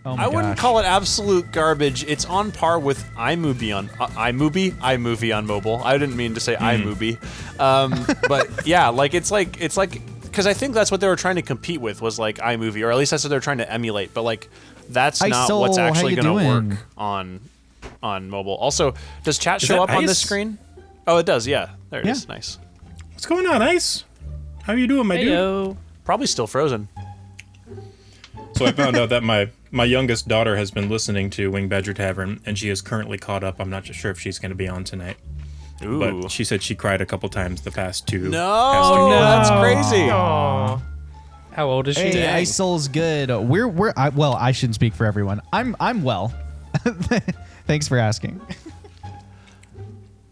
Oh my I wouldn't gosh. call it absolute garbage. It's on par with iMovie on iMovie on mobile. I didn't mean to say iMovie, but yeah, like it's like because I think that's what they were trying to compete with was like iMovie, or at least that's what they're trying to emulate. But like that's not Iso, what's actually how you going to doing? work on mobile. Also, does chat Is show that up on Ice? this screen? Oh, it does. Yeah, there it Yeah. is. Nice. What's going on, Ice? How you doing, my dude? Heyo. Probably still frozen. So I found out that my youngest daughter has been listening to Wing Badger Tavern, and she is currently caught up. I'm not sure if she's going to be on tonight. Ooh. But she said she cried a couple times the past two. No, past two days. that's crazy. Aw. How old is she? Hey, Dang. Isol's good. Well, I shouldn't speak for everyone. I'm well. Thanks for asking.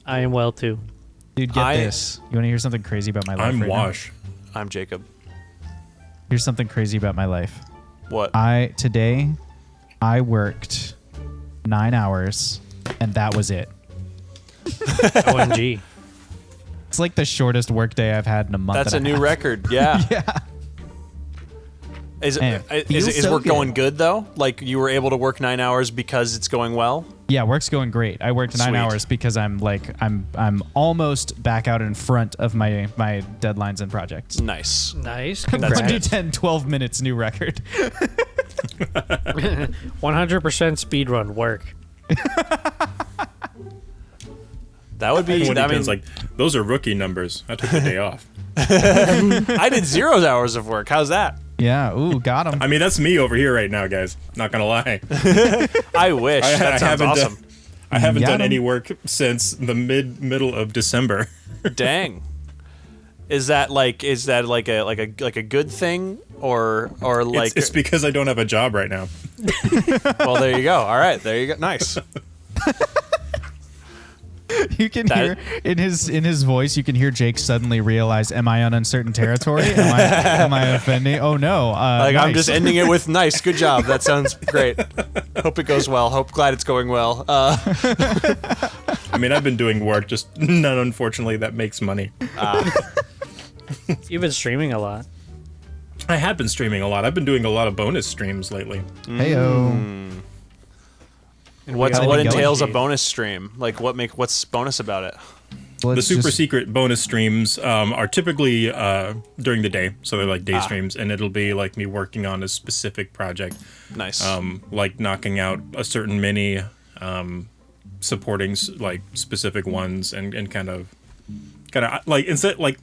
I am well too. Dude, get this. You want to hear something crazy about my life I'm right Wash. I'm Jacob. now? Here's something crazy about my life. What? Today I worked 9 hours and that was it. OMG. It's like the shortest work day I've had in a month. That's a and new half. record. Yeah. Yeah. Is Man, it, feels is so work good. going good though? Like you were able to work 9 hours because it's going well? Yeah, work's going great. I worked 9 Sweet. hours because I'm almost back out in front of my deadlines and projects. Nice. Nice. Under Congrats. 10, 12 minutes new record. 100% speed run work. That would be. When I it mean, comes like, those are rookie numbers. I took the day off. I did 0 hours of work. How's that? Yeah, ooh, got him. I mean, that's me over here right now, guys. Not gonna lie. I wish. That sounds awesome. I haven't Got done any him. work since the middle of December. Dang. Is that like a good thing or like? It's because I don't have a job right now. Well, there you go. All right, there you go. Nice. You can That- hear in his voice. You can hear Jake suddenly realize, "Am I on uncertain territory? Am I offending? Oh no! Like I'm nice. just ending it with nice. Good job. That sounds great. Hope it goes well. Glad it's going well. I mean, I've been doing work, just not unfortunately that makes money. You've been streaming a lot. I have been streaming a lot. I've been doing a lot of bonus streams lately. Heyo. What How'd it go? entails a bonus stream? Like what's bonus about it? The Let's super just- secret bonus streams are typically during the day, so they're like day streams, and it'll be like me working on a specific project, Nice. like knocking out a certain mini, supporting like specific ones, and kind of like instead like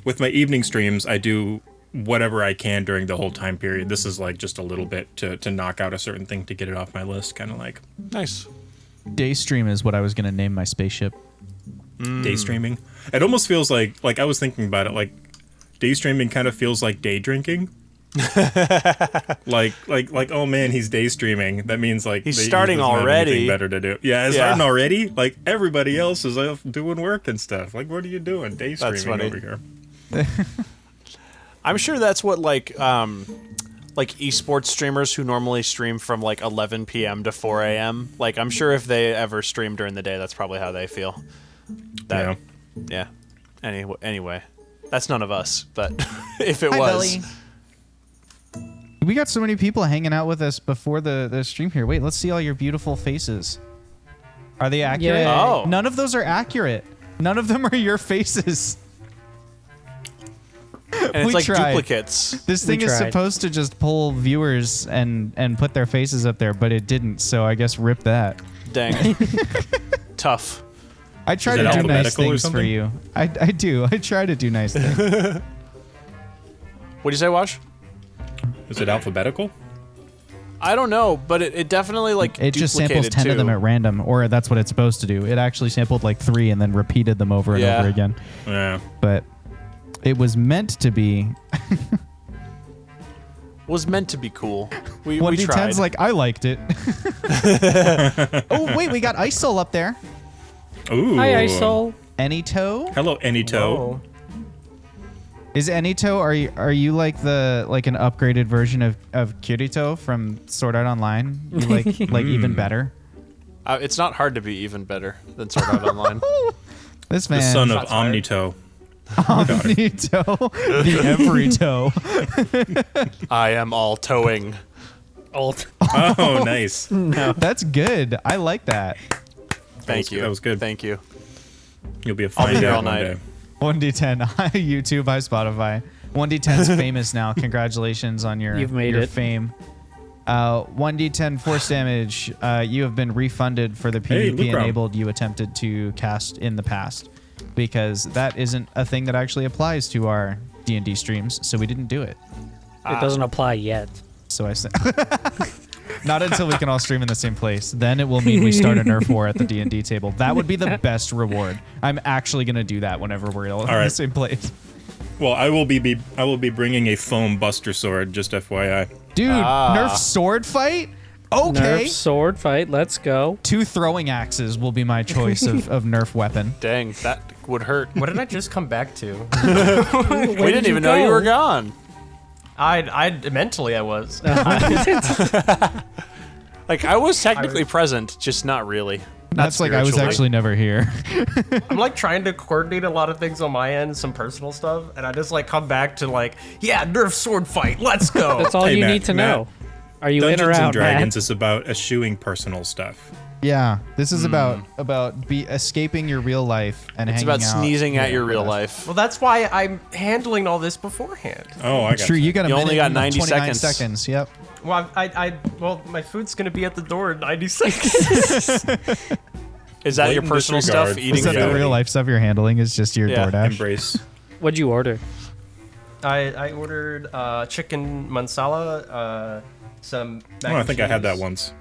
with my evening streams, I do whatever I can during the whole time period. This is like just a little bit to knock out a certain thing to get it off my list, kind of like Nice. Daystream is what I was gonna name my spaceship. day streaming. It almost feels like I was thinking about it, like day streaming kind of feels like day drinking. like oh man, he's day streaming. That means like He's he starting doesn't have already. anything better to do. Yeah, it's Yeah. starting already. Like everybody else is doing work and stuff. Like what are you doing? Day That's streaming funny. over here. I'm sure that's what like esports streamers who normally stream from like 11 p.m. to 4 a.m. Like I'm sure if they ever stream during the day, that's probably how they feel. Yeah. Yeah. Anyway, that's none of us. But if it Hi, was, Belly. We got so many people hanging out with us before the stream here. Wait, let's see all your beautiful faces. Are they accurate? Yay. Oh. None of those are accurate. None of them are your faces. and it's we like tried. duplicates. This thing is tried. supposed to just pull viewers and put their faces up there, but it didn't. So I guess rip that. Dang. Tough. I try Is to it do nice alphabetical or things for something? you. I do. I try to do nice things. What do you say, Wash? Is it alphabetical? I don't know, but it definitely like It just samples duplicated 10 of them too. at random, or that's what it's supposed to do. It actually sampled like 3 and then repeated them over and Yeah. over again. Yeah. But it was meant to be. Was meant to be cool. We 1d10's tried. like, I liked it. Oh, wait, we got Isol up there. Ooh. Hi, Isol. Anytoe? Hello, Anytoe. Oh. Is Anytoe, are you like an upgraded version of Kirito from Sword Art Online? You like even better? It's not hard to be even better than Sword Art Online. This The man. son of Shots fired. Omnitoe. Omnitoe, the Every Toe. I am all towing. Alt. Oh, nice. That's good. I like that. Thank you. That was good. Thank you. You'll be a I'll fine be here dad all one night. day. 1d10. Hi, YouTube. Hi, Spotify. 1d10's famous now. Congratulations on your, You've made your it. fame. 1d10 force damage. You have been refunded for the Hey, PvP Lucrom. enabled you attempted to cast in the past, because that isn't a thing that actually applies to our D&D streams, so we didn't do it. It doesn't apply yet. So I said, not until we can all stream in the same place. Then it will mean we start a Nerf war at the D&D table. That would be the best reward. I'm actually gonna do that whenever we're all in the right. same place. Well, I will be bringing a foam buster sword, just FYI. Dude, Nerf sword fight? Okay. Nerf sword fight. Let's go. 2 throwing axes will be my choice of Nerf weapon. Dang, that would hurt. What did I just come back to? We didn't even know you were gone. I mentally I was. Like, I was technically present, just not really. That's like I was spiritually. actually never here. I'm like trying to coordinate a lot of things on my end, some personal stuff, and I just like come back to like, yeah, Nerf sword fight, let's go. That's all Hey, you Matt, need to Matt. know. Are you Dungeons in or and out, Dragons Matt? is about eschewing personal stuff. Yeah, this is about escaping your real life and It's hanging about out sneezing at here your with real us. life. Well, that's why I'm handling all this beforehand. Oh, I got True, you got a You minute only got and 90 29 seconds. Yep. Well, well, my food's gonna be at the door in 90 seconds. Is that your Blatant personal disregard stuff? for Eating Is that the reality. real life stuff you're handling? Is just your Yeah. DoorDash? Embrace. What'd you order? I ordered chicken mansala, some mac Oh, I and think I had that cheese, once.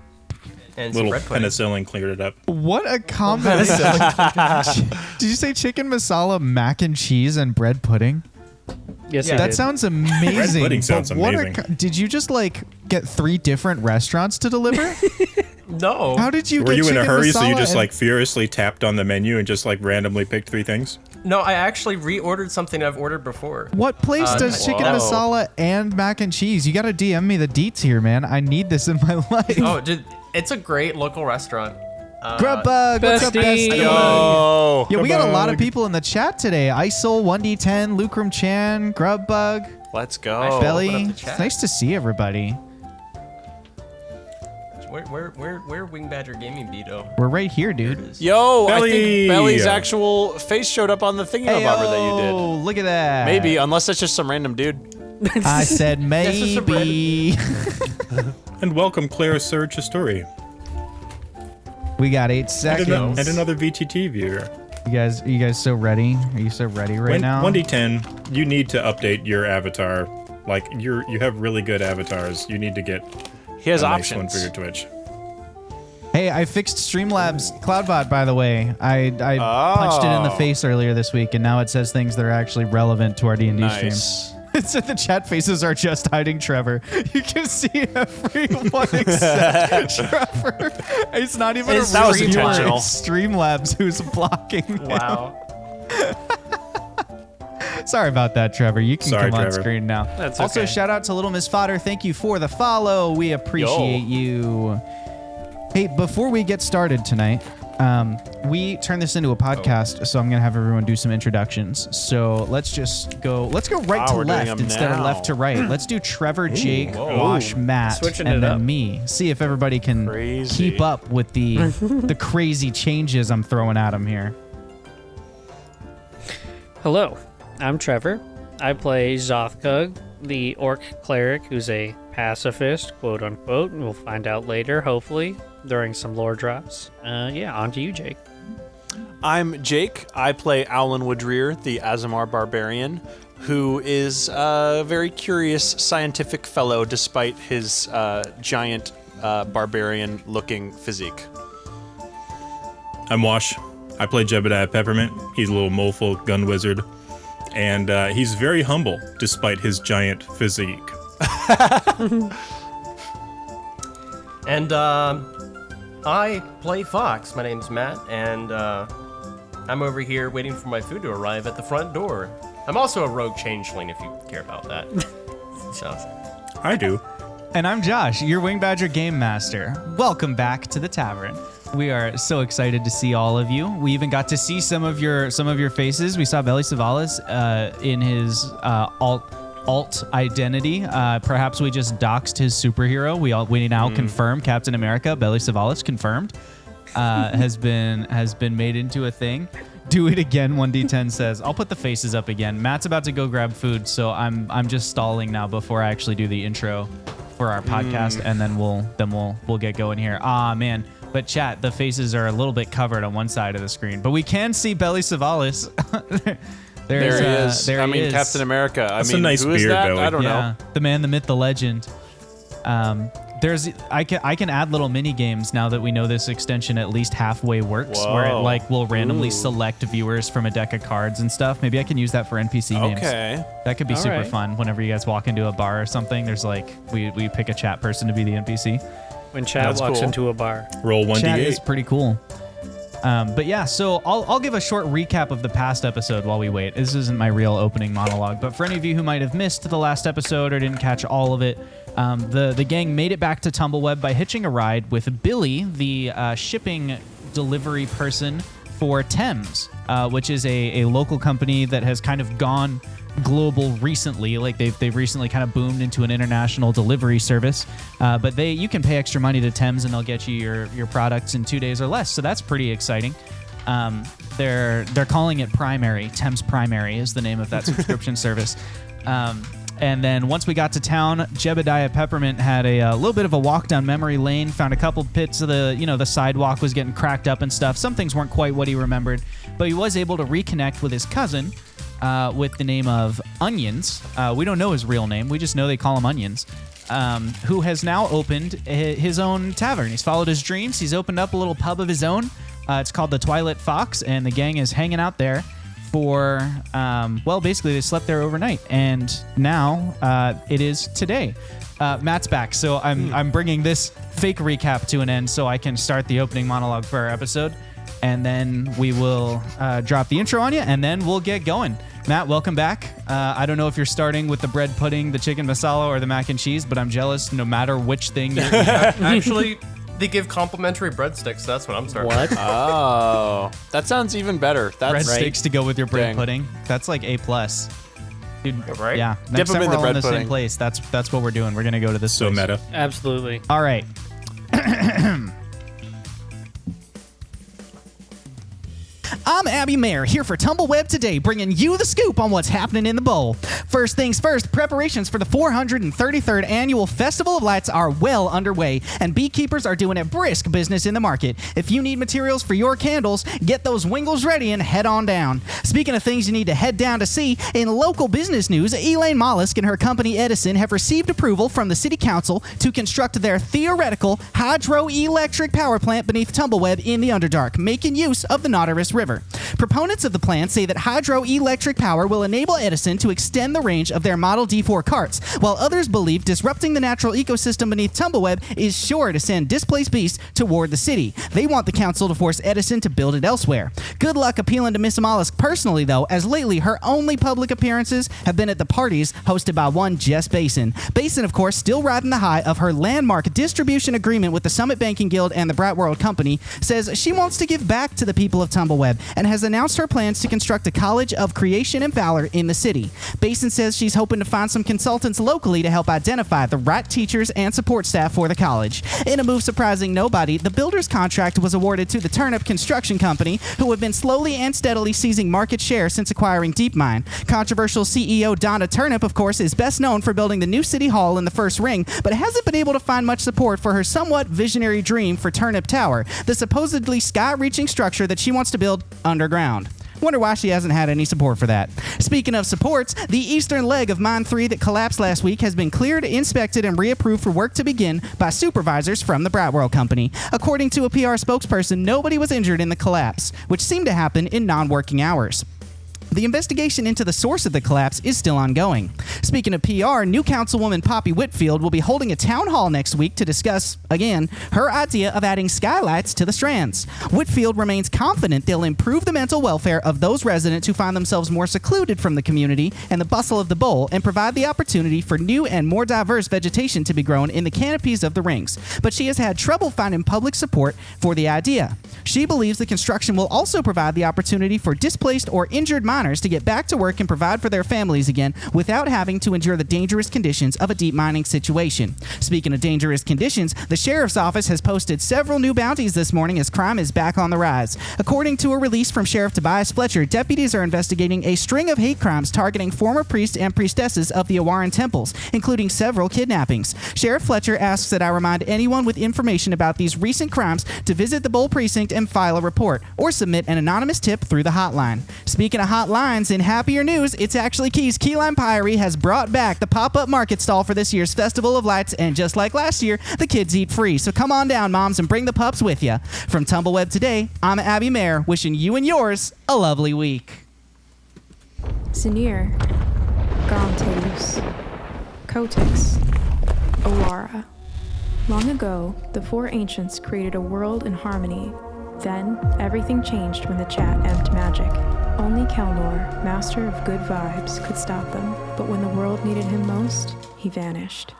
and some Little bread pudding. penicillin cleared it up. What a combo! Did you say chicken masala, mac and cheese, and bread pudding? Yes, Yeah. I That did. sounds amazing. pudding sounds but what amazing. did you just like get 3 different restaurants to deliver? No. How did you? Were get you in a chicken hurry, so you masala just and- like furiously tapped on the menu and just like randomly picked 3 things? No, I actually reordered something I've ordered before. What place does chicken Whoa. masala and mac and cheese? You got to DM me the deets here, man. I need this in my life. Oh, dude, it's a great local restaurant. Grubbug, what's up, Bestie. bestie? Yo. Yeah, we got a lot of Grubbug. people in the chat today. Isol, 1D10, Lucrum Chan, Grubbug, Let's go. Open Belly. up the It's chat. nice to see everybody. Where Wing Badger Gaming be though? We're right here, dude. Yo, I Belly. think Belly's actual face showed up on the thingamabobber that you did. Oh, look at that. Maybe, unless it's just some random dude. I said This is a maybe. And welcome, Claire Surge Story. We got 8 And, seconds. and another VTT viewer. Are you guys so ready? Are you so ready right now? 1D10, you need to update your avatar. Like, you have really good avatars. You need to get He has a nice one options. for your Twitch. Hey, I fixed Streamlabs CloudBot, by the way. I punched it in the Oh. face earlier this week, and now it says things that are actually relevant to our D&D stream. Nice. It said the chat faces are just hiding Trevor. You can see everyone except Trevor. It's not even It's- a that was viewer, intentional. It's Streamlabs who's blocking him. Wow. Sorry about that, Trevor. You can Sorry, come on Trevor. screen now. That's Also, okay. shout out to Little Miss Fodder. Thank you for the follow. We appreciate you. Hey, before we get started tonight, we turn this into a podcast, so I'm gonna have everyone do some introductions. So let's go right to we're doing left them instead of now. left to right. Let's do Trevor, Jake, whoa. Wash, Matt, Switching and it then up. me. See if everybody can Crazy. keep up with the the crazy changes I'm throwing at them here. Hello, I'm Trevor. I play Xothkug, the orc cleric who's a pacifist, quote unquote, and we'll find out later, hopefully, during some lore drops. Yeah, on to you, Jake. I'm Jake. I play Owlin Woodrear, the Azamar barbarian, who is a very curious scientific fellow despite his giant barbarian-looking physique. I'm Wash. I play Jebediah Peppermint. He's a little moleful gun wizard. And he's very humble despite his giant physique. And I play Fox. My name's Matt, and I'm over here waiting for my food to arrive at the front door. I'm also a rogue changeling, if you care about that. So, I do. And I'm Josh, your Wing Badger Game Master. Welcome back to the tavern. We are so excited to see all of you. We even got to see some of your faces. We saw Belly Savalas in his alt identity. Perhaps we just doxed his superhero. We now confirm Captain America, Belly Servals, confirmed, has been made into a thing. Do it again, 1D10 says. I'll put the faces up again. Matt's about to go grab food, so I'm just stalling now before I actually do the intro for our podcast, and then we'll get going here. Ah, man. But chat, the faces are a little bit covered on one side of the screen, but we can see Belly Servals. There he is. There I he mean, is. Captain America. That's I mean, a nice who is beard, that? Billy. I don't know. The man, the myth, the legend. I can add little mini games now that we know this extension at least halfway works, where it Whoa. like will randomly select viewers from a deck of cards and stuff. Maybe I can use that for NPC games. Okay. That could be All super right. fun. Whenever you guys walk into a bar or something, there's like we pick a chat person to be the NPC. When Chad That's walks cool. into a bar. Roll 1d8. Chat is pretty cool. But yeah, so I'll give a short recap of the past episode while we wait. This isn't my real opening monologue, but for any of you who might have missed the last episode or didn't catch all of it, the gang made it back to Tumbleweb by hitching a ride with Billy, the shipping delivery person for Thames, which is a local company that has kind of gone global recently. Like they've recently kind of boomed into an international delivery service. But you can pay extra money to Thames and they'll get you your products in 2 days or less. So that's pretty exciting. They're calling it Primary. Thames Primary is the name of that subscription service. And then once we got to town, Jebediah Peppermint had a little bit of a walk down memory lane, found a couple bits of the sidewalk was getting cracked up and stuff. Some things weren't quite what he remembered, but he was able to reconnect with his cousin with the name of Onions. We don't know his real name. We just know they call him Onions, who has now opened his own tavern. He's followed his dreams. He's opened up a little pub of his own. It's called the Twilight Fox, and the gang is hanging out there for, basically they slept there overnight, and now it is today. Matt's back, so I'm bringing this fake recap to an end so I can start the opening monologue for our episode, and then we will drop the intro on you, and then we'll get going. Matt, welcome back. I don't know if you're starting with the bread pudding, the chicken masala, or the mac and cheese, but I'm jealous no matter which thing you're eating. Actually, they give complimentary breadsticks. That's what I'm starting. What? Oh, that sounds even better. That's Breadsticks to go with your bread Dang. pudding. That's like A+. Dude, Right? yeah. Dip Next 'em time in we're the all bread in the same pudding. place. That's what we're doing. We're gonna go to this So place. meta. Absolutely. All right. I'm Abby Mayer, here for Tumbleweb today, bringing you the scoop on what's happening in the bowl. First things first, preparations for the 433rd Annual Festival of Lights are well underway, and beekeepers are doing a brisk business in the market. If you need materials for your candles, get those wingles ready and head on down. Speaking of things you need to head down to see, in local business news, Elaine Mollusk and her company Edison have received approval from the City Council to construct their theoretical hydroelectric power plant beneath Tumbleweb in the Underdark, making use of the Nautilus River. Proponents of the plan say that hydroelectric power will enable Edison to extend the range of their Model D4 carts, while others believe disrupting the natural ecosystem beneath Tumbleweb is sure to send displaced beasts toward the city. They want the council to force Edison to build it elsewhere. Good luck appealing to Miss Mollusk personally, though, as lately her only public appearances have been at the parties hosted by one Jess Basin. Basin, of course, still riding the high of her landmark distribution agreement with the Summit Banking Guild and the Brat World Company, says she wants to give back to the people of Tumbleweb and has announced her plans to construct a College of Creation and Valor in the city. Basin says she's hoping to find some consultants locally to help identify the right teachers and support staff for the college. In a move surprising nobody, the builder's contract was awarded to the Turnip Construction Company, who have been slowly and steadily seizing market share since acquiring DeepMind. Controversial CEO Donna Turnip, of course, is best known for building the new City Hall in the first ring, but hasn't been able to find much support for her somewhat visionary dream for Turnip Tower, the supposedly sky-reaching structure that she wants to build underground. Wonder why she hasn't had any support for that. Speaking of supports, the eastern leg of Mine 3 that collapsed last week has been cleared, inspected, and reapproved for work to begin by supervisors from the Brat World Company. According to a PR spokesperson, nobody was injured in the collapse, which seemed to happen in non-working hours. The investigation into the source of the collapse is still ongoing. Speaking of PR, new councilwoman Poppy Whitfield will be holding a town hall next week to discuss, again, her idea of adding skylights to the Strands. Whitfield remains confident they'll improve the mental welfare of those residents who find themselves more secluded from the community and the bustle of the bowl, and provide the opportunity for new and more diverse vegetation to be grown in the canopies of the rings. But she has had trouble finding public support for the idea. She believes the construction will also provide the opportunity for displaced or injured miners to get back to work and provide for their families again without having to endure the dangerous conditions of a deep mining situation. Speaking of dangerous conditions, the sheriff's office has posted several new bounties this morning as crime is back on the rise. According to a release from Sheriff Tobias Fletcher, deputies are investigating a string of hate crimes targeting former priests and priestesses of the Awaran temples, including several kidnappings. Sheriff Fletcher asks that I remind anyone with information about these recent crimes to visit the Bowl Precinct and file a report, or submit an anonymous tip through the hotline. Speaking of hotlines, in happier news, it's actually Key's Key Lime Piery has brought back the pop-up market stall for this year's Festival of Lights, and just like last year, the kids eat free. So come on down, moms, and bring the pups with you. From Tumbleweb Today, I'm Abby Mayer, wishing you and yours a lovely week. Sinir, Gaunteus, Kotix, Awara. Long ago, the four ancients created a world in harmony. Then, everything changed when the chat emped magic. Only Kelnor, master of good vibes, could stop them, but when the world needed him most, he vanished.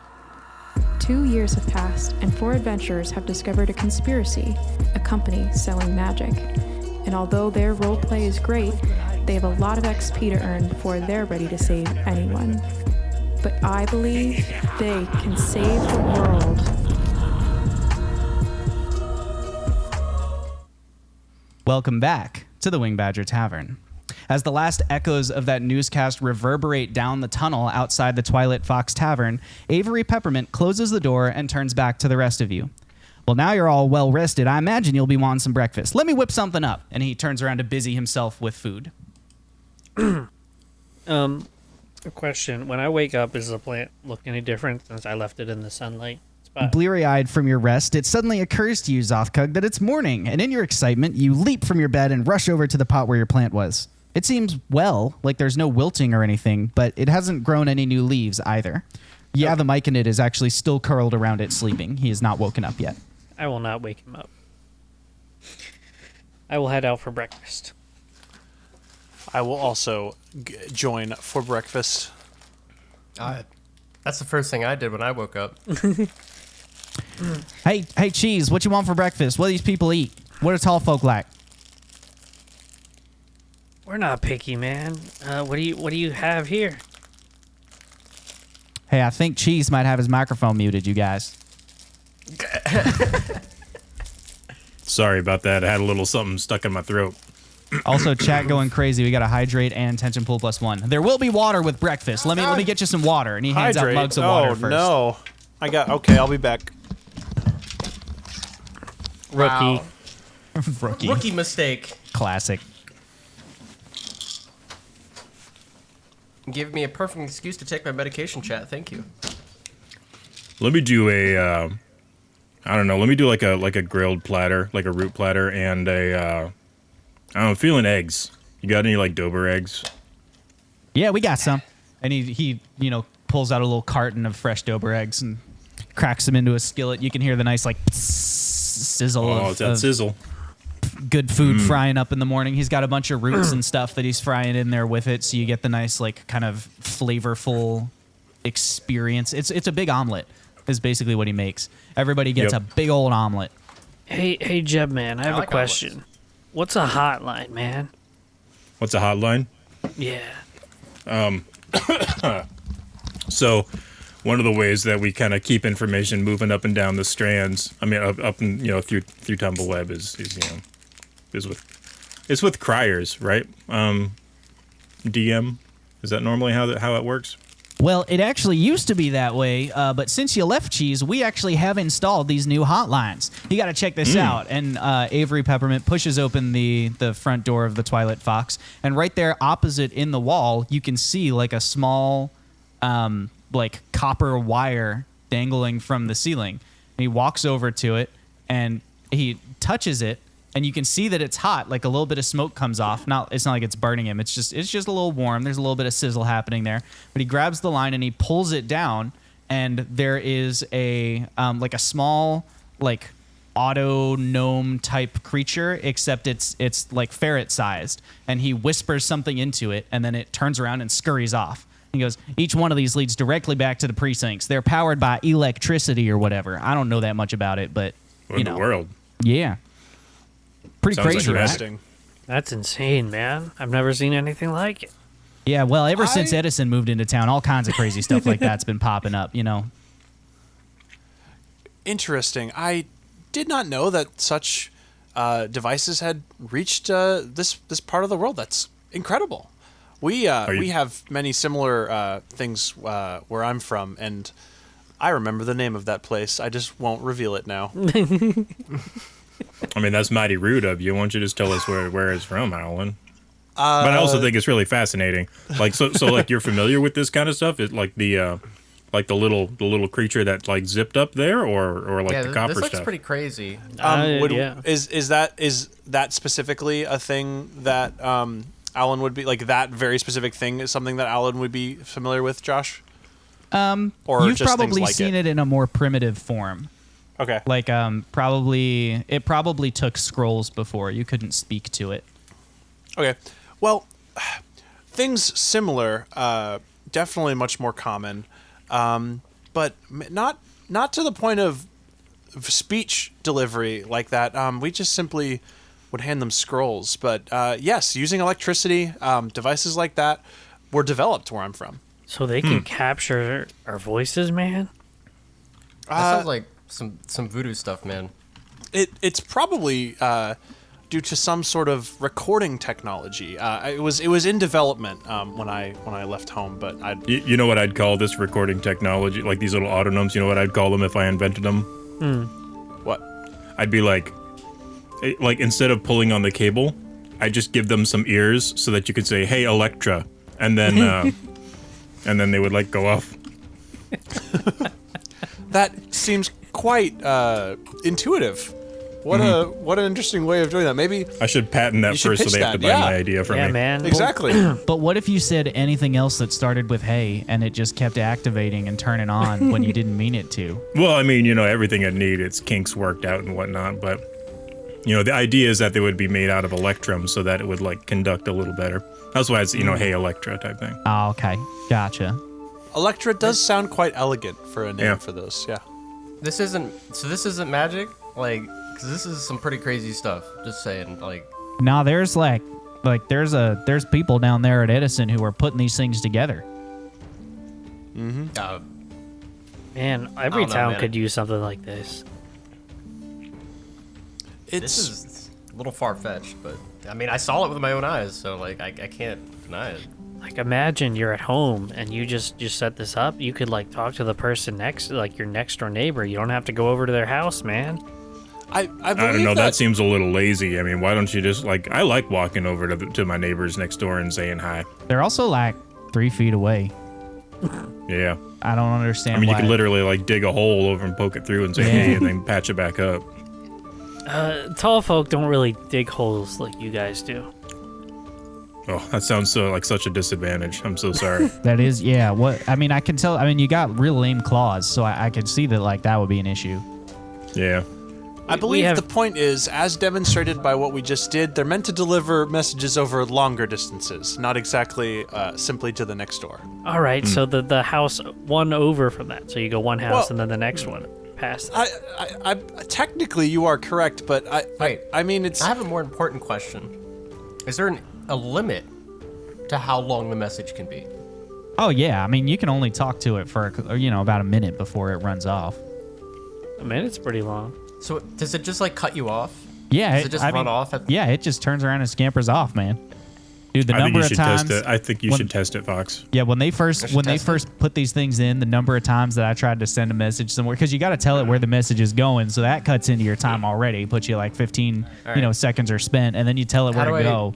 2 years have passed, and four adventurers have discovered a conspiracy, a company selling magic. And although their roleplay is great, they have a lot of XP to earn before they're ready to save anyone. But I believe they can save the world. Welcome back to the Wing Badger Tavern. As the last echoes of that newscast reverberate down the tunnel outside the Twilight Fox Tavern, Avery Peppermint closes the door and turns back to the rest of you. Well, now you're all well rested. I imagine you'll be wanting some breakfast. Let me whip something up. And he turns around to busy himself with food. A question. When I wake up, does the plant look any different since I left it in the sunlight spot? Bleary-eyed from your rest, it suddenly occurs to you, Xothkug, that it's morning, and in your excitement, you leap from your bed and rush over to the pot where your plant was. It seems well, like there's no wilting or anything, but it hasn't grown any new leaves either. Yeah, the mic in it is actually still curled around it sleeping. He is not woken up yet. I will not wake him up. I will head out for breakfast. I will also join for breakfast. That's the first thing I did when I woke up. Hey, Cheese, what you want for breakfast? What do these people eat? What do tall folk like? We're not picky, man. What do you have here? Hey, I think Cheese might have his microphone muted, you guys. Sorry about that. I had a little something stuck in my throat. Also, chat going crazy. We got to hydrate and attention pool +1. There will be water with breakfast. Let me get you some water. And he hands out mugs of water first. No. Okay, I'll be back. Rookie. Rookie mistake. Classic. Give me a perfect excuse to take my medication, chat. Thank you. Let me do a, I don't know. Let me do like a grilled platter, like a root platter, and a, I don't know, feeling eggs. You got any like Dober eggs? Yeah, we got some. And he pulls out a little carton of fresh Dober eggs and cracks them into a skillet. You can hear the nice like sizzle. Oh, it's that sizzle. Good food frying up in the morning. He's got a bunch of roots and stuff that he's frying in there with it, so you get the nice like kind of flavorful experience. It's a big omelet is basically what he makes. Everybody gets a big old omelet. Hey, Jeb, man, I have like a question. omelets. What's a hotline, man? What's a hotline? Yeah. So, one of the ways that we kind of keep information moving up and down the strands, I mean, up and through Tumbleweb is with criers, right? DM, is that normally how it works? Well, it actually used to be that way, but since you left, Cheese, we actually have installed these new hotlines. You got to check this out. And Avery Peppermint pushes open the front door of the Twilight Fox, and right there opposite in the wall, you can see like a small like copper wire dangling from the ceiling. And he walks over to it, and he touches it, and you can see that it's hot. Like a little bit of smoke comes off. It's not like it's burning him. It's just a little warm. There's a little bit of sizzle happening there. But he grabs the line and he pulls it down, and there is a like a small like auto gnome type creature, except it's like ferret sized. And he whispers something into it, and then it turns around and scurries off. He goes, each one of these leads directly back to the precincts. They're powered by electricity or whatever. I don't know that much about it, but What in the world? Yeah. pretty Sounds like crazy, right? Interesting. That's insane, man. I've never seen anything like it. Yeah, well, ever since Edison moved into town, all kinds of crazy stuff like that's been popping up, Interesting. I did not know that such devices had reached this part of the world. That's incredible. We have many similar things where I'm from, and I remember the name of that place. I just won't reveal it now. I mean, that's mighty rude of you. Why don't you just tell us where it's from, Alan? But I also think it's really fascinating. Like, so like you're familiar with this kind of stuff? It like the little creature that like zipped up there, or like the copper this looks stuff. pretty crazy. Yeah. Is that specifically a thing that Alan would be like? That very specific thing is something that Alan would be familiar with, Josh? Or You've just probably things like seen it in a more primitive form. Okay. Like, it probably took scrolls before. You couldn't speak to it. Okay. Well, things similar, definitely much more common, but not to the point of speech delivery like that. We just simply would hand them scrolls. But yes, using electricity, devices like that were developed where I'm from. So they can capture our voices, man? That sounds like some voodoo stuff, man. It's probably due to some sort of recording technology. It was in development when I left home, but You know what I'd call this recording technology? Like these little autonomes, you know what I'd call them if I invented them? what? I'd be like instead of pulling on the cable, I'd just give them some ears so that you could say, "Hey, Electra," and then and then they would like go off. That seems quite intuitive. What an interesting way of doing that. Maybe I should patent that You should first, so pitch they have to that, buy yeah. my idea from Yeah, me. man. exactly. But what if you said anything else that started with hey and it just kept activating and turning on when you didn't mean it to? Well, I mean, everything I'd need, its kinks worked out and whatnot, but the idea is that they would be made out of electrum so that it would like conduct a little better. That's why it's hey Electra type thing. Oh, okay. Gotcha. Electra does sound quite elegant for a name Yeah. for those. Yeah. This isn't magic, like, because this is some pretty crazy stuff. Just saying, like. Now there's there's people down there at Edison who are putting these things together. Uh, Man, every know, town man. could use something like this. this is a little far fetched, but I mean, I saw it with my own eyes, so like, I can't deny it. Like, imagine you're at home and you just set this up. You could like talk to the person next, like your next door neighbor. You don't have to go over to their house, man. I I don't know. That seems a little lazy. I mean, why don't you just I like walking over to my neighbors next door and saying hi. They're also like 3 feet away. Yeah. I don't understand I mean, why. you could literally like dig a hole over and poke it through and say hey, and then patch it back up. Tall folk don't really dig holes like you guys do. Oh, that sounds so like such a disadvantage. I'm so sorry. That is, yeah. What I mean, I can tell. I mean, you got real lame claws, so I can see that that would be an issue. Yeah. I believe have- the point is, as demonstrated by what we just did, they're meant to deliver messages over longer distances, not exactly simply to the next door. All right, so the house one over from that. So you go one house Well- and then the next one past that. I technically you are correct, but Wait, I mean it's I have a more important question. Is there a limit to how long the message can be? Oh yeah, I mean, you can only talk to it for about a minute before it runs off. I mean, it's pretty long. So does it just like cut you off? Yeah, Does it just run off at- Yeah, it just turns around and scampers off, man. Dude, the I think number you of should times. test it. I think you should test it, Fox. Yeah, when they first test it. put these things in, the number of times that I tried to send a message somewhere, because you got to tell it where the message is going, so that cuts into your time already. Puts you like 15, right. seconds are spent, and then you tell it where How to do go.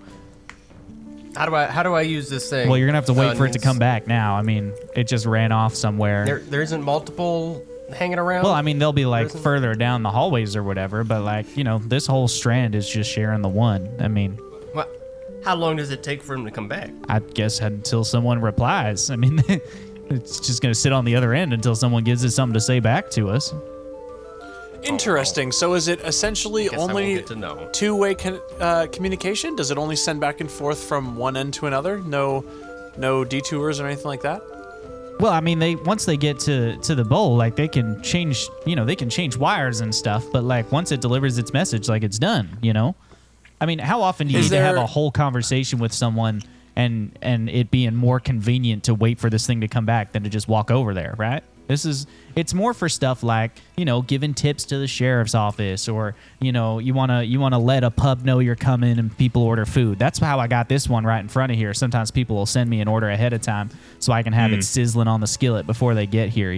How do I use this thing? Well, you're gonna have to wait for it to Means come back. Now, I mean, it just ran off somewhere. There isn't multiple hanging around. Well, I mean, they'll be like isn't- further down the hallways or whatever, but this whole strand is just sharing the one. I mean, What? How long does it take for him to come back? I guess until someone replies. I mean, it's just going to sit on the other end until someone gives us something to say back to us. interesting. So is it essentially Guess I won't only get to know. two-way communication? Does it only send back and forth from one end to another? No detours or anything like that? Well, I mean, once they get to the bowl, like they can change, they can change wires and stuff. But like once it delivers its message, like it's done, I mean, how often do you Is need to have there- a whole conversation with someone and it being more convenient to wait for this thing to come back than to just walk over there, right? It's more for stuff like, giving tips to the sheriff's office, or, you want to let a pub know you're coming and people order food. That's how I got this one right in front of here. Sometimes people will send me an order ahead of time so I can have it sizzling on the skillet before they get here,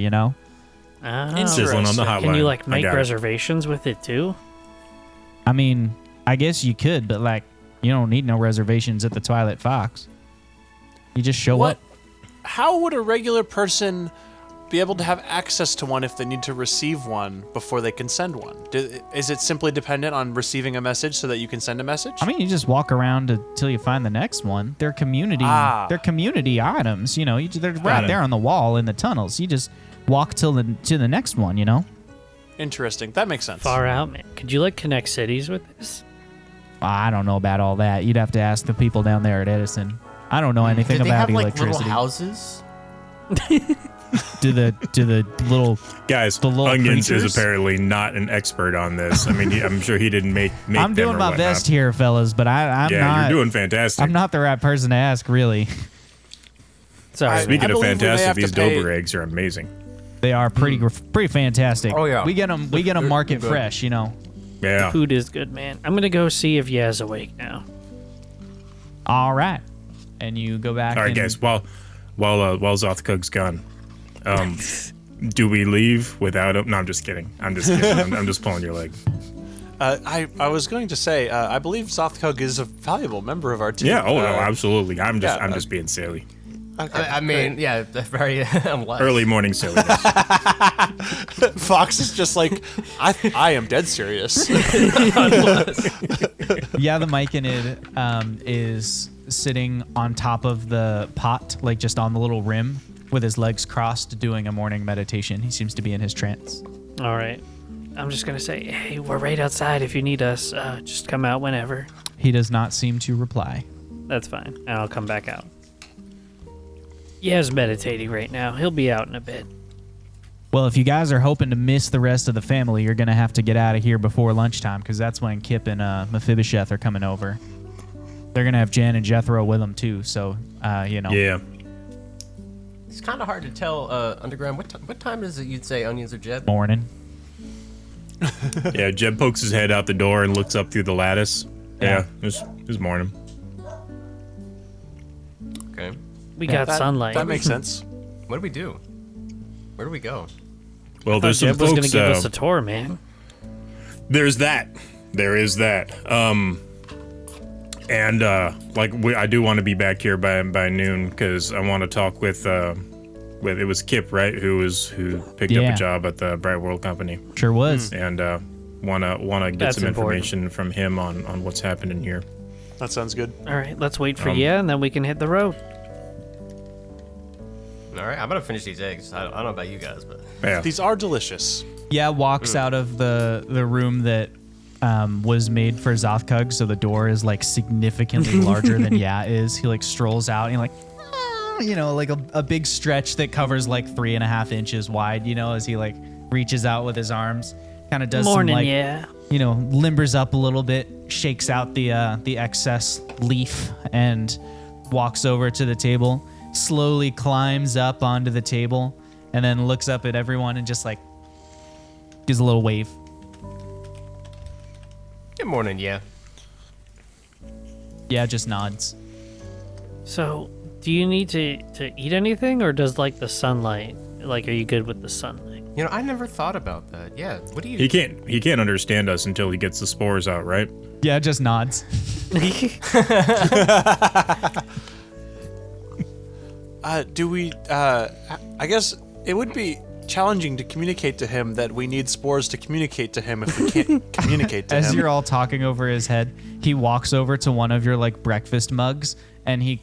Oh. Sizzling on the hotline. Can you I make got it. reservations with it too? I mean, I guess you could, but you don't need no reservations at the Twilight Fox. You just show up. How would a regular person be able to have access to one if they need to receive one before they can send one? Is it simply dependent on receiving a message so that you can send a message? I mean, you just walk around until you find the next one. They're community. They're community items. They're right it. there on the wall in the tunnels. You just walk to the next one. Interesting. That makes sense. Far out, man. Could you connect cities with this? I don't know about all that. You'd have to ask the people down there at Edison. I don't know anything Did they about have electricity. little houses? Do the little Guys, the little Onions creatures? is apparently not an expert on this. I mean, I'm sure he didn't make I'm them doing or my whatnot. best here, fellas, but I'm Yeah, not. you're doing fantastic. I'm not the right person to ask, really. Sorry. Speaking I of believe we may fantastic, have to these pay- Dober eggs are amazing. They are pretty fantastic. Oh, yeah. We get them market good. fresh. Yeah. Food is good, man. I'm gonna go see if Yaz awake now. All right, and you go back. All right, and, guys. While Xothkug's gone, do we leave without him? No, I'm just kidding. I'm just kidding. I'm just pulling your leg. I was going to say, I believe Xothkug is a valuable member of our team. Yeah. Oh no, absolutely. I'm yeah, just being silly. Okay, I mean, yeah, very unless. Early morning silliness. Fox is just like, I am dead serious. Yeah, the Myconid is sitting on top of the pot, just on the little rim, with his legs crossed, doing a morning meditation. He seems to be in his trance. All right. I'm just gonna say, hey, we're right outside. If you need us, just come out whenever. He does not seem to reply. That's fine. And I'll come back out. Yaz meditating right now. He'll be out in a bit. Well, if you guys are hoping to miss the rest of the family, you're going to have to get out of here before lunchtime, because that's when Kip and Mephibosheth are coming over. They're going to have Jan and Jethro with them, too, so, Yeah. It's kind of hard to tell, Underground. What time is it you'd say Onions or Jeb? Morning. Yeah. Jeb pokes his head out the door and looks up through the lattice. Yeah. It's morning. Okay. We got sunlight. That makes sense. What do we do? Where do we go? Well, there's some Jeb was gonna folks. give us a tour, man. There's that. There is that. And I do want to be back here by noon because I want to talk with it was Kip, right? Who picked up Yeah. a job at the Bright World Company, Sure was. and wanna get That's some important. information from him on what's happening here. That sounds good. All right, let's wait for you, and then we can hit the road. All right, I'm gonna finish these eggs. I don't know about you guys, but Yeah. These are delicious. Yeah, walks out of the room that was made for Xothkug, so the door is significantly larger than is. He strolls out and a big stretch that covers 3.5 inches wide, as he reaches out with his arms, kind of does Morning, some yeah. limbers up a little bit, shakes out the excess leaf and walks over to the table, slowly climbs up onto the table, and then looks up at everyone and just gives a little wave. good morning, yeah. Yeah, just nods. So, do you need to eat anything, or does the sunlight? Are you good with the sunlight? You know, I never thought about that. Yeah, what do you? He can't understand us until he gets the spores out, right? Yeah, just nods. Do we? I guess it would be challenging to communicate to him that we need spores to communicate to him if we can't communicate to As him. you're all talking over his head, he walks over to one of your breakfast mugs, and he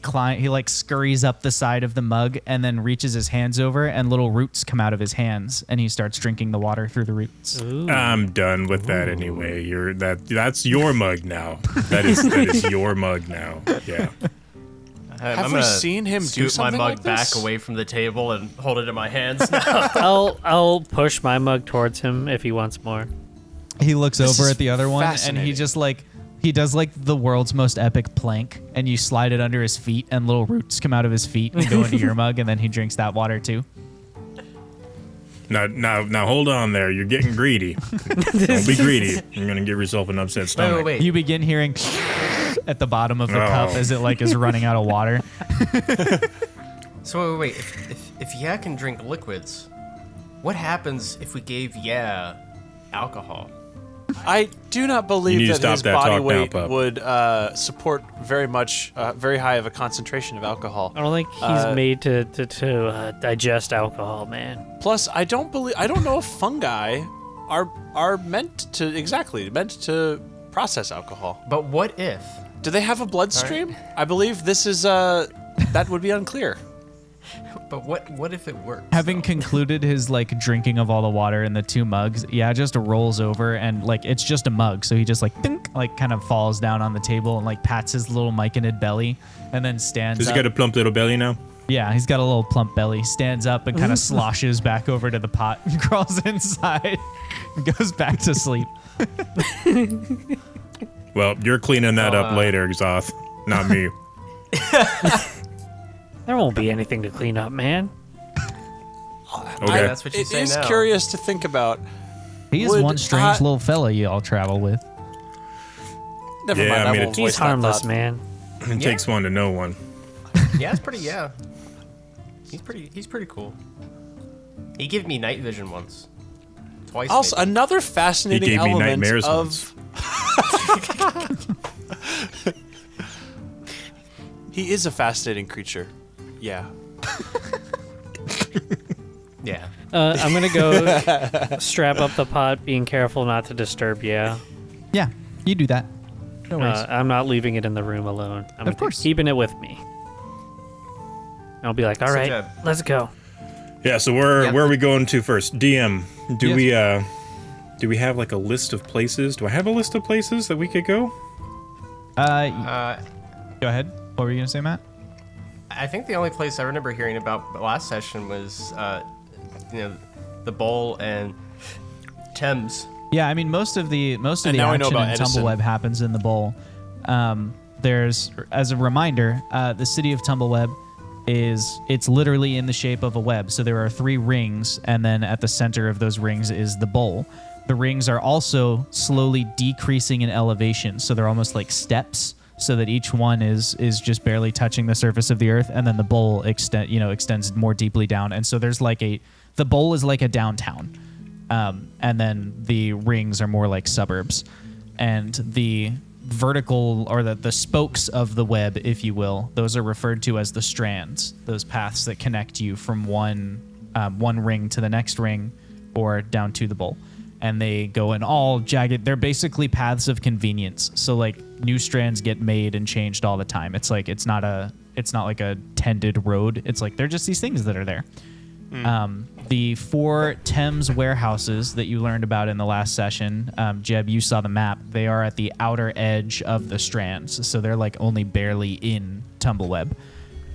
scurries up the side of the mug and then reaches his hands over, and little roots come out of his hands, and he starts drinking the water through the roots. I'm done with that anyway. That's your mug now. That is your mug now. Yeah. Have I'm we gonna seen him do scoot my something mug like this? back away from the table and hold it in my hands now. I'll push my mug towards him if he wants more. He looks This over is at the other one, and he fascinating. just He does like the world's most epic plank, and you slide it under his feet, and little roots come out of his feet and go into your mug, and then he drinks that water too. Now, hold on there. You're getting greedy. Don't be greedy. You're gonna give yourself an upset stomach. Wait. You begin hearing at the bottom of the cup as it like is running out of water. So wait. If Yeah can drink liquids, what happens if we gave Yeah alcohol? I do not You believe need to that stop his that body talk now, weight pup. would support very high of a concentration of alcohol. I don't think he's made to digest alcohol, man. Plus, I don't know if fungi are meant to process alcohol. But what if? Do they have a bloodstream? I believe this is that would be unclear. But what if it works? Having concluded his like drinking of all the water in the 2 mugs, Yeah just rolls over and like it's just a mug, so he just like dink, like kind of falls down on the table and like pats his little myconid belly and then stands Does up. he got a plump little belly now? Yeah, he's got a little plump belly. Stands up and kind of sloshes back over to the pot and crawls inside and goes back to sleep. Well, you're cleaning that up later, Xoth. Not me. There won't be anything to clean up, man. Okay. That's what you It say is now. curious to think about. He is Would, one strange little fella you all travel with. Never Yeah, mind. I mean, won't it's- voice He's that harmless, thought. man. It takes one to know one. Yeah, it's pretty. Yeah, he's pretty cool. He gave me night vision once, twice. Also, maybe. another He fascinating gave me element nightmares of. once. He is a fascinating creature. Yeah. Yeah. I'm gonna go strap up the pot, being careful not to disturb. Yeah. Yeah, you do that. No worries. I'm not leaving it in the room alone. I'm Of course. keeping it with me. I'll be like, all right, Jeb. let's go. Yeah, so where Yeah. are we going to first? DM, do Yes. we have like a list of places? Do I have a list of places that we could go? Go ahead. What were you gonna say, Matt? I think the only place I remember hearing about last session was, the bowl and Thames. Yeah, I mean most of the And now we know action in about Edison. Tumbleweb happens in the bowl. There's, as a reminder, the city of Tumbleweb it's literally in the shape of a web. So there are 3 rings, and then at the center of those rings is the bowl. The rings are also slowly decreasing in elevation, so they're almost like steps, so that each one is just barely touching the surface of the earth, and then the bowl extends more deeply down. And so there's like the bowl is like a downtown. And then the rings are more like suburbs. And the vertical, or the spokes of the web, if you will, those are referred to as the strands, those paths that connect you from one ring to the next ring or down to the bowl. And they go in all jagged, they're basically paths of convenience. So like new strands get made and changed all the time. It's like, it's not like a tended road. It's like, they're just these things that are there. The 4 Thames warehouses that you learned about in the last session, Jeb, you saw the map. They are at the outer edge of the strands, so they're like only barely in Tumbleweb.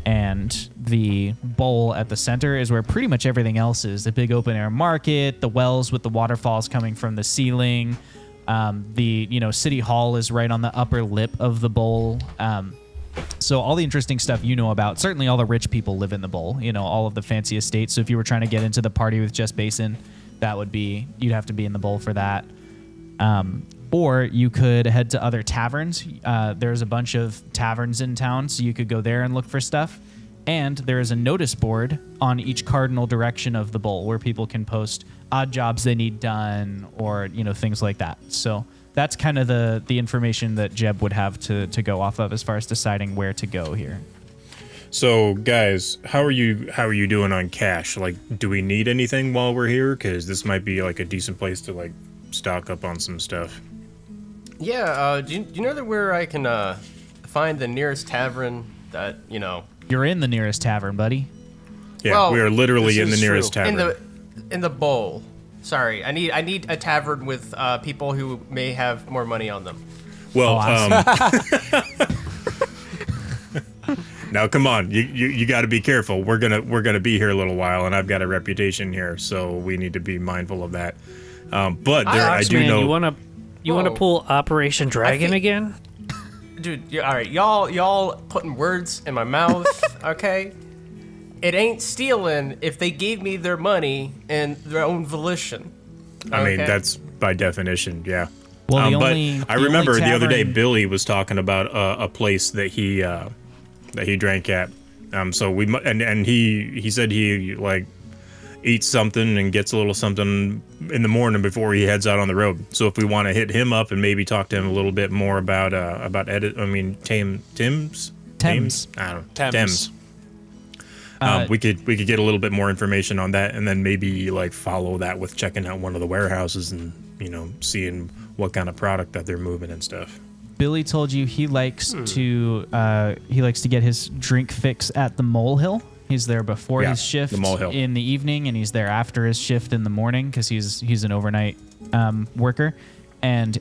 And the bowl at the center is where pretty much everything else is. The big open air market, the wells with the waterfalls coming from the ceiling. The city hall is right on the upper lip of the bowl. So all the interesting stuff you know about, certainly all the rich people live in the bowl, all of the fancy estates. So if you were trying to get into the party with Jess Basin, you'd have to be in the bowl for that. Or you could head to other taverns. There's a bunch of taverns in town, so you could go there and look for stuff. And there is a notice board on each cardinal direction of the bowl where people can post odd jobs they need done or, things like that. So that's kind of the information that Jeb would have to go off of as far as deciding where to go here. So, guys, how are you doing on cash? Like, do we need anything while we're here? Because this might be like a decent place to like stock up on some stuff. Yeah. Do you know that where I can find the nearest tavern that You're in the nearest tavern, buddy. Yeah, Well, we are literally this in the is nearest true. tavern. in the bowl? Sorry, I need a tavern with people who may have more money on them. Well, Oh, now come on, you got to be careful. We're gonna be here a little while, and I've got a reputation here, so we need to be mindful of that. But there, I do Man, know. you wanna You want to Whoa. pull Operation Dragon think- again? Dude, all right, y'all putting words in my mouth, okay? It ain't stealing if they gave me their money and their own volition. I mean, Okay. that's by definition, yeah. Well, the But only I the remember only the other day tavern- Billy was talking about a place that he drank at. So we and he said he like eats something and gets a little something in the morning before he heads out on the road. So if we want to hit him up and maybe talk to him a little bit more about Thames. I don't know. Thames. We could get a little bit more information on that, and then maybe like follow that with checking out one of the warehouses and seeing what kind of product that they're moving and stuff. Billy told you he likes to get his drink fix at the Molehill. He's there before Yeah, his shift the Molehill. in the evening, and he's there after his shift in the morning because he's an overnight worker. And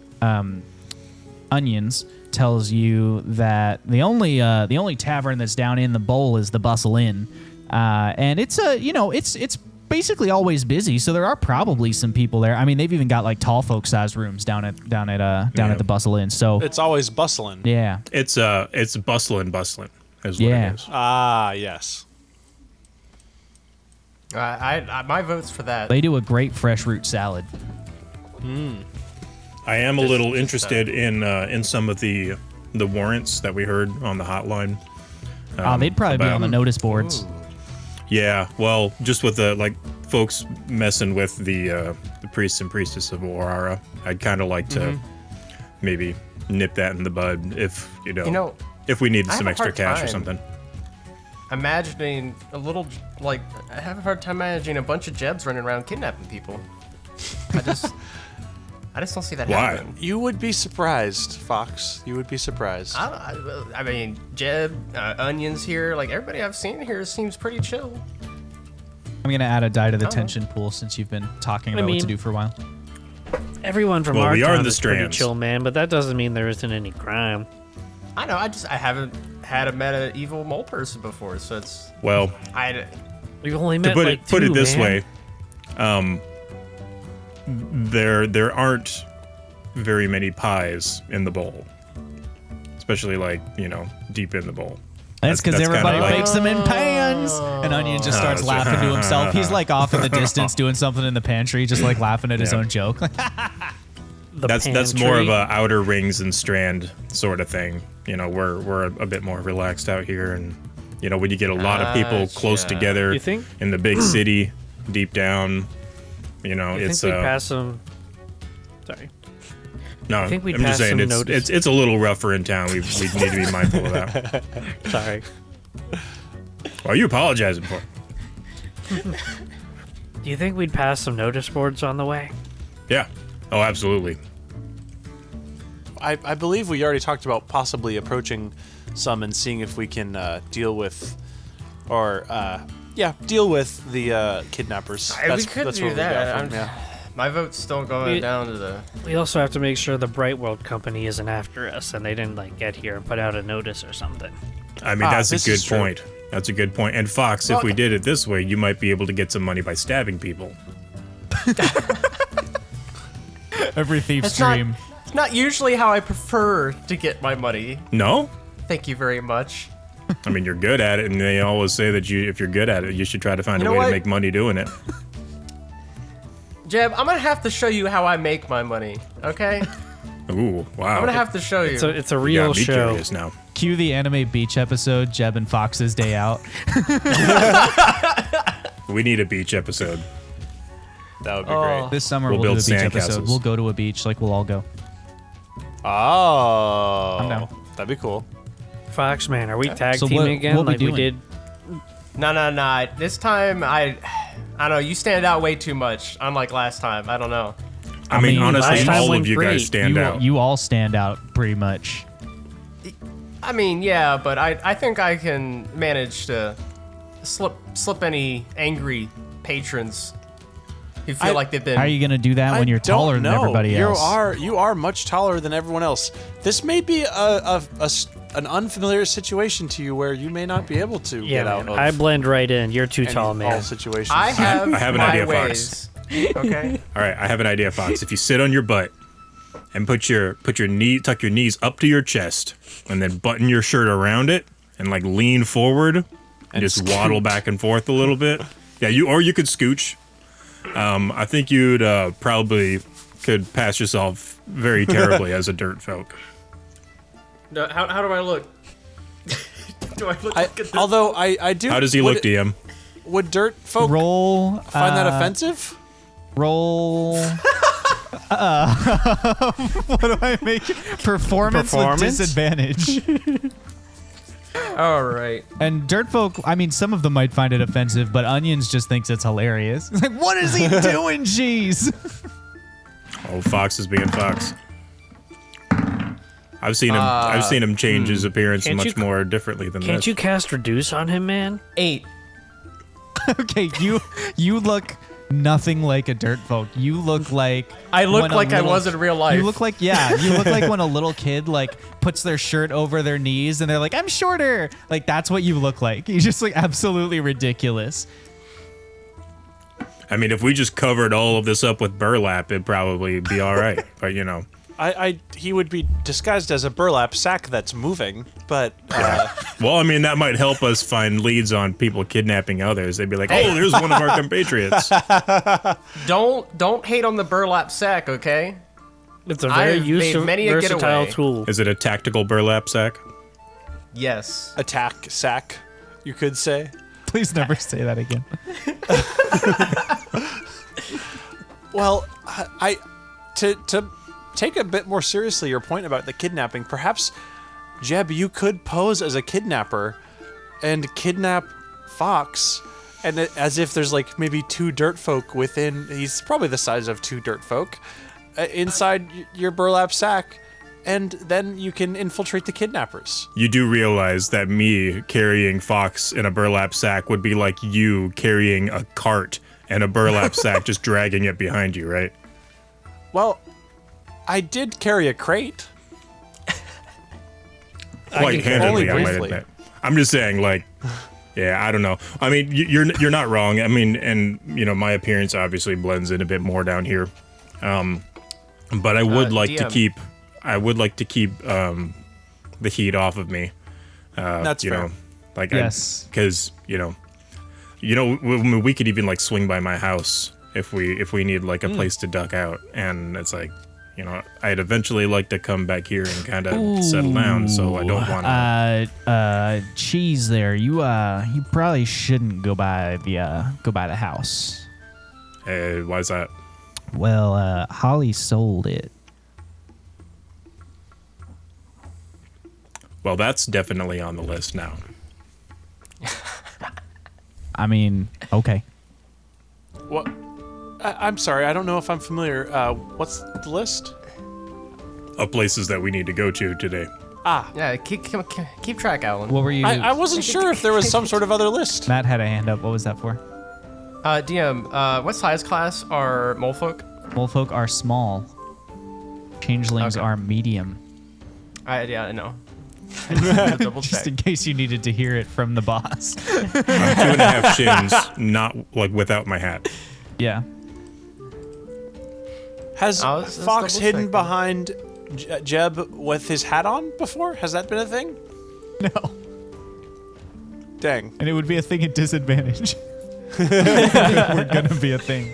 Onions tells you that the only tavern that's down in the bowl is the Bustle Inn, and it's it's basically always busy. So there are probably some people there. I mean, they've even got like tall folk sized rooms down at the Bustle Inn. So It's always bustling. yeah. It's bustling is what Yeah. it is. Ah, yes. I my vote's for that. They do a great fresh root salad. I am a little interested in some of the warrants that we heard on the hotline. They'd probably be about- on the notice boards. Yeah, well, just with the folks messing with the priests and priestess of Aurora, I'd kind of like to maybe nip that in the bud if if we need I some have a extra hard cash or time. something. Imagining a little I have a hard time imagining a bunch of Jebs running around kidnapping people. I just don't see that Why? happening. You would be surprised, Fox. You would be surprised. I mean, Jeb, Onions here, like everybody I've seen here seems pretty chill. I'm gonna add a die to the tension pool since you've been talking about what to mean- do for a while. Everyone from Well, our we are in town the is pretty Strands. chill, man, but that doesn't mean there isn't any crime. I know. I haven't met an evil mole person before, so it's Well, We've only to met like put two, it this man. way, there aren't very many pies in the bowl, especially deep in the bowl. That's because kinda everybody like- bakes them in pans. And Onion just starts Oh, laughing to himself. He's like off in the distance doing something in the pantry, just like laughing at his Yeah. own joke. The That's more of pantry. a outer rings and strand sort of thing. We're a bit more relaxed out here, and when you get a lot of people close Gotcha. together You think? in the big city, deep down, You it's think we'd pass some? Sorry. no. think we'd I'm just pass saying some it's notice. it's a little rougher in town. We need to be mindful of that. Sorry. What are you apologizing for? Do you think we'd pass some notice boards on the way? Yeah. Oh, absolutely. I believe we already talked about possibly approaching some and seeing if we can deal with the kidnappers. we could do where we that. got from, I'm- My vote's still going We- down to the. We also have to make sure the Bright World Company isn't after us and they didn't get here and put out a notice or something. I mean, that's a this good is true. point. That's a good point. And Fox, if we did it this way, you might be able to get some money by stabbing people. Every thief's It's not, dream. it's not usually how I prefer to get my money. No? Thank you very much. I mean, you're good at it, and they always say that if you're good at it, you should try to find You a know way what? to make money doing it. Jeb, I'm gonna have to show you how I make my money. Okay? Ooh, wow. I'm gonna have to show you. It's a You real got me show. curious now. Cue the anime beach episode, Jeb and Fox's day out. We need a beach episode. That would be Oh. great. This summer We'll we'll, do build a beach episode. sandcastles. We'll go to a beach, like we'll all go. Oh, I'm down. That'd be cool. Foxman, are we tag So teaming what- again what we like we doing? did? No. This time I don't know. You stand out way too much. Unlike last time. I don't know. I mean, mean, honestly, last time all went of you great. guys stand out. You all stand out pretty much. I mean, yeah, but I think I can manage to slip any angry patrons who feel like they've been. How are you gonna do that when I you're taller don't than know. everybody else? You are much taller than everyone else. This may be an unfamiliar situation to you where you may not be able to Yeah, get out man, of I blend right in. You're too any- tall, all man. situations. I have I have an my idea, Fox. ways. Okay. All right, I have an idea, Fox. If you sit on your butt and tuck your knees up to your chest, and then button your shirt around it, and like lean forward, and just waddle back and forth a little bit. Yeah, you could scooch. I think you'd probably could pass yourself very terribly as a dirt folk. No, how do I look? Do I look like a dirt Although I do. How does he look, DM? Would dirt folk Roll. find that offensive? Roll. What do I make? Performance with disadvantage. All right. And dirt folk, I mean, some of them might find it offensive, but Onions just thinks it's hilarious. It's like, what is he doing, jeez? Oh, Fox is being Fox. I've seen him change his appearance much more differently than Can't this. you cast Reduce on him, man? 8. Okay, you look nothing like a dirt folk. You look like I look when a like I little- was in real life. You look like you look like when a little kid like puts their shirt over their knees and they're like, I'm shorter. Like that's what you look like. You just look absolutely ridiculous. I mean, if we just covered all of this up with burlap, it'd probably be all right. But you know, He would be disguised as a burlap sack that's moving, but well, I mean, that might help us find leads on people kidnapping others. They'd be like, "Oh, there's one of our compatriots." Don't hate on the burlap sack, okay? It's a very I've made useful, many a versatile getaway. tool. Is it a tactical burlap sack? Yes. attack sack, you could say. Please never say that again. Well, to take a bit more seriously your point about the kidnapping, perhaps, Jeb, you could pose as a kidnapper and kidnap Fox, and as if there's like maybe two dirt folk within. He's probably the size of two dirt folk inside your burlap sack, and then you can infiltrate the kidnappers. You do realize that me carrying Fox in a burlap sack would be like you carrying a cart and a burlap sack just dragging it behind you, right? Well, I did carry a crate. Quite handily, I might briefly. admit. I'm just saying, like, yeah, I don't know. I mean, you're not wrong. I mean, and you know, my appearance obviously blends in a bit more down here. But I would like to DM. keep. I would like to keep the heat off of me. That's you fair. know, like Yes. because you know, we could even like swing by my house if we need like a place to duck out, and it's like, you know, I'd eventually like to come back here and kind of settle down, so I don't want to. Cheese there. You probably shouldn't go by the house. Why is that? Well, Holly sold it. Well, that's definitely on the list now. I mean, okay. What? I'm sorry, I don't know if I'm familiar. What's the list? Of places that we need to go to today. Yeah, keep track, Alan. What were you? I wasn't sure if there was some sort of other list. Matt had a hand up. What was that for? DM, what size class are molefolk? Molefolk are small. Changelings Okay. are medium. Yeah, I know. I just wanted to double Just check. in case you needed to hear it from the boss. I'm 2.5 shins, not like without my hat. Yeah. Has let's Fox double hidden check. behind Jeb with his hat on before? Has that been a thing? No. Dang. And it would be a thing at disadvantage. We're gonna be a thing.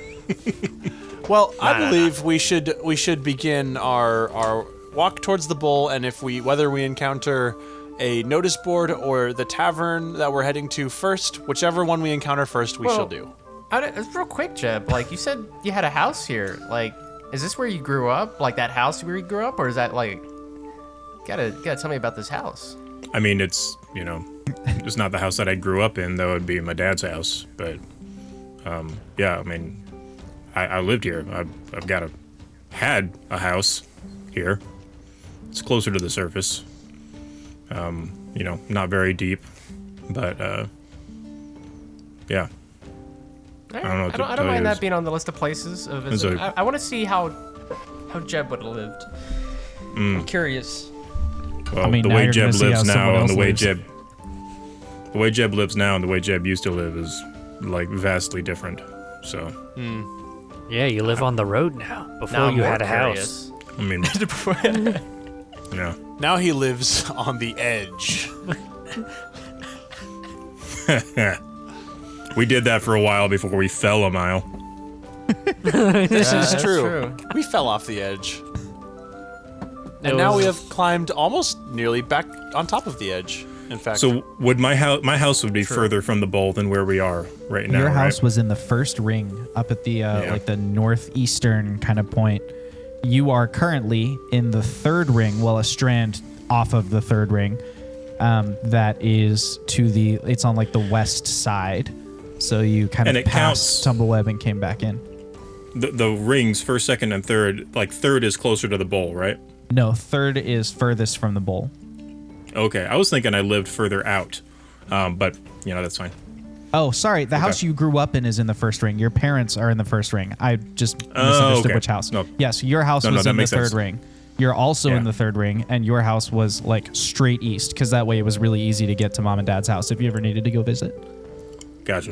Well, I believe we should begin our walk towards the bowl, and whether we encounter a notice board or the tavern that we're heading to first, whichever one we encounter first, we shall do. It's real quick, Jeb. Like, you said you had a house here. Like, is this where you grew up? Like, that house where you grew up? Or is that, like... Gotta tell me about this house. I mean, it's, you know, it's not the house that I grew up in, though. It'd be my dad's house. But, yeah, I mean, I lived here. I've had a house here. It's closer to the surface. You know, not very deep. But, yeah. All right. don't know what to I tell don't mind you. that being on the list of places. Of visit. a- I want to see how Jeb would have lived. I'm curious. Well, I mean, the now way you're gonna Jeb see lives how someone now and else the way lives. Jeb lives now and the way Jeb used to live is like vastly different. So Yeah, you live on the road now. Before Now I'm you more had a curious. house. I mean, yeah. Now he lives on the edge. We did that for a while before we fell a mile. This is that's true. true. We fell off the edge. And now we have climbed almost nearly back on top of the edge. In fact, So would my house would be further from the bowl than where we are right now, Your house right? was in the first ring up at the like the northeastern kind of point. You are currently in the third ring, well, a strand off of the third ring. That is it's on like the west side. So you kind And of it passed counts- Tumbleweb and came back in. The rings, first, second, and third, like third is closer to the bowl, right? No, third is furthest from the bowl. Okay, I was thinking I lived further out, but that's fine. Oh, sorry. The house you grew up in is in the first ring. Your parents are in the first ring. I just misunderstood okay. which house. No. Yes, your house No, was that in the makes third sense. ring. You're also Yeah. in the third ring, and your house was like straight east, because that way it was really easy to get to mom and dad's house if you ever needed to go visit. Gotcha.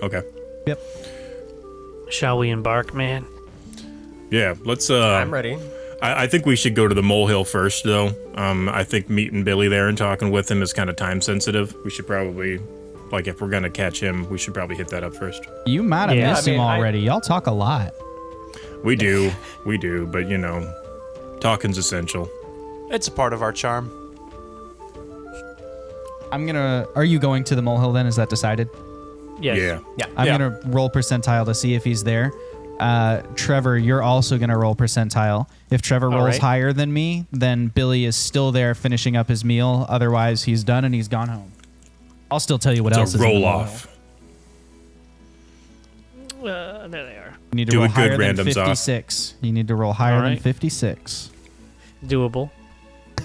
Okay. Yep. Shall we embark, man? Yeah, let's. I'm ready. I think we should go to the molehill first, though. I think meeting Billy there and talking with him is kind of time sensitive. We should probably, like, if we're gonna catch him, we should probably hit that up first. You might have Yeah, missed I mean, him I- already. Y'all talk a lot. We do, but talking's essential. it's a part of our charm. Are you going to the molehill then? Is that decided? Yes. Yeah. Yeah. I'm Yeah. gonna roll percentile to see if he's there. Trevor, you're also gonna roll percentile. If Trevor rolls right. higher than me, then Billy is still there finishing up his meal. Otherwise, he's done and he's gone home. I'll still tell you what else It's a is in the roll molehill. off. There they are. You need to Do roll a good higher than random Zoth. 56. You need to roll higher All than right. 56. Doable.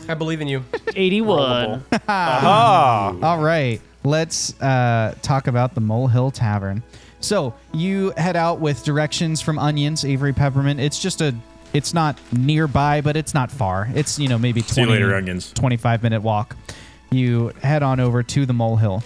I believe in you. 81. All right, let's talk about the Molehill Tavern. So you head out with directions from Onions, Avery Peppermint. It's not nearby, but it's not far. It's, maybe See you later, Onions. 25-minute walk. You head on over to the Molehill.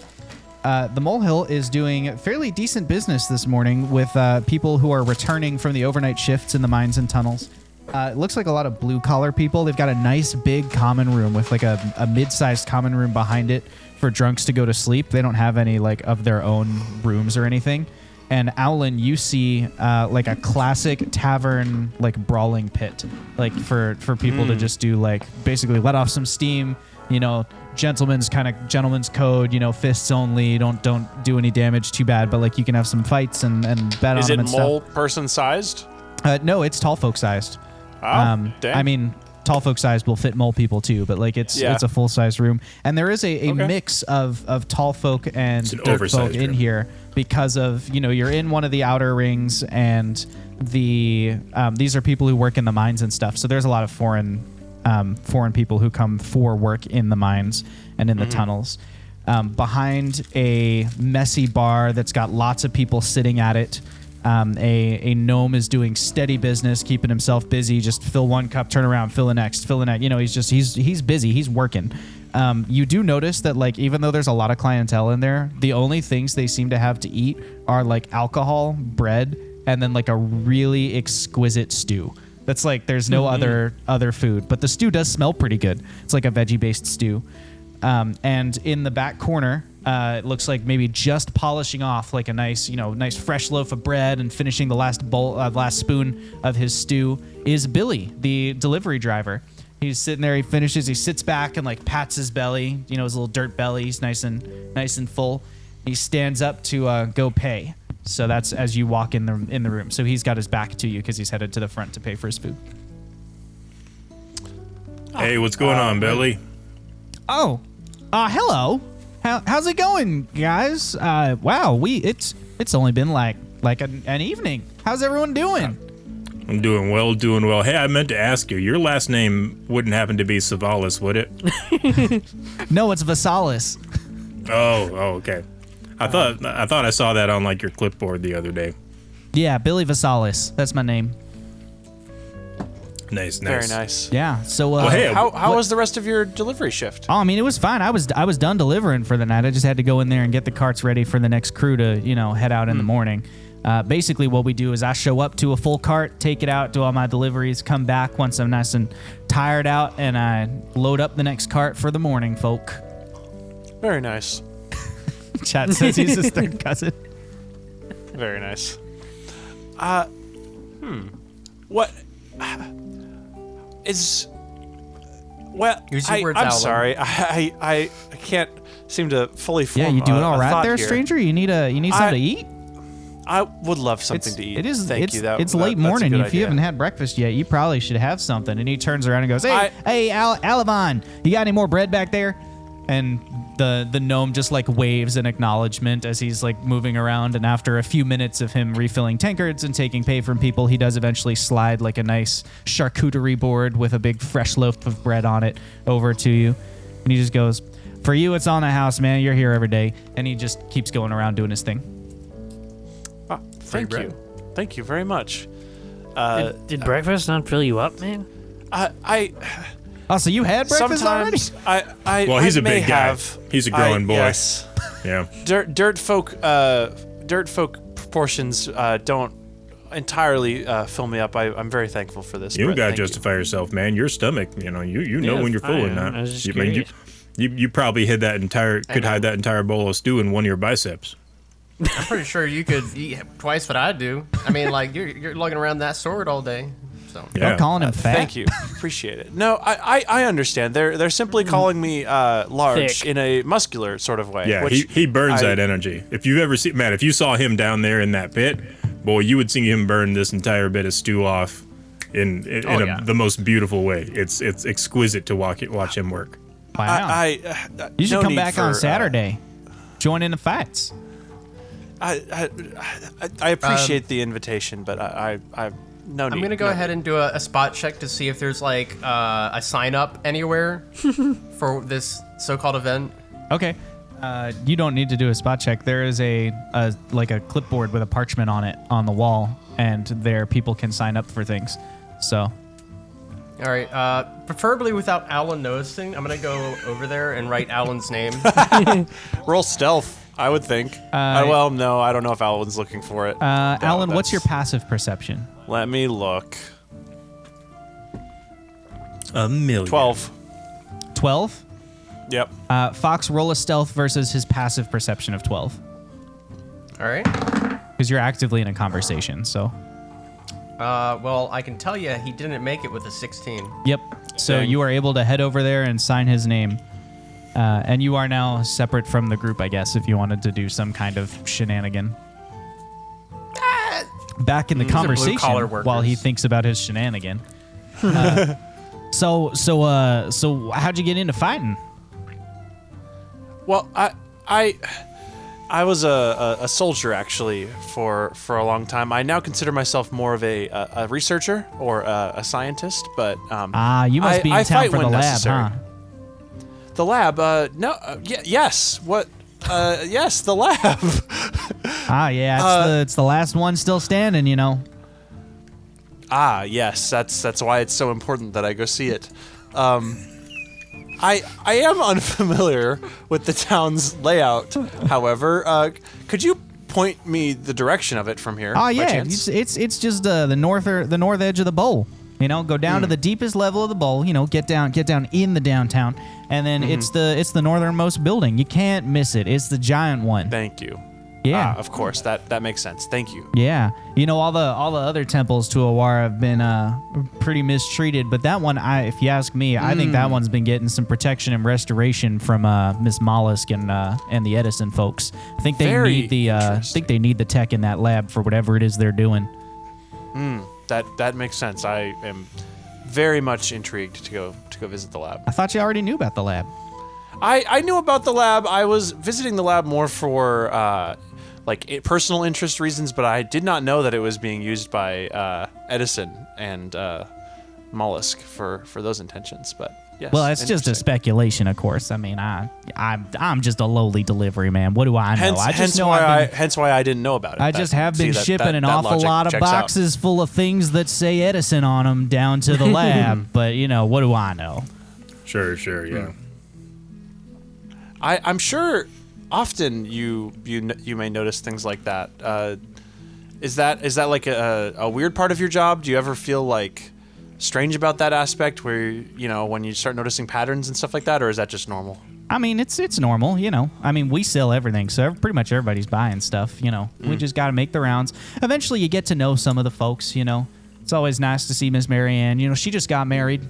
The Molehill is doing fairly decent business this morning with people who are returning from the overnight shifts in the mines and tunnels. It looks like a lot of blue-collar people. They've got a nice big common room with like a mid-sized common room behind it for drunks to go to sleep. They don't have any like of their own rooms or anything. And Owlin, you see like a classic tavern like brawling pit, like for people to just do like basically let off some steam. Gentleman's code. Fists only. Don't do any damage too bad. But like you can have some fights and bet Is on them it and mole person sized? stuff. No, it's tall folk sized. Oh, dang. I mean, tall folk sized will fit mole people too, but like it's a full size room, and there is a mix of tall folk and It's an dirt folk oversized in room. here because of you're in one of the outer rings, and these are people who work in the mines and stuff. So there's a lot of foreign people who come for work in the mines and in the tunnels. Behind a messy bar that's got lots of people sitting at it. A gnome is doing steady business, keeping himself busy. Just fill one cup, turn around, fill the next, fill the next. He's busy. He's working. You do notice that like even though there's a lot of clientele in there, the only things they seem to have to eat are like alcohol, bread, and then like a really exquisite stew. That's like there's no other food, but the stew does smell pretty good. It's like a veggie based stew. And in the back corner, it looks like maybe just polishing off like a nice fresh loaf of bread and finishing the last last spoon of his stew is Billy, the delivery driver. He's sitting there. He finishes. He sits back and like pats his belly. His little dirt belly. He's nice and full. He stands up to go pay. So that's as you walk in the room. So he's got his back to you because he's headed to the front to pay for his food. Hey, what's going on, Billy? Oh, hello. How's it going, guys? Wow, it's only been like an evening. How's everyone doing? I'm doing well. Hey, I meant to ask you, your last name wouldn't happen to be Servals, would it? No, it's Vasalis. Oh, okay. I thought I saw that on like your clipboard the other day. Yeah, Billy Vasalis. That's my name. Nice. Very nice. Yeah. So, Well, hey, How was the rest of your delivery shift? oh, I mean, it was fine. I was done delivering for the night. I just had to go in there and get the carts ready for the next crew to head out in the morning. Basically, what we do is I show up to a full cart, take it out, do all my deliveries, come back once I'm nice and tired out, and I load up the next cart for the morning, folk. Very nice. Chat says he's his third cousin. Very nice. What is? Well, Use your words, I'm Alan. sorry. I can't seem to fully form. Yeah, you doing a all right thought there, here. stranger? You need something to eat? I would love something to eat. It is. Thank you. It's late that's a morning. good If you idea. haven't had breakfast yet, you probably should have something. And he turns around and goes, I- "Hey, Alavon, you got any more bread back there?" And the gnome just like waves in acknowledgement as he's like moving around. And after a few minutes of him refilling tankards and taking pay from people, he does eventually slide like a nice charcuterie board with a big fresh loaf of bread on it over to you. And he just goes, "For you, it's on the house, man. You're here every day." And he just keeps going around doing his thing. Thank bread. you. Thank you very much. Did breakfast not fill you up, man? I Oh, so you had breakfast already? sometimes Well, he's I a may big guy. have. He's a growing boy. Yes. Yeah. Dirt folk proportions don't entirely fill me up. I'm very thankful for this. You don't Brett. gotta Thank you. justify yourself, man. Your stomach, you know Yeah, when you're full or fine. not. I was just You- I mean, you probably hid that could hide that entire bowl of stew in one of your biceps. I'm pretty sure you could eat twice what I do. I mean, like you're lugging around that sword all day. So Yeah. Don't calling him fat. Thank you. Appreciate it. No, I understand. They're simply calling me large Thick. in a muscular sort of way. Yeah, which he burns I- that energy. If you've ever seen, man, if you saw him down there in that pit, boy, you would see him burn this entire bit of stew off in yeah. the most beautiful way. It's exquisite to watch him work. Wow. You should no come need back on for, Saturday. Join in the fights. I appreciate the invitation, but I no need. I'm gonna go ahead and do a spot check to see if there's like a sign up anywhere for this so-called event. Okay. You don't need to do a spot check. There is a clipboard with a parchment on it on the wall, and there people can sign up for things. So All right, preferably without Alan noticing. I'm gonna go over there and write Alan's name. roll stealth. I would think. Well, no, I don't know if Alan's looking for it. No, Alan, what's your that's- passive perception? Let me look. 1,000,000. 12. 12. Yep. Fox, roll a stealth versus his passive perception of 12, All right. because you're actively in a conversation. So Well, I can tell you he didn't make it with a 16. yep. So Dang. you are able to head over there and sign his name. And you are now separate from the group, I guess, if you wanted to do some kind of shenanigan. Back in the conversation blue-collar while he workers. thinks about his shenanigan. So how'd you get into fighting? Well, I was a soldier actually for a long time. I now consider myself more of a researcher or a scientist, but You must be in I town fight for the when lab, necessary. huh? The lab, no, yes. What? Yes, the lab. Yeah, it's the last one still standing, you know. Yes, that's why it's so important that I go see it. I am unfamiliar with the town's layout. However, could you point me the direction of it from here? Oh by yeah, chance? it's just the north edge of the bowl. You know, go down to the deepest level of the bowl. You know, get down in the downtown, and then it's the northernmost building. You can't miss it. It's the giant one. Thank you. Yeah. Of course. That makes sense. Thank you. Yeah, you know all the other temples to Awara have been pretty mistreated, but that one, if you ask me, I think that one's been getting some protection and restoration from Miss Mollusk and the Edison folks. I think they Very need the interesting. tech in that lab for whatever it is they're doing. That makes sense. I am very much intrigued to go visit the lab. I thought you already knew about the lab. I knew about the lab. I was visiting the lab more for personal interest reasons, but I did not know that it was being used by Edison and Mollusk for those intentions. But yes. Well, it's just a interesting. speculation, of course. I mean, I'm just a lowly delivery man. What do I know? Hence why I didn't know about it. I just have been shipping an awful logic lot of checks out. boxes full of things that say Edison on them down to the lab. But you know, what do I know? Sure, yeah. I'm sure often you may notice things like that. Is that like a weird part of your job? Do you ever feel like strange about that aspect where, you know, when you start noticing patterns and stuff like that, or is that just normal? I mean, it's normal, you know. I mean, we sell everything, so pretty much everybody's buying stuff, you know. We just got to make the rounds. Eventually, you get to know some of the folks, you know. It's always nice to see Miss Marianne. You know, she just got married,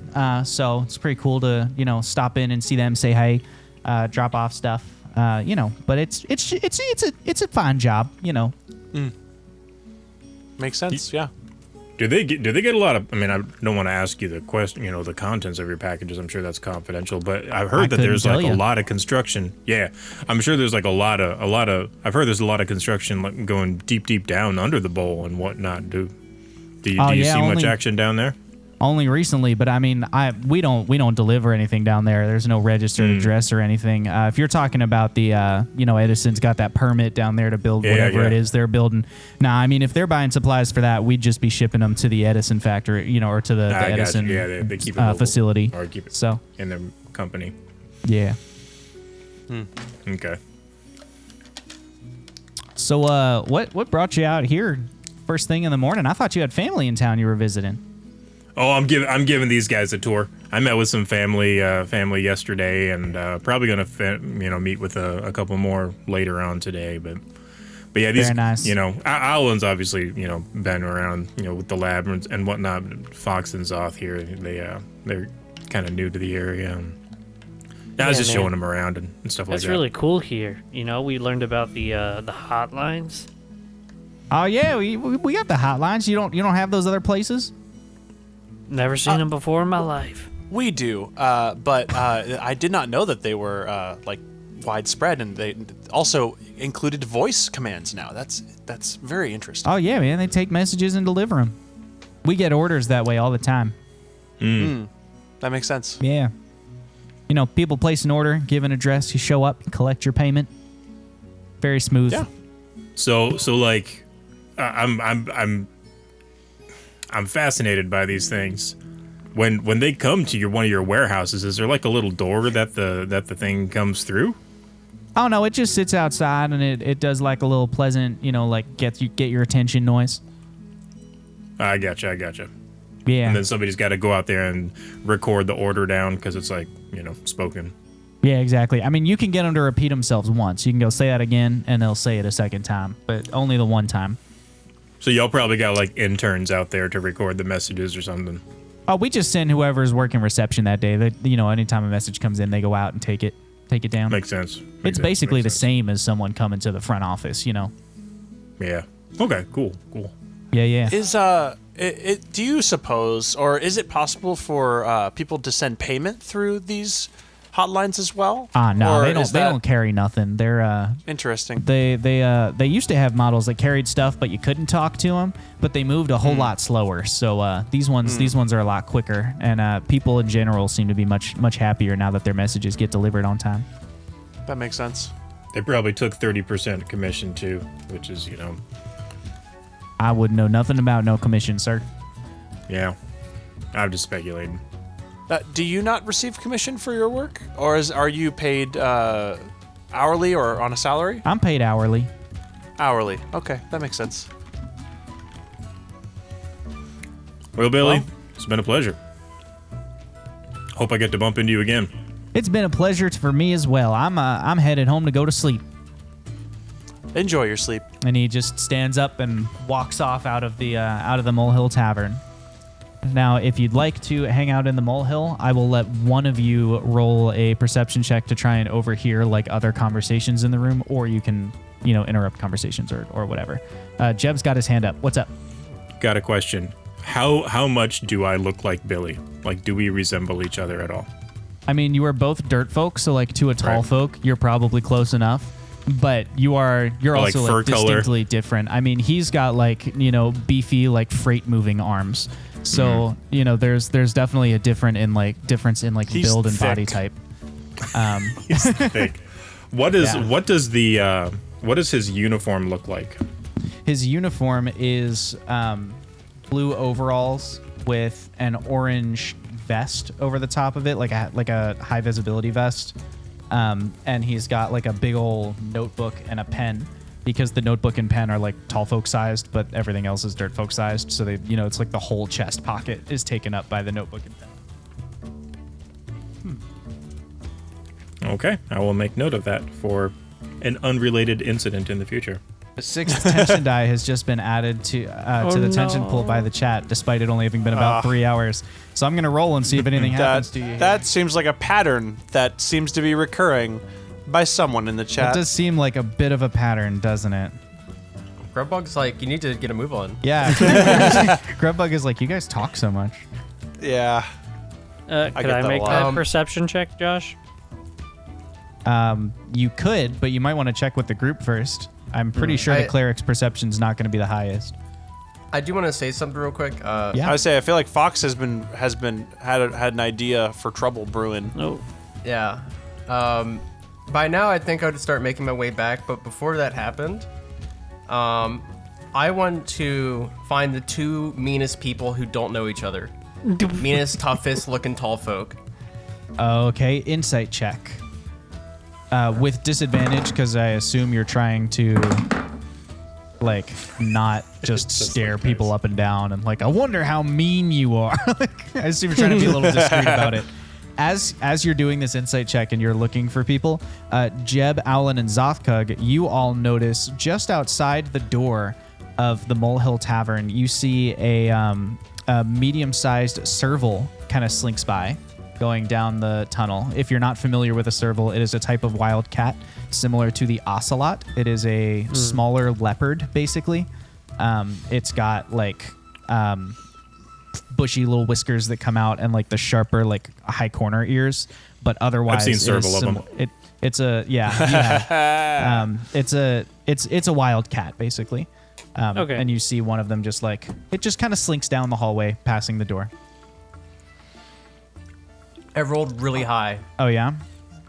so it's pretty cool to, you know, stop in and see them, say hey, drop off stuff, you know. But it's a fine job, you know. Makes sense, yeah. Do they get a lot of? I mean, I don't want to ask you the question, you know, the contents of your packages. I'm sure that's confidential, but I've heard that there's like a lot of construction. Yeah, I'm sure there's like a lot of. I've heard there's a lot of construction like going deep down under the bowl and whatnot. Do you see much action down there? Only recently, but I mean, we don't deliver anything down there. There's no registered address or anything. If you're talking about the, you know, Edison's got that permit down there to build whatever it is they're building. Nah, I mean, if they're buying supplies for that, we'd just be shipping them to the Edison factory, you know, or to the Edison they keep it facility. Or keep it so in their company. Yeah. Okay. So, what brought you out here first thing in the morning? I thought you had family in town you were visiting. Oh, I'm giving these guys a tour. I met with some family yesterday, and probably gonna meet with a couple more later on today. But yeah, these, very nice. You know, Alan's obviously, you know, been around, you know, with the lab and whatnot. Fox and Xoth here, they're kind of new to the area. And I was just showing them around and stuff like that. That's really cool here. You know, we learned about the hotlines. Oh yeah, we got the hotlines. You don't have those other places? Never seen them before in my life. We do, but I did not know that they were like widespread, and they also included voice commands now. That's very interesting. Oh yeah, man, they take messages and deliver them. We get orders that way all the time. That makes sense. Yeah. You know, people place an order, give an address, you show up, collect your payment. Very smooth. Yeah. So like, I'm fascinated by these things. When they come to one of your warehouses, is there like a little door that the thing comes through? Oh no, it just sits outside and it does like a little pleasant, you know, like get your attention noise. I gotcha. Yeah. And then somebody's got to go out there and record the order down because it's like, you know, spoken. Yeah, exactly. I mean, you can get them to repeat themselves once. You can go say that again, and they'll say it a second time, but only the one time. So y'all probably got like interns out there to record the messages or something. Oh, we just send whoever's working reception that day. That, you know, anytime a message comes in, they go out and take it down. Makes sense. It's basically the same as someone coming to the front office, you know. Yeah. Okay. Cool. Yeah. Is do you suppose, or is it possible for people to send payment through these hotlines as well? No, or they don't. They don't carry nothing. They're interesting. They used to have models that carried stuff, but you couldn't talk to them. But they moved a whole lot slower. So these ones are a lot quicker, and people in general seem to be much happier now that their messages get delivered on time. That makes sense. They probably took 30% commission too, which is, you know. I would know nothing about no commission, sir. Yeah, I'm just speculating. Do you not receive commission for your work, or are you paid hourly or on a salary? I'm paid hourly. Hourly. Okay, that makes sense. Well, Billy, it's been a pleasure. Hope I get to bump into you again. It's been a pleasure for me as well. I'm headed home to go to sleep. Enjoy your sleep. And he just stands up and walks off out of the Molehill Tavern. Now, if you'd like to hang out in the Molehill, I will let one of you roll a perception check to try and overhear like other conversations in the room, or you can, you know, interrupt conversations or whatever. Jeb's got his hand up. What's up? Got a question. How much do I look like Billy? Like, do we resemble each other at all? I mean, you are both dirt folk, so like to a tall folk, you're probably close enough. But you're also like distinctly different. I mean, he's got like, you know, beefy like freight moving arms. So, you know, there's definitely a difference in like build and thick. body type. He's thick. What does his uniform look like? His uniform is blue overalls with an orange vest over the top of it, like a high visibility vest. And he's got like a big old notebook and a pen. because the notebook and pen are like tall folk sized, but everything else is dirt folk sized. So they, it's like the whole chest pocket is taken up by the notebook and pen. Okay, I will make note of that for an unrelated incident in the future. The 6th tension die has just been added to the tension pool by the chat, despite it only having been about 3 hours. So I'm going to roll and see if anything happens to you. That seems like a pattern that seems to be recurring by someone in the It chat. does seem like a bit of a pattern, doesn't it? Grubbug's like, you need to get a move on. Yeah. Grubbug is like, you guys talk so much. Yeah. Could get I that make a lot. that perception check, Josh? You could, but you might want to check with the group first. I'm pretty sure the cleric's perception's not going to be the highest. I do want to say something real quick. Yeah. I say I feel like Fox had an idea for trouble brewing. Oh. Yeah. By now, I think I would start making my way back, but before that happened, I want to find the 2 meanest people who don't know each other. Meanest, toughest looking tall folk. Okay, insight check. With disadvantage, because I assume you're trying to, like, not just stare people up and down and, like, I wonder how mean you are. I assume you're trying to be a little discreet about it. As you're doing this insight check and you're looking for people, Jeb, Owlin, and Xothkug, you all notice just outside the door of the Molehill Tavern, you see a medium-sized serval kind of slinks by, going down the tunnel. If you're not familiar with a serval, it is a type of wild cat similar to the ocelot. It is a smaller leopard, basically. It's got like bushy little whiskers that come out and like the sharper like high corner ears, but otherwise I've seen it is several of them. It's a you have. It's a wild cat basically. Okay. And you see one of them just like it just kind of slinks down the hallway, passing the door. I rolled really high. Oh yeah,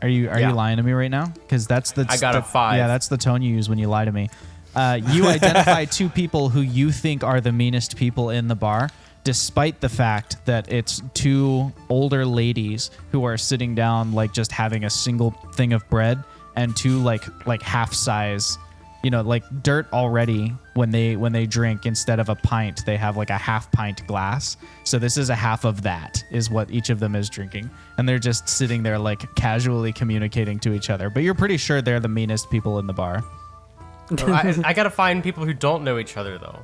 are you Yeah. lying to me right now? Because that's the I got a 5. Yeah, that's the tone you use when you lie to me. You identify 2 people who you think are the meanest people in the bar, despite the fact that it's 2 older ladies who are sitting down, like just having a single thing of bread, and 2 like half size, like dirt already. When they drink, instead of a pint, they have like a half pint glass. So this is a half of that is what each of them is drinking, and they're just sitting there like casually communicating to each other. But you're pretty sure they're the meanest people in the bar. I gotta find people who don't know each other, though.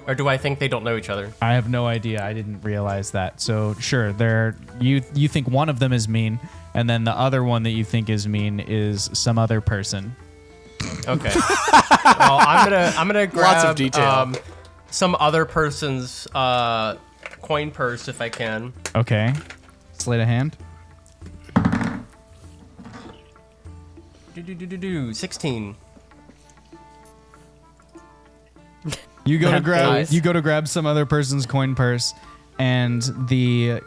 Or do I think they don't know each other? I have no idea. I didn't realize that. So sure, you think one of them is mean, and then the other one that you think is mean is some other person. Okay. Well, I'm gonna grab Lots of detail. some other person's coin purse if I can. Okay. Sleight of hand. 16. You go to grab Nice. you go to grab some other person's coin purse, and the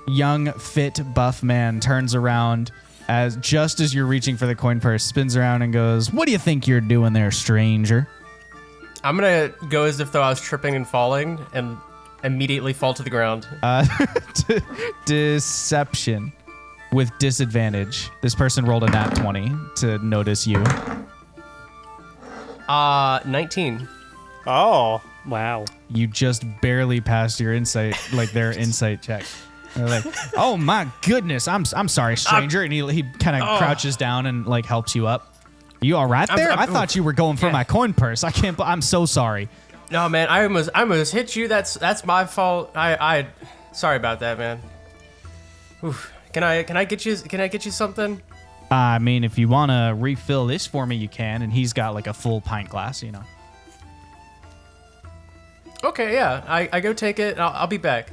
young, fit, buff man turns around just as you're reaching for the coin purse, spins around and goes, "What do you think you're doing there, stranger?" I'm gonna go as if though I was tripping and falling and immediately fall to the ground. Deception with disadvantage. This person rolled a nat 20 to notice you. 19. Oh. Wow. You just barely passed your insight, like their insight check. They're like, "Oh my goodness, I'm sorry, stranger," and he kind of crouches down and like helps you up. You all right there? I thought you were going for my coin purse. I'm so sorry. No, man, I almost hit you. That's my fault. I sorry about that, man. Oof. Can I get you something? I mean, if you want to refill this for me, you can. And he's got like a full pint glass, Okay, yeah. I go take it. I'll be back.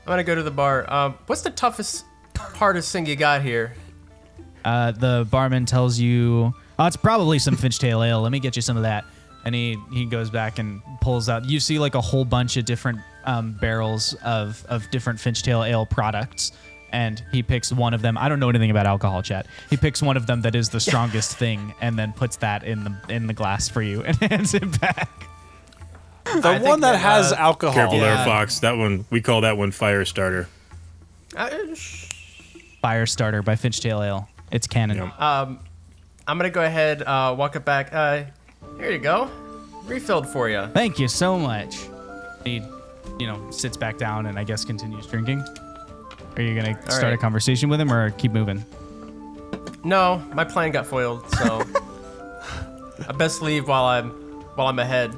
I'm gonna go to the bar. What's the toughest, hardest thing you got here? The barman tells you, "Oh, it's probably some finchtail ale. Let me get you some of that." And he goes back and pulls out. You see like a whole bunch of different barrels of different finchtail ale products. And he picks one of them. I don't know anything about alcohol, chat. He picks one of them that is the strongest thing, and then puts that in the glass for you and hands it back. The one that has alcohol. Careful Yeah. there, Fox. That one, we call that one fire starter. Fire Starter by Finchtail Ale. It's canon. Yep. I'm gonna go ahead, walk it back. Here you go. Refilled for you. Thank you so much. He, sits back down and I guess continues drinking. Are you gonna start right. a conversation with him or keep moving? No, my plan got foiled, so I best leave while I'm ahead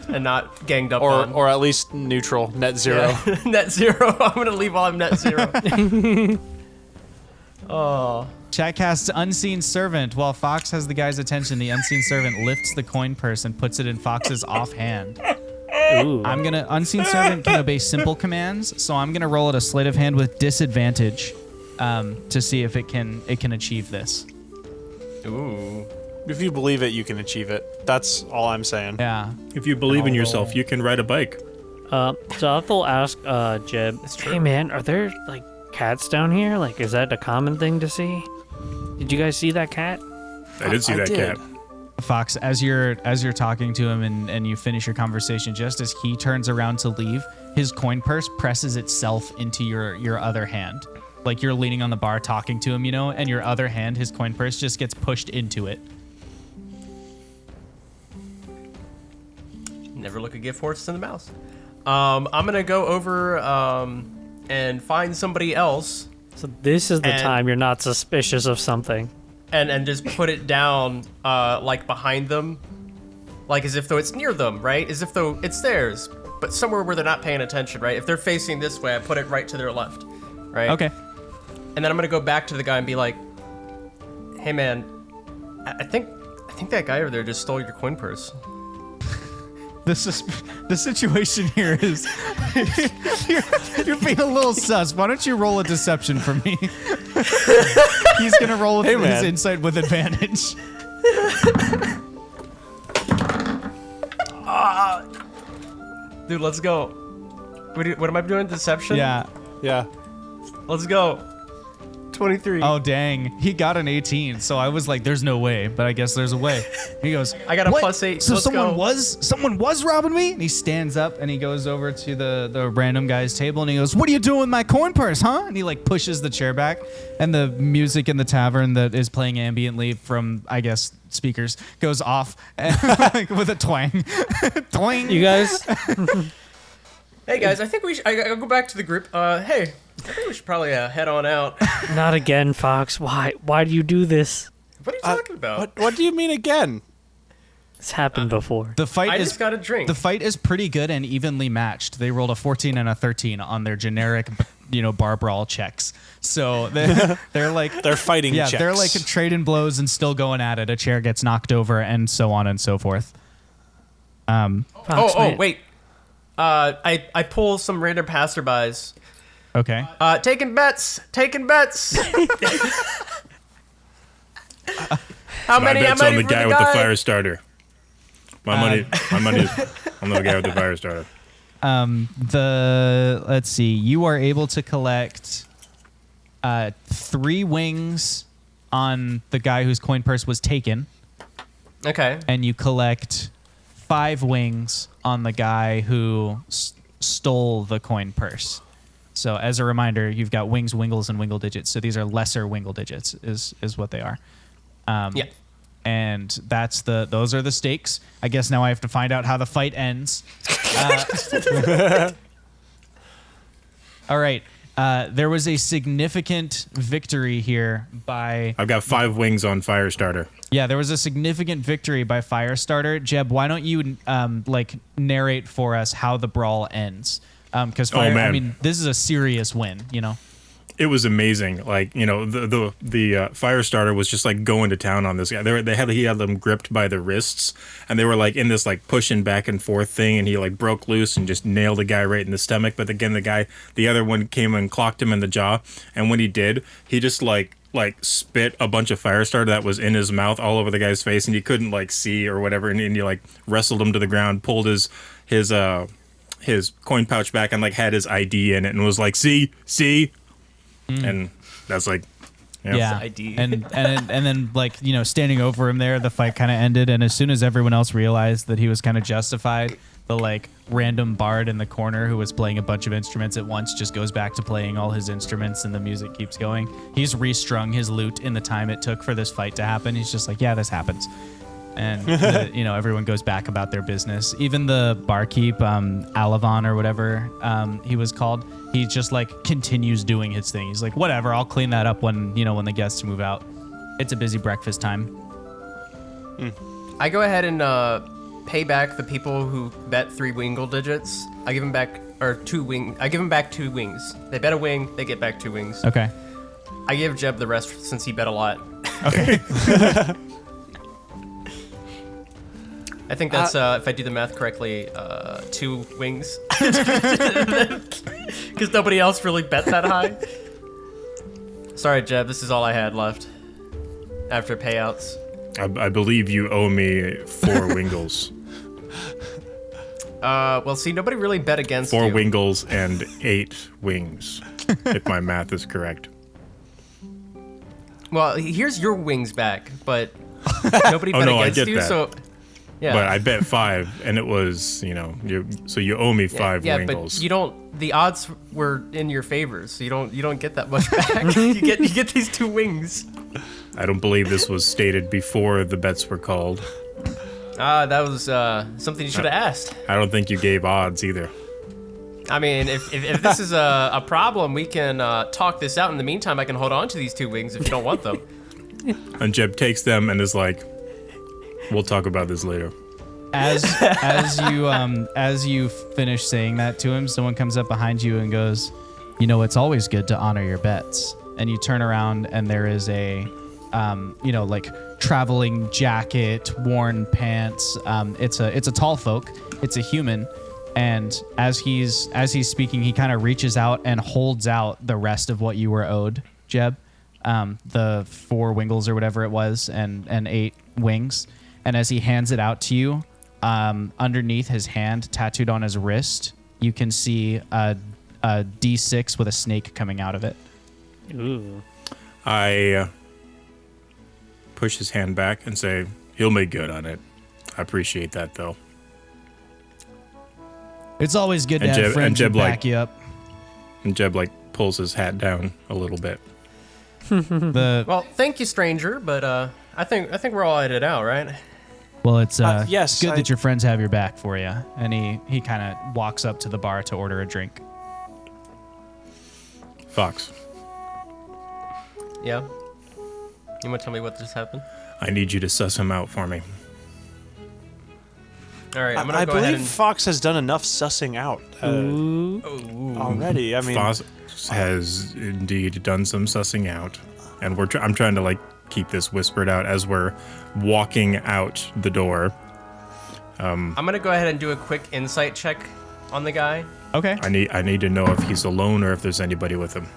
and not ganged up on. Or at least neutral, net zero. Yeah. Net zero. I'm gonna leave while I'm net zero. Oh. Chat casts Unseen Servant. While Fox has the guy's attention, the Unseen Servant lifts the coin purse and puts it in Fox's offhand. Ooh. Unseen Servant can obey simple commands, so I'm gonna roll at a sleight of hand with disadvantage to see if it can achieve this. Ooh. If you believe it, you can achieve it. That's all I'm saying. Yeah. If you believe in yourself, you can ride a bike. Zoth will ask Jeb, hey man, are there like cats down here? Like, is that a common thing to see? Did you guys see that cat? I did see that cat. Fox, as you're talking to him and you finish your conversation, just as he turns around to leave, his coin purse presses itself into your other hand. Like you're leaning on the bar talking to him, and your other hand, his coin purse, just gets pushed into it. Never look a gift horse in the mouth. I'm gonna go over and find somebody else. So this is the time you're not suspicious of something. And just put it down like behind them. Like as if though it's near them, right? As if though it's theirs, but somewhere where they're not paying attention, right? If they're facing this way, I put it right to their left, right? Okay. And then I'm gonna go back to the guy and be like, hey man, I think that guy over there just stole your coin purse. The situation here is you're being a little sus. Why don't you roll a deception for me? He's gonna roll his insight with advantage. Dude, let's go. What am I doing? Deception? Yeah. Let's go. 23. Oh dang, he got an 18. So I was like, "There's no way," but I guess there's a way. He goes, I got a "What? +8. So Let's someone go." was robbing me." And he stands up and he goes over to the random guy's table and he goes, "What are you doing with my coin purse, huh?" And he like pushes the chair back, and the music in the tavern that is playing ambiently from, I guess, speakers goes off like, with a twang. Twang. You guys, Hey guys, I think I'll go back to the group. Hey, I think we should probably head on out. not again, Fox. Why do you do this? What are you talking about? What do you mean again? It's happened before. The fight I is just got a drink. The fight is pretty good and evenly matched. They rolled a 14 and a 13 on their generic, bar brawl checks. So they're like They're fighting checks. they're like trading blows and still going at it. A chair gets knocked over and so on and so forth. Fox, man. Wait. I pull some random passerbys. Okay. Taking bets. How My many? bet's How on many the for guy with the fire starter. My money is on the guy with the fire starter. Let's see. You are able to collect 3 wings on the guy whose coin purse was taken, Okay. and you collect 5 wings on the guy who stole the coin purse. So as a reminder, you've got wings, wingles, and wingle digits. So these are lesser wingle digits is what they are. Yeah. And those are the stakes. I guess now I have to find out how the fight ends. All right. There was a significant victory here by... I've got 5 wings on fire starter. Yeah, there was a significant victory by Firestarter. Jeb, why don't you narrate for us how the brawl ends? Because this is a serious win, It was amazing. Like, the fire starter was just like going to town on this guy. He had them gripped by the wrists, and they were like in this like pushing back and forth thing, and he like broke loose and just nailed the guy right in the stomach. But again, the other one came and clocked him in the jaw, and when he did, he just like spit a bunch of fire starter that was in his mouth all over the guy's face, and he couldn't like see or whatever, and he like wrestled him to the ground, pulled his coin pouch back, and like had his ID in it, and was like, see. And that's like, yeah. ID. And then standing over him there, the fight kind of ended. And as soon as everyone else realized that he was kind of justified, the like random bard in the corner who was playing a bunch of instruments at once just goes back to playing all his instruments, and the music keeps going. He's restrung his lute in the time it took for this fight to happen. He's just like, yeah, this happens. And everyone goes back about their business. Even the barkeep, Alavon or whatever he was called, he just like continues doing his thing. He's like, whatever, I'll clean that up when the guests move out. It's a busy breakfast time. I go ahead and pay back the people who bet 3 wingle digits. I give them back I give them back 2 wings. They bet a wing, they get back 2 wings. Okay. I give Jeb the rest since he bet a lot. Okay. I think that's if I do the math correctly, 2 wings. Because nobody else really bet that high. Sorry, Jeb. This is all I had left after payouts. I believe you owe me 4 wingles. Well, see, nobody really bet against 4 you. wingles and 8 wings, if my math is correct. Well, here's your wings back, but nobody bet no, I against get you, that. so yeah. But I bet 5, and it was, so you owe me 5 yeah, wingles. but you don't. The odds were in your favor, so you don't get that much back. you get these 2 wings. I don't believe this was stated before the bets were called. That was something you should have asked. I don't think you gave odds either. I mean, if this is a problem, we can talk this out. In the meantime, I can hold on to these 2 wings if you don't want them. And Jeb takes them and is like, we'll talk about this later. As you finish saying that to him, someone comes up behind you and goes, it's always good to honor your bets. And you turn around and there is a like traveling jacket, worn pants. It's a tall folk. It's a human. And as he's speaking, he kind of reaches out and holds out the rest of what you were owed, Jeb. The 4 wingles or whatever it was, and 8 wings. And as he hands it out to you, underneath his hand, tattooed on his wrist, you can see a D6 with a snake coming out of it. Ooh. I push his hand back and say, he'll make good on it. I appreciate that, though. It's always good to And have Jeb- friends and Jeb, who like- back you up. And Jeb, pulls his hat down a little bit. Well, thank you, stranger, but I think we're all headed out, right? Well, it's yes, good that your friends have your back for you. And he kind of walks up to the bar to order a drink. Fox, Yeah. You want to tell me what just happened? I need you to suss him out for me. All right, I'm gonna I go ahead believe and. Fox has done enough sussing out already. I mean, Fox has indeed done some sussing out. And I'm trying to, keep this whispered out as we're walking out the door. I'm gonna go ahead and do a quick insight check on the guy. Okay. I need to know if he's alone or if there's anybody with him.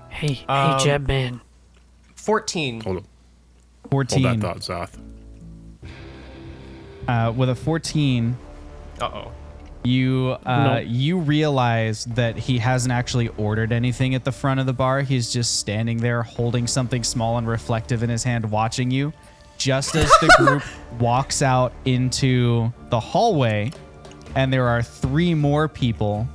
Hey, Jeb, man. 14. Hold 14. that thought, Zoth. With a 14, Uh-oh. you realize that he hasn't actually ordered anything at the front of the bar. He's just standing there holding something small and reflective in his hand, watching you. Just as the group walks out into the hallway, and there are 3 more people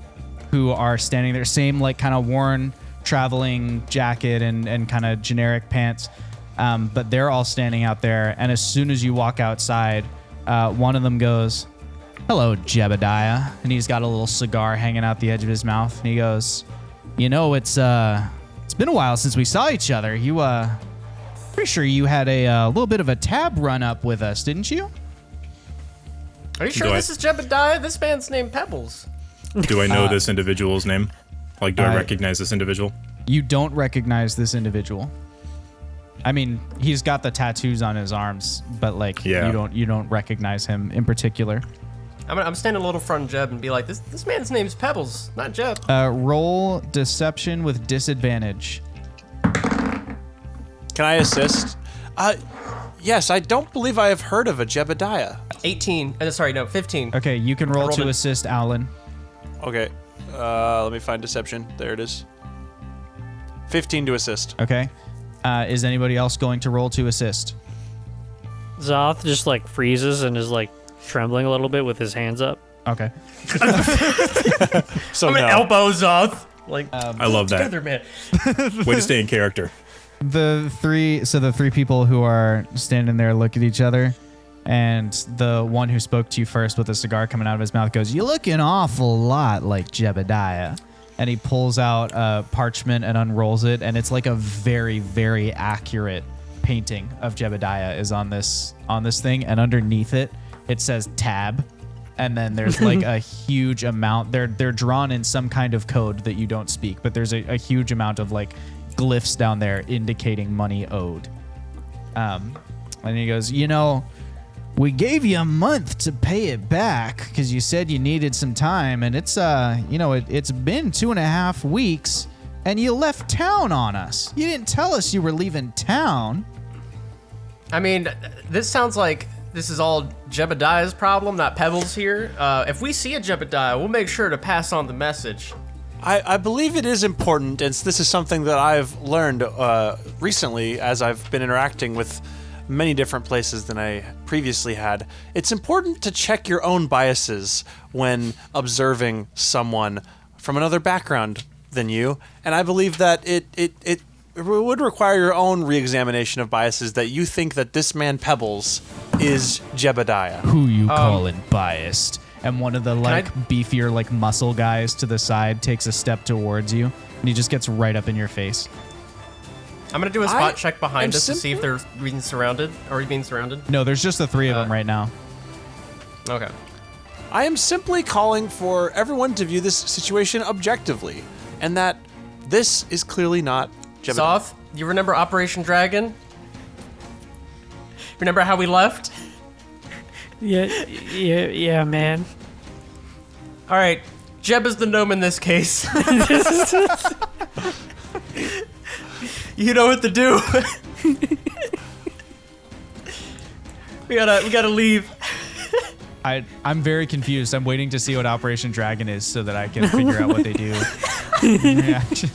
who are standing there, same kind of worn traveling jacket and kind of generic pants, but they're all standing out there. And as soon as you walk outside, one of them goes, "Hello, Jebediah," and he's got a little cigar hanging out the edge of his mouth. And he goes, it's been a while since we saw each other. You pretty sure you had a little bit of a tab run up with us, didn't you? Are you sure this is Jebediah? This man's named Pebbles. Do I know this individual's name? Do I recognize this individual? You don't recognize this individual. I mean, he's got the tattoos on his arms, but Yeah. you don't recognize him in particular. I'm standing a little in front of Jeb and be like, this man's name's Pebbles, not Jeb. Roll deception with disadvantage. can I assist? Yes, I don't believe I have heard of a Jebediah. 18. Sorry, no, 15. Okay, you can roll rolled to a- assist Alan. Okay, let me find deception. There it is. 15 to assist. Okay. Is anybody else going to roll to assist? Zoth just freezes and is trembling a little bit with his hands up. Okay. So I'm no. an elbows off. I love that. Together, man. Way to stay in character. the three people who are standing there look at each other, and the one who spoke to you first with a cigar coming out of his mouth goes, "You look an awful lot like Jebediah." And he pulls out a parchment and unrolls it, and it's like a very, very accurate painting of Jebediah is on this thing, and underneath it says tab, and then there's like a huge amount. They're drawn in some kind of code that you don't speak, but there's a huge amount of like glyphs down there indicating money owed. And he goes, we gave you a month to pay it back because you said you needed some time, and it's it's been 2.5 weeks, and you left town on us. You didn't tell us you were leaving town. I mean, this sounds like this is all Jebediah's problem, not Pebbles here. If we see a Jebediah, we'll make sure to pass on the message. I believe it is important, and this is something that I've learned recently as I've been interacting with many different places than I previously had. It's important to check your own biases when observing someone from another background than you, and I believe that it would require your own re-examination of biases that you think that this man Pebbles is Jebediah. Who you calling biased? And one of the beefier muscle guys to the side takes a step towards you, and he just gets right up in your face. I'm gonna do a spot check behind us to see if they're being surrounded. Are we being surrounded? No, there's just the three of them right now. Okay. I am simply calling for everyone to view this situation objectively, and that this is clearly not Jebediah. Xoth, you remember Operation Dragon? Remember how we left? Yeah, man. All right, Jeb is the gnome in this case. You know what to do. We gotta leave. I'm very confused. I'm waiting to see what Operation Dragon is so that I can figure out what they do. Reaction.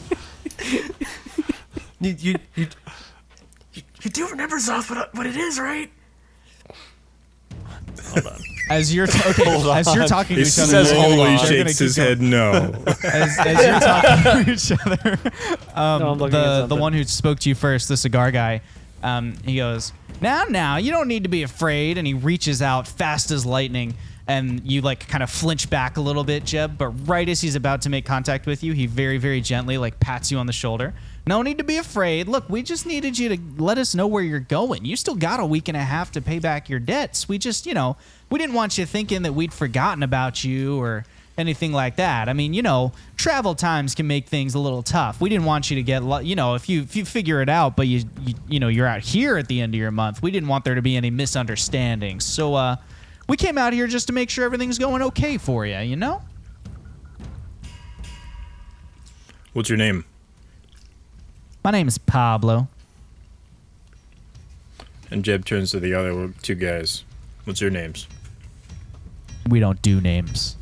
You do remember, Xoth, what it is, right? Hold on. As you're talking to He each other, says hold holy, on. shakes his head no. as you're talking to each other, No, I'm looking at the something. one who spoke to you first, the cigar guy, he goes, now, you don't need to be afraid. And he reaches out fast as lightning, and you kind of flinch back a little bit, Jeb. But right as he's about to make contact with you, he very, very gently pats you on the shoulder. No need to be afraid. Look, we just needed you to let us know where you're going. You still got a week and a half to pay back your debts. We just, we didn't want you thinking that we'd forgotten about you or anything like that. I mean, travel times can make things a little tough. We didn't want you to get, if you figure it out, but you're out here at the end of your month. We didn't want there to be any misunderstandings. So, we came out here just to make sure everything's going okay for you, What's your name? My name is Pablo. And Jeb turns to the other two guys. What's your names? We don't do names.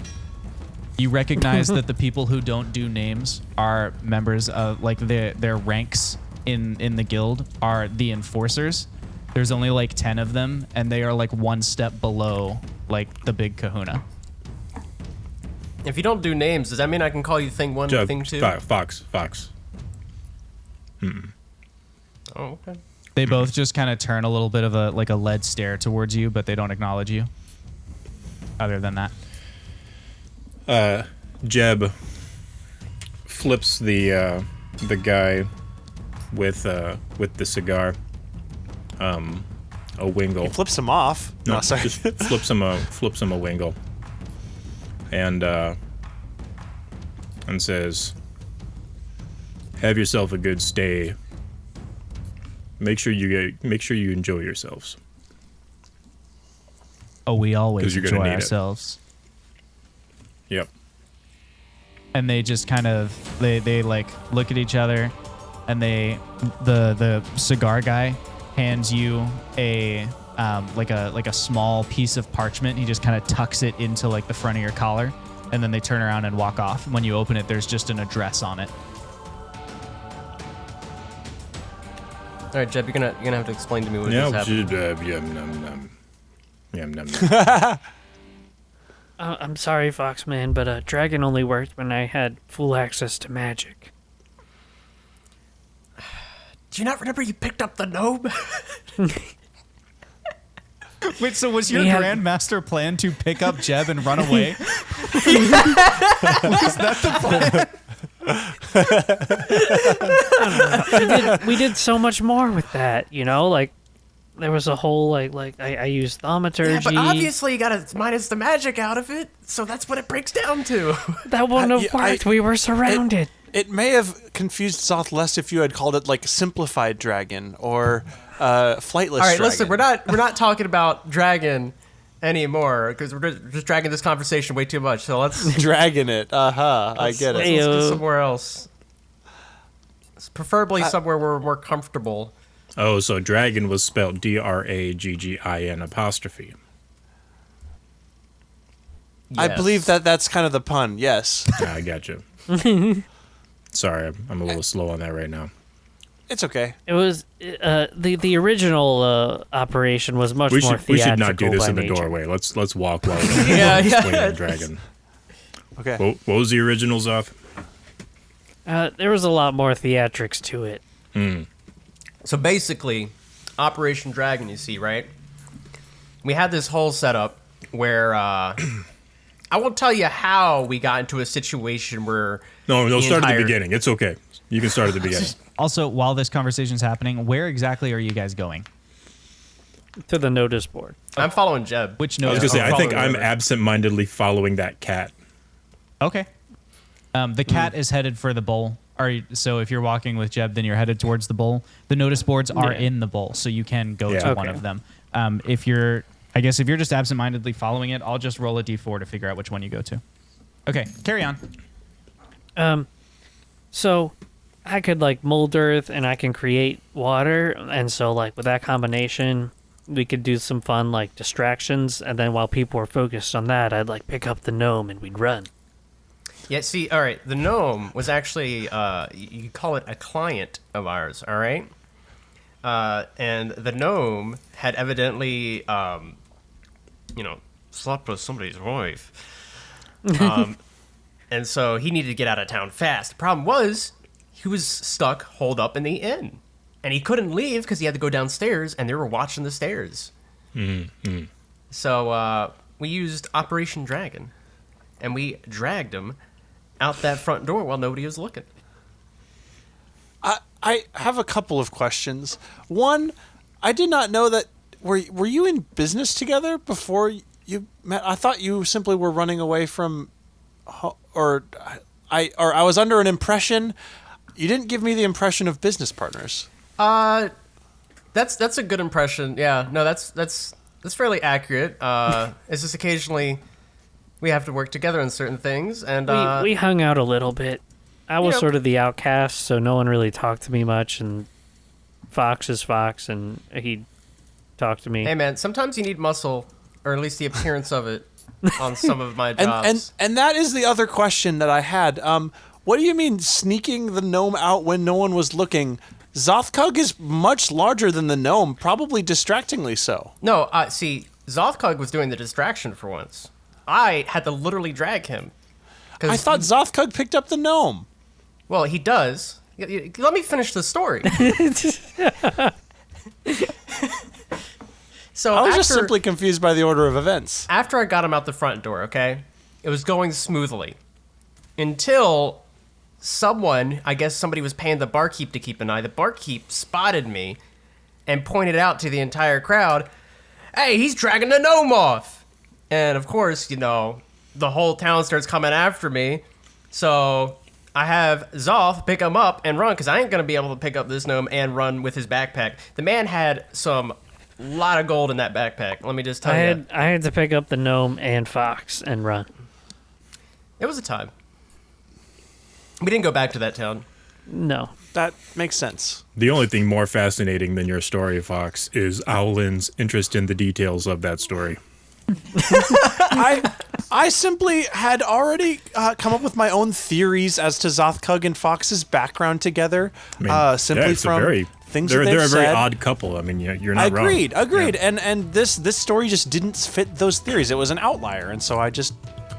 You recognize that the people who don't do names are members of their ranks in the guild are the enforcers. There's only 10 of them, and they are one step below the big kahuna. If you don't do names, does that mean I can call you Thing 1 and Thing 2? Fox. Oh, okay. They both just kind of turn a little bit of a lead stare towards you, but they don't acknowledge you. Other than that, Jeb flips the guy with the cigar a wingle. He flips him off. No, sorry. just flips him a wingle, and says, "Have yourself a good stay. Make sure you enjoy yourselves." oh, we 'Cause always you're gonna enjoy need it. ourselves. Yep. And they just kind of they look at each other, and the cigar guy hands you a a small piece of parchment. He just kind of tucks it into the front of your collar, and then they turn around and walk off. When you open it, there's just an address on it. All right, Jeb, you're gonna have to explain to me what just happened. Yum, num. I'm sorry, Foxman, but Dragon only worked when I had full access to magic. Do you not remember you picked up the gnome? Wait, so was your We have- grandmaster plan to pick up Jeb and run away? Was that the plan? We did so much more with that, you know? Like, there was a whole, I used thaumaturgy. Yeah, but obviously you gotta minus the magic out of it, so that's what it breaks down to. That wouldn't have yeah, worked. We were surrounded. It may have confused Zoth less if you had called it like simplified dragon or flightless All right, dragon. listen, we're not talking about dragon anymore because we're just dragging this conversation way too much. So let's dragging it. I get let's it. go somewhere else. Preferably somewhere where we're more comfortable. Oh, so dragon was spelled DRAGGIN'. I Yes. believe that's kind of the pun. Yes, I gotcha. Sorry, I'm a little slow on that right now. it's okay. It was the original operation was much We more should theatrical not do this by in the nature. doorway. Let's walk while we're Yeah. explaining dragon. Okay. What was the original, Zoth? There was a lot more theatrics to it. So basically, Operation Dragon, you see, right? We had this whole setup where I won't tell you how we got into a situation where No, start at the entire- beginning. It's okay. You can start at the beginning. Also, while this conversation's happening, where exactly are you guys going? To the notice board. I'm following Jeb. Which I was notice? gonna say, I think following I'm the river. absent-mindedly following that cat. Okay. The cat is headed for the bowl. So if you're walking with Jeb, then you're headed towards the bowl. The notice boards are Yeah. in the bowl, so you can go Yeah. to one Okay. of them. If you're just absent-mindedly following it, I'll just roll a d4 to figure out which one you go to. Okay, carry on. So I could like mold earth and I can create water, and so like with that combination, we could do some fun like distractions, and then while people were focused on that, I'd like pick up the gnome and we'd run. Yeah, see, all right, the gnome was actually, you could call it a client of ours, all right? And the gnome had evidently, slept with somebody's wife. And so he needed to get out of town fast. The problem was, he was stuck, holed up in the inn. And he couldn't leave because he had to go downstairs, and they were watching the stairs. So we used Operation Dragon, and we dragged him out that front door while nobody was looking. I have a couple of questions. One, I did not know that. Were you in business together before you met? I thought you simply were running away from, or I was under an impression. You didn't give me the impression of business partners. That's a good impression. Yeah, no, that's fairly accurate. It's just occasionally we have to work together on certain things, and We hung out a little bit. I was know- sort of the outcast, so no one really talked to me much, and Fox is Fox, and he talked to me. hey man, sometimes you need muscle, or at least the appearance of it, on some of my jobs. And that is the other question that I had. What do you mean sneaking the gnome out when no one was looking? Xothkug is much larger than the gnome, probably distractingly so. No, see, Xothkug was doing the distraction for once. I had to literally drag him. I thought Xothkug picked up the gnome. Well, he does. Let me finish the story. So I was just after- simply confused by the order of events. after I got him out the front door, okay, it was going smoothly until someone, I guess somebody was paying the barkeep to keep an eye. The barkeep spotted me and pointed out to the entire crowd, "Hey, he's dragging the gnome off." And of course, the whole town starts coming after me. So I have Zoth pick him up and run because I ain't going to be able to pick up this gnome and run with his backpack. The man had some lot of gold in that backpack. Let me just tell you. I had to pick up the gnome and Fox and run. It was a time. We didn't go back to that town. No. That makes sense. The only thing more fascinating than your story, Fox, is Owlin's interest in the details of that story. I simply had already come up with my own theories as to Xothkug and Fox's background together, simply it's a from very, things they're, that they've they're a very said. odd couple. I mean, you're not wrong. Agreed. Yeah. And this story just didn't fit those theories. It was an outlier, and so I just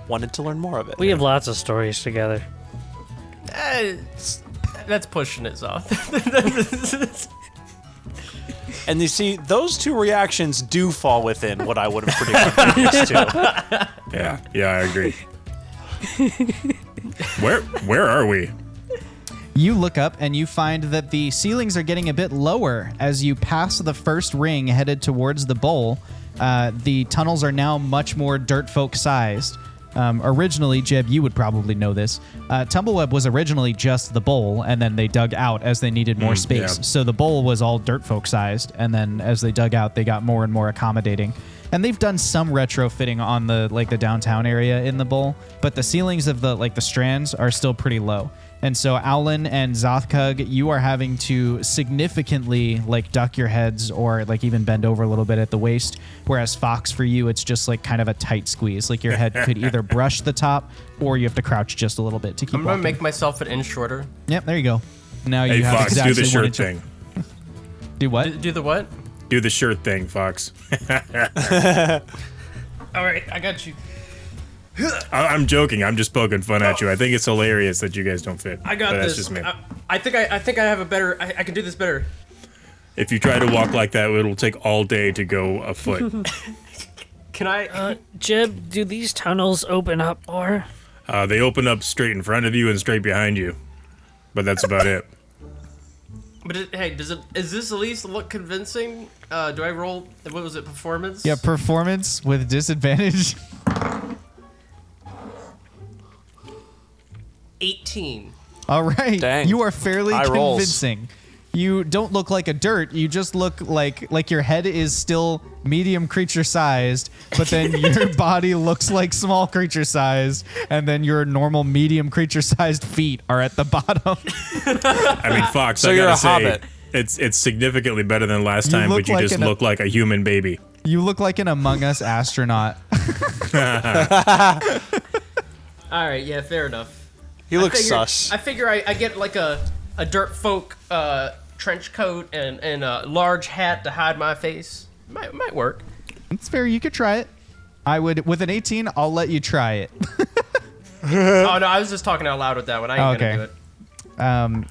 wanted to learn more of it. We have lots of stories together. That's pushing it, Zoth. And you see, those two reactions do fall within what I would have predicted for these two. Yeah, I agree. Where are we? You look up and you find that the ceilings are getting a bit lower as you pass the first ring headed towards the bowl. The tunnels are now much more dirt folk sized. Originally, Jeb, you would probably know this. Tumbleweb was originally just the bowl, and then they dug out as they needed more space. Yeah. So the bowl was all dirt folk sized, and then as they dug out, they got more and more accommodating. And they've done some retrofitting on the downtown area in the bowl, but the ceilings of the strands are still pretty low. And so Owlin and Xothkug, you are having to significantly duck your heads or even bend over a little bit at the waist. Whereas Fox, for you, it's just kind of a tight squeeze. Your head could either brush the top or you have to crouch just a little bit to keep I'm gonna walking. make myself an inch shorter. Yep, there you go. Now Hey, you have Fox, exactly do the 1 shirt inch. thing. Do what? Do the what? Do the shirt thing, Fox. All right, I got you. I'm joking. I'm just poking fun at you. I think it's hilarious that you guys don't fit. I got but this. That's just me. I think I have a better. I can do this better. If you try to walk like that, it will take all day to go a foot. Can I? Jeb, do these tunnels open up more? They open up straight in front of you and straight behind you, but that's about it. But hey, is this at least look convincing? Do I roll? What was it? Performance? Yeah, performance with disadvantage. 18. All right. Dang. You are fairly High rolls. convincing. You don't look like a dirt. You just look like your head is still medium creature sized, but then your body looks like small creature sized, and then your normal medium creature sized feet are at the bottom. I mean, Fox, So I you're gotta a say, hobbit. It's significantly better than last You time, look but you like just an- look like a human baby. You look like an Among Us astronaut. All right. Yeah. Fair enough. He looks figure- sus. I figure I get a dirt folk trench coat and a large hat to hide my face. Might work. It's fair. You could try it. I would, with an 18, I'll let you try it. Oh no, I was just talking out loud with that one. I ain't Okay. gonna do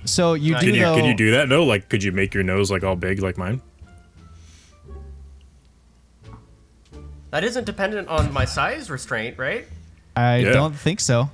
it. So you do know. Can you do that? No, could you make your nose all big like mine? That isn't dependent on my size restraint, right? I Yeah. don't think so.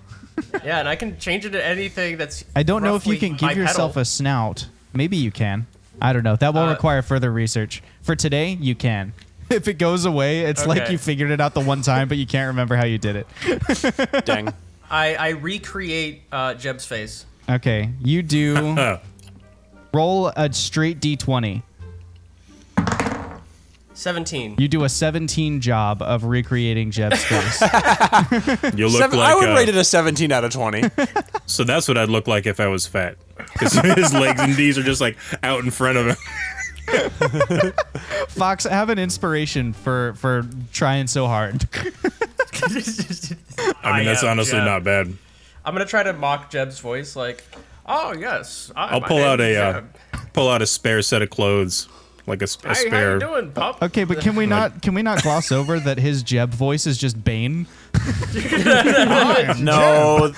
Yeah, and I can change it to anything that's. I don't know if you roughly can give yourself bipedal. a snout. Maybe you can. I don't know. That will require further research. For today, you can. If it goes away, it's like Okay. you figured it out the one time, but you can't remember how you did it. Dang. I recreate Jeb's face. Okay, you do roll a straight D20. 17. You do a 17 job of recreating Jeb's face. You look I would like rate it a 17 out of 20. so that's what I'd look like if I was fat, because his legs and knees are just out in front of him. Fox, I have an inspiration for trying so hard. I mean, that's am honestly Jeb. not bad. I'm gonna try to mock Jeb's voice, oh yes. I'll pull out a spare set of clothes, a Hey, how spare. you doing, pup? Okay, but can we not gloss over that his Jeb voice is just Bane? No,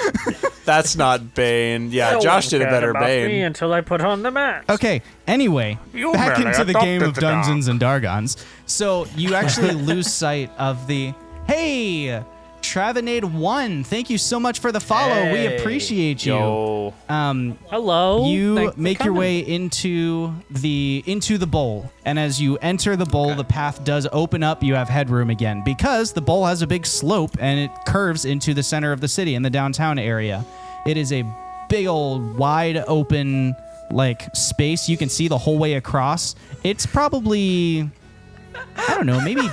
that's not Bane. Yeah, Josh did a better Me Bane. until I put on the mask. Okay, anyway, back merely into the game of adopted the dog. Dungeons and Dargons. So you actually lose sight of the... Hey! Travinade1, thank you so much for the follow. We Hey. appreciate you. Yo. Hello. You Thanks for make your coming. way into the bowl, and as you enter the bowl, the path does open up. You have headroom again because the bowl has a big slope and it curves into the center of the city in the downtown area. It is a big old wide open space. You can see the whole way across. It's probably, I don't know, maybe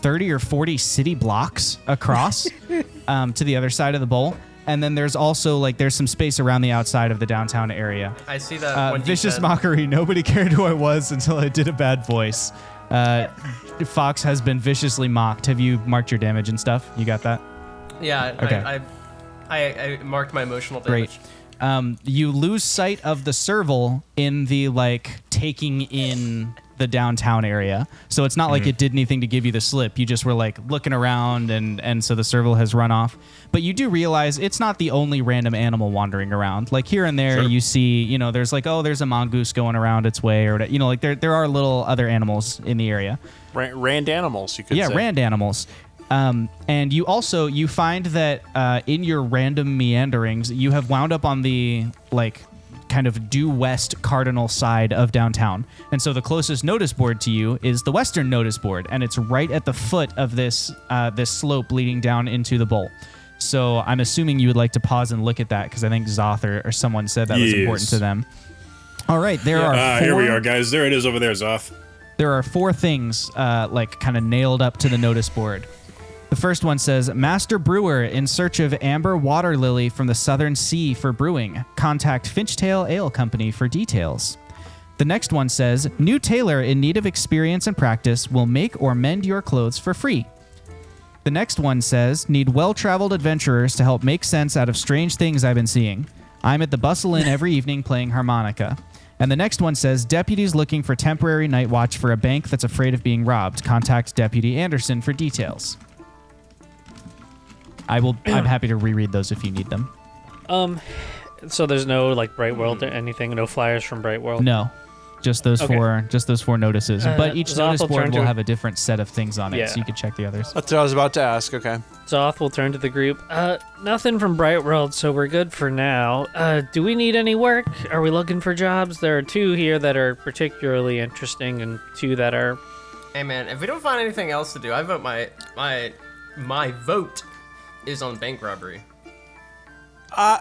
30 or 40 city blocks across to the other side of the bowl. And then there's also there's some space around the outside of the downtown area. I see that. When Vicious mockery. Nobody cared who I was until I did a bad voice. Fox has been viciously mocked. Have you marked your damage and stuff? You got that? Yeah. Okay. I marked my emotional Great. damage. You lose sight of the serval in the taking in the downtown area. So it's not like it did anything to give you the slip. You just were like looking around, and so the serval has run off. But you do realize it's not the only random animal wandering around. Like here and there, you see, you know, there's like, oh, there's a mongoose going around its way, or you know, like there are little other animals in the area. Rand animals, you could say. Yeah, rand animals. And you find that in your random meanderings, you have wound up on the like kind of due west cardinal side of downtown. And so the closest notice board to you is the western notice board, and it's right at the foot of this slope leading down into the bowl. So I'm assuming you would like to pause and look at that, because I think Xoth or someone said that was important to them. All right, there are four, here we are, guys. There it is over there, Xoth. There are 4 things like kind of nailed up to the notice board. The first one says, Master Brewer in search of amber water lily from the southern sea for brewing. Contact Finchtail Ale Company for details. The next one says, new tailor in need of experience and practice will make or mend your clothes for free. The next one says, need well-traveled adventurers to help make sense out of strange things I've been seeing. I'm at the Bustle Inn every evening playing harmonica. And the next one says, deputies looking for temporary night watch for a bank that's afraid of being robbed. Contact Deputy Anderson for details. I'm happy to reread those if you need them. So there's no like Bright World or anything, no flyers from Bright World? No. Just those four notices. But each Xoth notice will board turn will to- have a different set of things on it, Yeah. so you can check the others. That's what I was about to ask. Okay. Xoth will turn to the group. Nothing from Bright World, so we're good for now. Do we need any work? Are we looking for jobs? There are 2 here that are particularly interesting, and 2 that are... Hey man, if we don't find anything else to do, I vote my vote is on bank robbery. I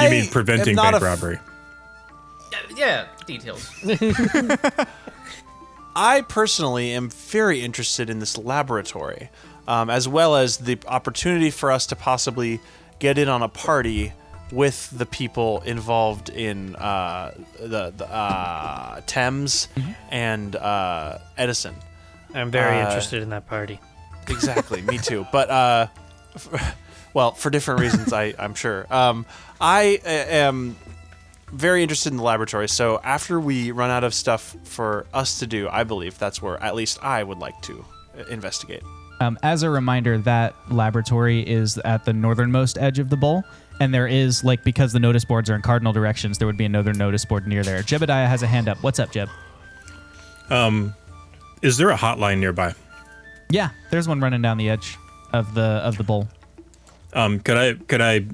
You mean preventing am not bank a robbery? Yeah, details. I personally am very interested in this laboratory, as well as the opportunity for us to possibly get in on a party with the people involved in the Thames and Edison. I'm very interested in that party. Exactly, me too. But well, for different reasons, I'm sure. I am very interested in the laboratory. So after we run out of stuff for us to do, I believe that's where at least I would like to investigate. As a reminder, that laboratory is at the northernmost edge of the bowl, and there is, like, because the notice boards are in cardinal directions, there would be another notice board near there. Jebediah has a hand up. What's up, Jeb? Is there a hotline nearby? Yeah, there's one running down the edge of the bowl. Could I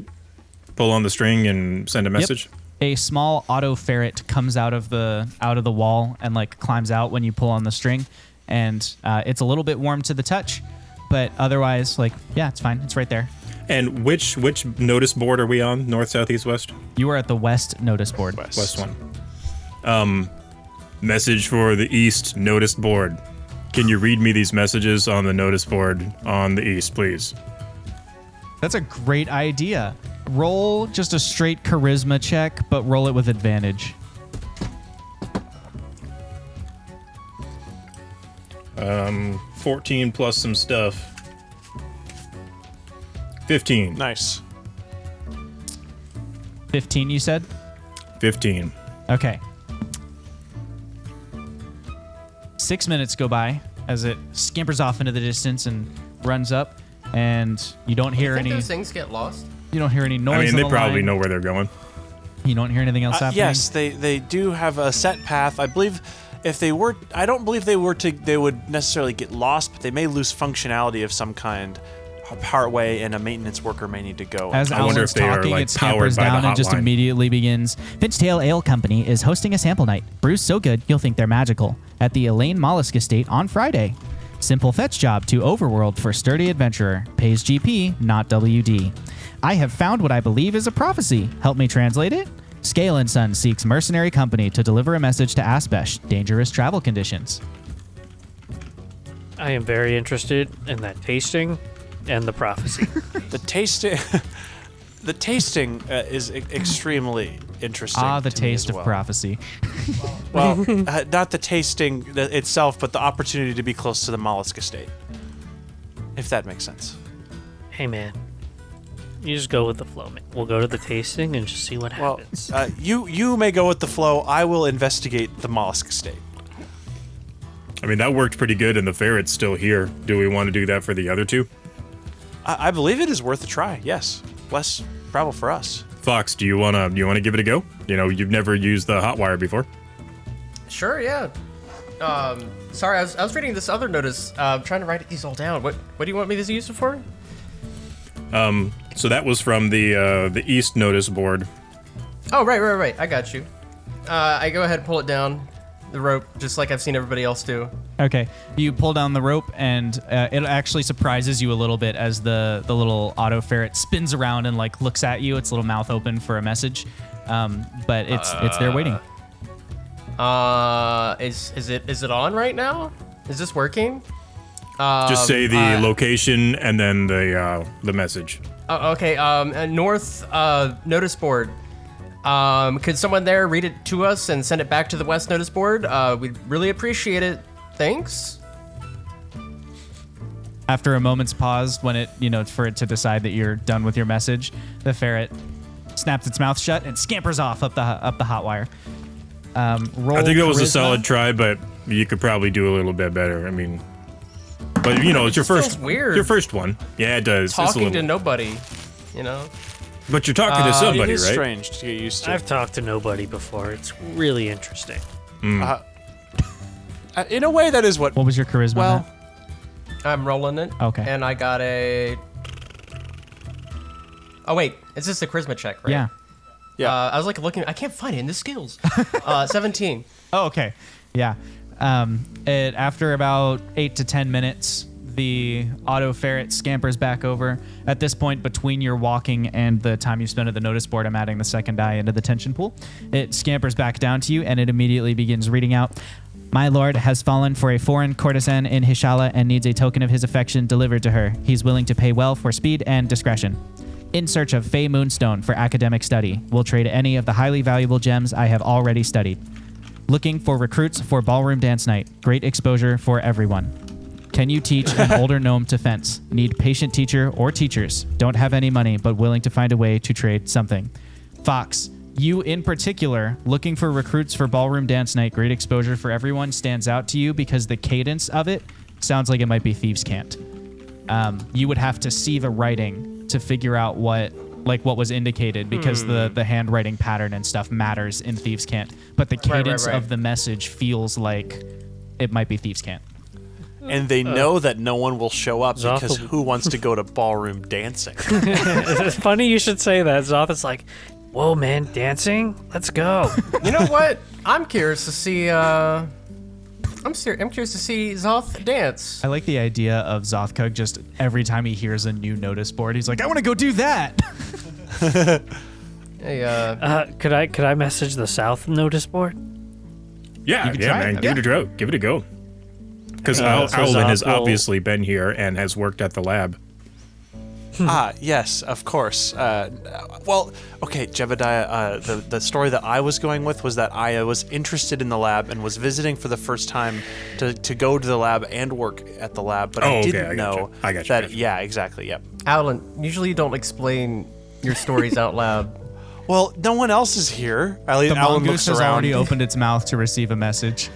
pull on the string and send a message? Yep. A small auto ferret comes out of the wall and like climbs out when you pull on the string, and it's a little bit warm to the touch, but otherwise, like, yeah, it's fine. It's right there. And which notice board are we on? North, south, east, west? You are at the west notice board. West one. Message for the east notice board. Can you read me these messages on the notice board on the east, please? That's a great idea. Roll just a straight charisma check, but roll it with advantage. 14 plus some stuff. 15. Nice. 15, you said? 15. Okay. 6 minutes go by as it scampers off into the distance and runs up, and you don't hear Think any. those things get lost? You don't hear any noise. I mean, on they the probably line. know where they're going. You don't hear anything else happening. Yes, they do have a set path. I believe if they were, I don't believe they would necessarily get lost, but they may lose functionality of some kind partway, and a maintenance worker may need to go. As I wonder Alan's if they are, talking, like, it scampers powered by the down and just hotline. immediately begins. Finchtail Ale Company is hosting a sample night. Brews so good you'll think they're magical. At the Elaine Mollusk Estate on Friday. Simple fetch job to Overworld for sturdy adventurer. Pays GP, not WD. I have found what I believe is a prophecy. Help me translate it? Scale & Son seeks mercenary company to deliver a message to Aspesh. Dangerous travel conditions. I am very interested in that tasting and the prophecy. The tasting is extremely interesting. The to me taste as of well. prophecy. Well, not the tasting itself, but the opportunity to be close to the mollusk estate. If that makes sense. Hey, man. You just go with the flow, man. We'll go to the tasting and just see what Well, happens. you may go with the flow. I will investigate the mollusk estate. I mean, that worked pretty good, and the ferret's still here. Do we want to do that for the other two? I believe it is worth a try. Yes, less travel for us. Fox, do you wanna give it a go? You've never used the hot wire before. Sure, yeah. Sorry, I was reading this other notice. Trying to write these all down. What do you want me to use it for? So that was from the East notice board. Oh, right. I got you. I go ahead and pull it down, the rope, just like I've seen everybody else do. Okay, you pull down the rope, and it actually surprises you a little bit as the little auto ferret spins around and like looks at you. Its little mouth open for a message, but it's there waiting. Is it on right now? Is this working? Just say the location and then the message. Okay. North notice board. Could someone there read it to us and send it back to the West notice board? We'd really appreciate it. Thanks. After a moment's pause, when for it to decide that you're done with your message, the ferret snaps its mouth shut and scampers off up the hot wire. Roll I think that was a charisma. solid try, but you could probably do a little bit better. I mean, but it's your feels first weird. Your first one. Yeah, it does. It's a Talking to little, nobody, but you're talking to somebody, It is right? strange to get used to. I've talked to nobody before. It's really interesting. In a way, that is what. What was your charisma? Well, Matt? I'm rolling it. Okay. And I got a... Oh, wait. Is this a charisma check, right? Yeah. Yeah. I was looking... I can't find it in the skills. 17. Oh, okay. Yeah. After about 8 to 10 minutes, the auto ferret scampers back over. At this point, between your walking and the time you spend at the notice board, I'm adding the second die into the tension pool. It scampers back down to you, and it immediately begins reading out. My lord has fallen for a foreign courtesan in Hishala and needs a token of his affection delivered to her. He's willing to pay well for speed and discretion. In search of Fey Moonstone for academic study. Will trade any of the highly valuable gems I have already studied. Looking for recruits for ballroom dance night. Great exposure for everyone. Can you teach an older gnome to fence? Need patient teacher or teachers. Don't have any money, but willing to find a way to trade something. Fox, you in particular, looking for recruits for ballroom dance night. Great exposure for everyone stands out to you because the cadence of it sounds like it might be Thieves' Cant. You would have to see the writing to figure out what was indicated because the handwriting pattern and stuff matters in Thieves' Cant. But the cadence right. of the message feels like it might be Thieves' Cant. And they know that no one will show up Zoth because will- who wants to go to ballroom dancing? It's funny you should say that. Zoth is like, whoa, man, dancing? Let's go. You know what? I'm curious to see... I'm curious to see Zoth dance. I like the idea of Xothkug just every time he hears a new notice board, he's like, I want to go do that. Hey, Could I message the South notice board? Yeah, can yeah, try it. man. Give it a go. Give it a go. Because so Owlin has Zoth will- obviously been here and has worked at the lab. Yes, of course. Well, okay, Jebediah, the story that I was going with was that I was interested in the lab and was visiting for the first time to go to the lab and work at the lab, but I didn't know I got you. that. Yeah, exactly. Yep. Alan, usually you don't explain your stories out loud. Well, no one else is here. The Alan mongoose looks has around. already opened its mouth to receive a message.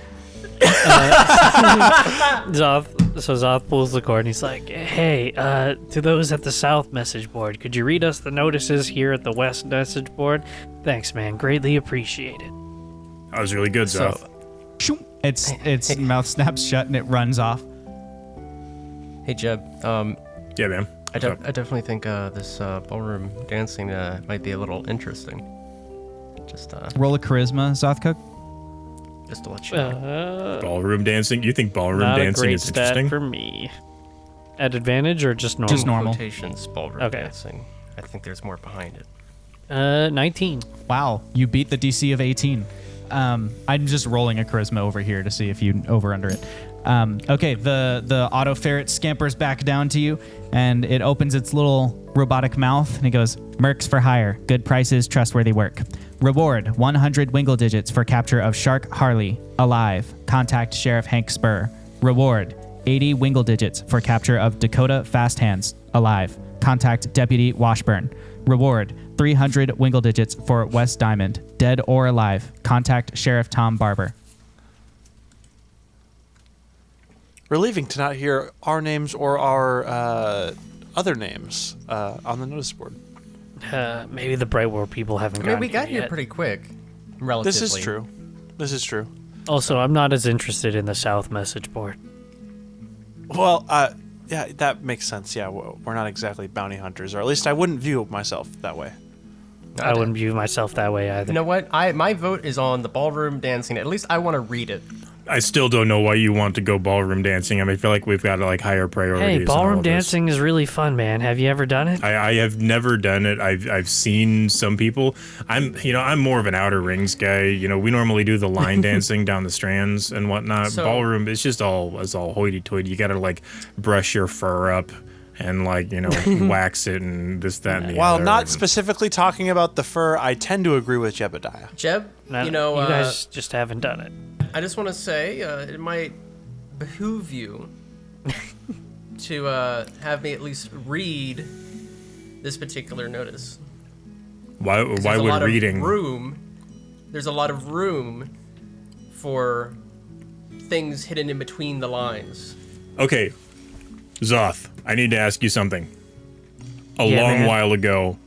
Zoth pulls the cord and he's like, hey, to those at the South message board, could you read us the notices here at the West message board? Thanks, man. Greatly appreciated. That was really good, So- Zoth. Shoom. Its mouth snaps shut and it runs off. Hey, Jeb. Yeah, man. I definitely think this ballroom dancing might be a little interesting. Just Roll a charisma, Xothkug. to let you know. Ballroom dancing? You think ballroom Not a dancing great is stat interesting? for me. At advantage or just normal? Just normal. Quotations, ballroom Okay. dancing. I think there's more behind it. 19. Wow, you beat the DC of 18. I'm just rolling a charisma over here to see if you over under it. Okay, the auto ferret scampers back down to you, and it opens its little robotic mouth, and it goes, Mercs for hire, good prices, trustworthy work. Reward, 100 Wingle digits for capture of Shark Harley, alive. Contact Sheriff Hank Spur. Reward, 80 Wingle digits for capture of Dakota Fast Hands, alive. Contact Deputy Washburn. Reward, 300 Wingle digits for West Diamond, dead or alive. Contact Sheriff Tom Barber. relieving to not hear our names or our other names on the notice board. Maybe the Brightwell people haven't I mean, gotten we got here yet. pretty quick, relatively. This is true. This is true. Also, I'm not as interested in the South message board. Well, yeah, that makes sense. Yeah, we're not exactly bounty hunters, or at least I wouldn't view myself that way. I wouldn't view myself that way either. You know what? My vote is on the ballroom dancing. At least I want to read it. I still don't know why you want to go ballroom dancing. I mean, I feel like we've got like higher priorities. Hey, in all ballroom of this. dancing is really fun, man. Have you ever done it? I have never done it. I've seen some people. I'm more of an outer rings guy. You know, we normally do the line dancing down the strands and whatnot. So- Ballroom, it's all hoity-toity. You got to like brush your fur up and like, you know, wax it and this, that, and the While other. not and- specifically talking about the fur, I tend to agree with Jebediah. Jeb, No, you know, you guys just haven't done it. I just want to say it might behoove you to have me at least read this particular notice. Why There's a would lot reading? Of room. There's a lot of room for things hidden in between the lines. Okay, Xoth, I need to ask you something. A Yeah, long man. while ago,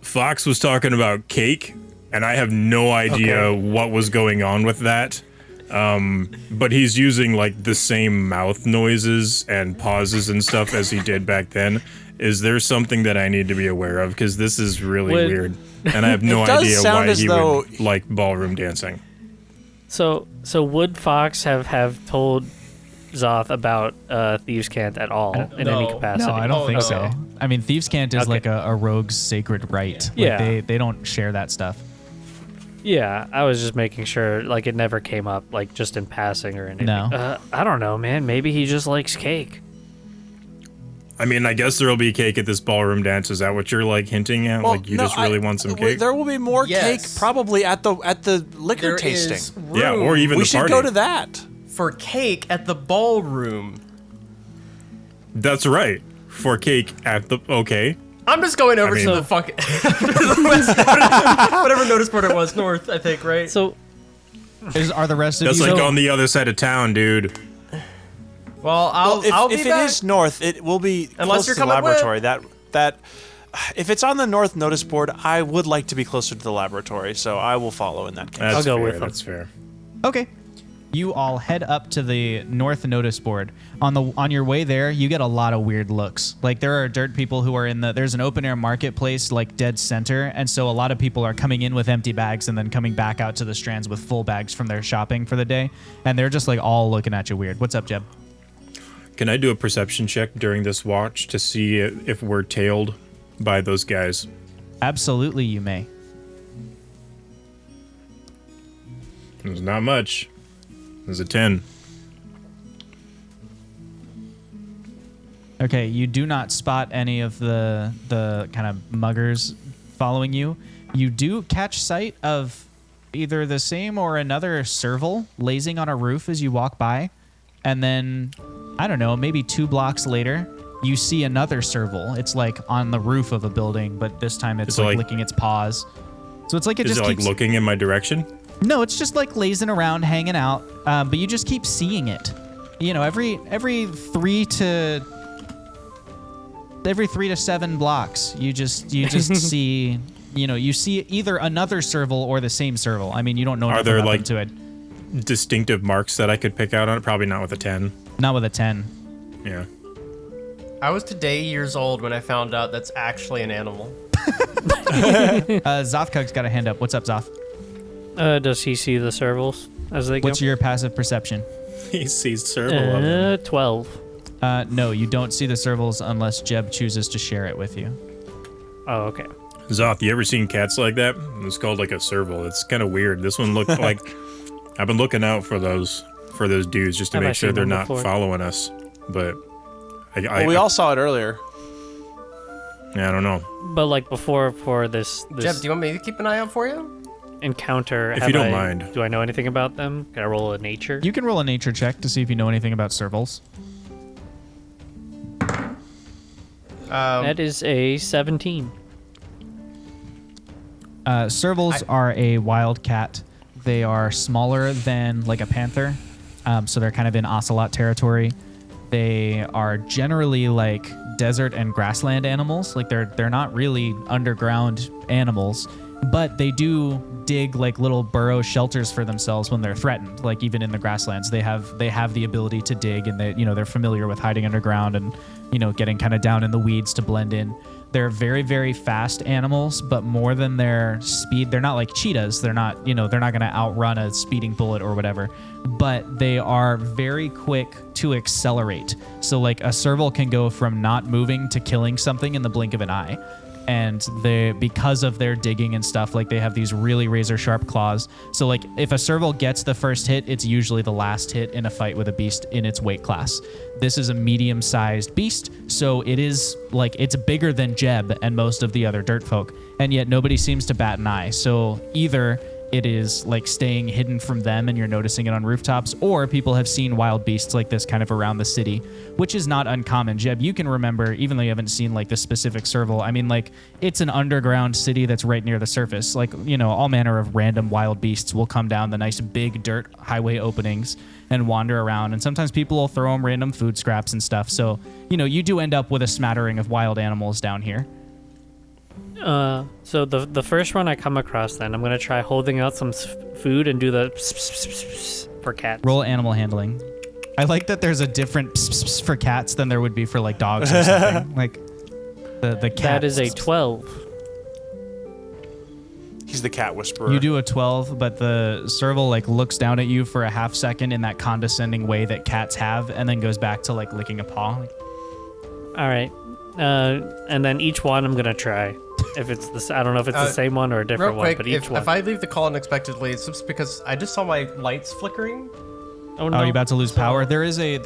Fox was talking about cake, and I have no idea what was going on with that. But he's using like the same mouth noises and pauses and stuff as he did back then. Is there something that I need to be aware of? Because this is really Would- weird, and I have no It does idea sound why as he though- would like ballroom dancing. So would Fox have told Xoth about Thieves' Cant at all in any No. capacity? No, I don't Oh, think no. so. I mean, Thieves' Cant is Okay. like a rogue's sacred right. Like, Yeah. they don't share that stuff. Yeah, I was just making sure, like, it never came up, like, just in passing or anything. No. I don't know, man. Maybe he just likes cake. I mean, I guess there'll be cake at this ballroom dance. Is that what you're like hinting at? Well, like you no, just really want some cake? There will be more Yes. cake probably at the liquor There tasting. is room Yeah, or even We the should party. go to that. for cake at the ballroom. That's right. For cake at the I'm just going over I mean- to the fucking whatever notice board it was, north, I think, right? So, Are the rest of That's you? like on the other side of town, dude. Well, I'll be if it back. is north, it will be Unless close you're to the coming with- laboratory. That if it's on the north notice board, I would like to be closer to the laboratory, so I will follow in that case. That's go fair, with them. That's fair. Okay. You all head up to the north notice board. On your way there, you get a lot of weird looks. Like there are dirt people who are there's an open air marketplace like dead center, and so a lot of people are coming in with empty bags and then coming back out to the strands with full bags from their shopping for the day, and they're just like all looking at you weird. What's up, Jeb? Can I do a perception check during this watch to see if we're tailed by those guys? Absolutely, you may. There's not much. There's a 10. Okay, you do not spot any of the kind of muggers following you. You do catch sight of either the same or another serval lazing on a roof as you walk by, and then I don't know, maybe 2 blocks later, you see another serval. It's like on the roof of a building, but this time it's Is it like like- licking its paws. So it's like it Is just it like keeps looking in my direction? No, it's just like lazing around, hanging out, but you just keep seeing it. You know, every 3 to 7 blocks, you just see, you see either another serval or the same serval. I mean, you don't know Are enough there, about like- them to it. Distinctive marks that I could pick out on it? Probably not with a 10. Not with a 10. Yeah. I was today years old when I found out that's actually an animal. Xothkug's got a hand up. What's up, Zoth? does he see the servals as they What's go? your passive perception? He sees Serval of them. 12. No, you don't see the servals unless Jeb chooses to share it with you. Oh, okay. Zoth, you ever seen cats like that? It's called like a serval. It's kind of weird. This one looked like... I've been looking out for those dudes just to Have I make sure seen they're them not before? following us. But Well, we all saw it earlier. yeah, I don't know. But, like, before for this Jeb, do you want me to keep an eye out for you? encounter, If you don't mind. do I know anything about them? Can I roll a nature? You can roll a nature check to see if you know anything about servals. That is a 17. Servals are a wild cat. They are smaller than like a panther, So they're kind of in ocelot territory. They are generally like desert and grassland animals. Like they're not really underground animals, but they do dig like little burrow shelters for themselves when they're threatened. Like even in the grasslands, they have the ability to dig, and they're familiar with hiding underground and getting kind of down in the weeds to blend in. They're very, very fast animals, but more than their speed, they're not like cheetahs. They're not going to outrun a speeding bullet or whatever, but they are very quick to accelerate. So like a serval can go from not moving to killing something in the blink of an eye. And because of their digging and stuff, like they have these really razor sharp claws. So like if a serval gets the first hit, it's usually the last hit in a fight with a beast in its weight class. This is a medium-sized beast, so it is like it's bigger than Jeb and most of the other dirt folk, and yet nobody seems to bat an eye. So either it is like staying hidden from them and you're noticing it on rooftops, or people have seen wild beasts like this kind of around the city, which is not uncommon. Jeb, you can remember, even though you haven't seen like the specific serval, I mean, like it's an underground city that's right near the surface. Like, all manner of random wild beasts will come down the nice big dirt highway openings and wander around. And sometimes people will throw them random food scraps and stuff. So, you do end up with a smattering of wild animals down here. So the first one I come across, then I'm gonna try holding out some food and do the for cats. Roll animal handling. I like that there's a different for cats than there would be for like dogs or something. Like the cat. That is a 12. He's the cat whisperer. You do a 12, but the serval like looks down at you for a half second in that condescending way that cats have, and then goes back to like licking a paw. All right, and then each one I'm gonna try. If it's this, I don't know if it's the same one or a different real quick, one, but each one. If I leave the call unexpectedly, it's just because I just saw my lights flickering. Oh no! Are you about to lose power? There's a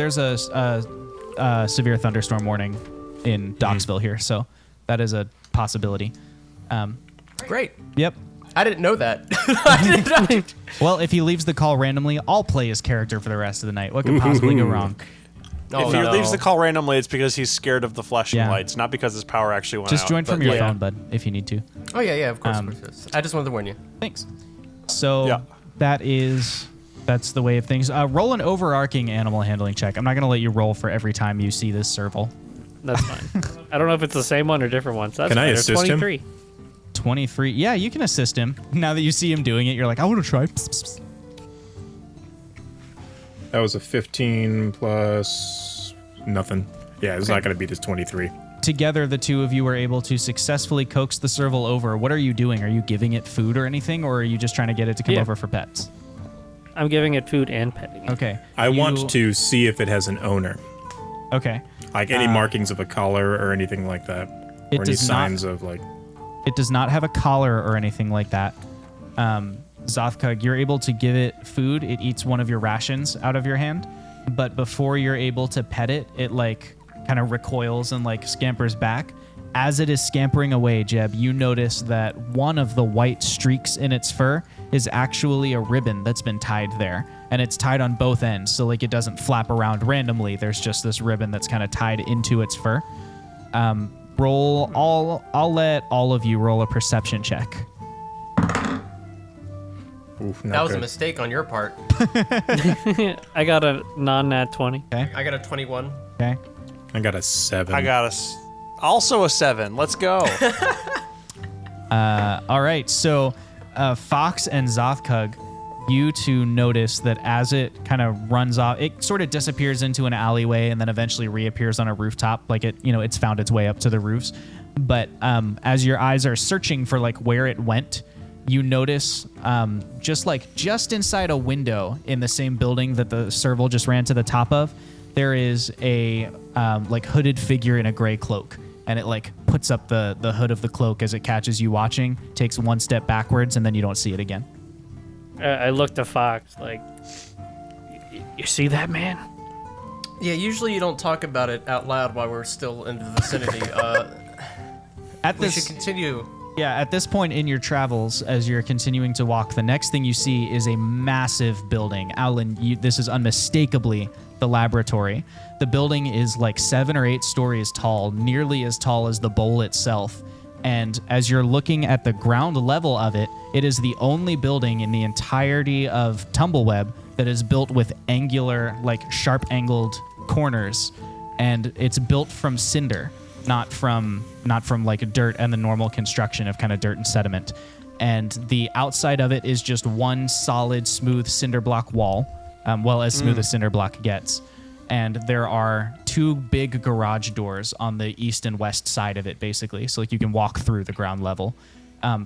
severe thunderstorm warning in Docksville here, so that is a possibility. Great. Yep. I didn't know that. I did not. Well, if he leaves the call randomly, I'll play his character for the rest of the night. What could possibly go wrong? Oh, If he leaves the call randomly, it's because he's scared of the flashing Yeah. lights, not because his power actually went out. Just join from but your yeah. phone, bud, if you need to. Oh yeah, of course. Of course. I just wanted to warn you. Thanks. So Yeah. that's the way of things. Roll an overarching animal handling check. I'm not going to let you roll for every time you see this serval. That's fine. I don't know if it's the same one or different one. So that's Can I fine. assist him? 23. 23. Yeah, you can assist him. Now that you see him doing it, you're like, I want to try. Psst, psst, psst. That was a 15 plus nothing. Yeah, it's not going to beat his 23. Together, the two of you were able to successfully coax the serval over. What are you doing? Are you giving it food or anything, or are you just trying to get it to come Yeah. over for pets? I'm giving it food and petting it. Okay. I want to see if it has an owner. Okay. Like any markings of a collar or anything like that. It Or any does not- signs of like... It does not have a collar or anything like that. Xothkug, you're able to give it food. It eats one of your rations out of your hand. But before you're able to pet it, it like kind of recoils and like scampers back. As it is scampering away, Jeb, you notice that one of the white streaks in its fur is actually a ribbon that's been tied there. And it's tied on both ends, so like it doesn't flap around randomly. There's just this ribbon that's kind of tied into its fur. I'll let all of you roll a perception check. Oof, That was a mistake on your part. I got a non-nat 20. I got a 21. Okay. I got a 7. I got also a 7. Let's go. All right, so Fox and Xothkug, you two notice that as it kind of runs off, it sort of disappears into an alleyway and then eventually reappears on a rooftop, like it's found its way up to the roofs. But as your eyes are searching for like where it went, you notice just inside a window in the same building that the serval just ran to the top of, there is a like hooded figure in a gray cloak. And it like puts up the hood of the cloak as it catches you watching, takes one step backwards, and then you don't see it again. I looked at Fox like, you see that, man? Yeah, usually you don't talk about it out loud while we're still in the vicinity. We should continue. Yeah, at this point in your travels, as you're continuing to walk, the next thing you see is a massive building. Alan, this is unmistakably the laboratory. The building is like 7 or 8 stories tall, nearly as tall as the bowl itself. And as you're looking at the ground level of it, it is the only building in the entirety of Tumbleweb that is built with angular, like sharp angled corners, and it's built from cinder, not from like dirt and the normal construction of kind of dirt and sediment. And the outside of it is just one solid, smooth cinder block wall, as smooth as cinder block gets. And there are 2 big garage doors on the east and west side of it, basically. So like you can walk through the ground level.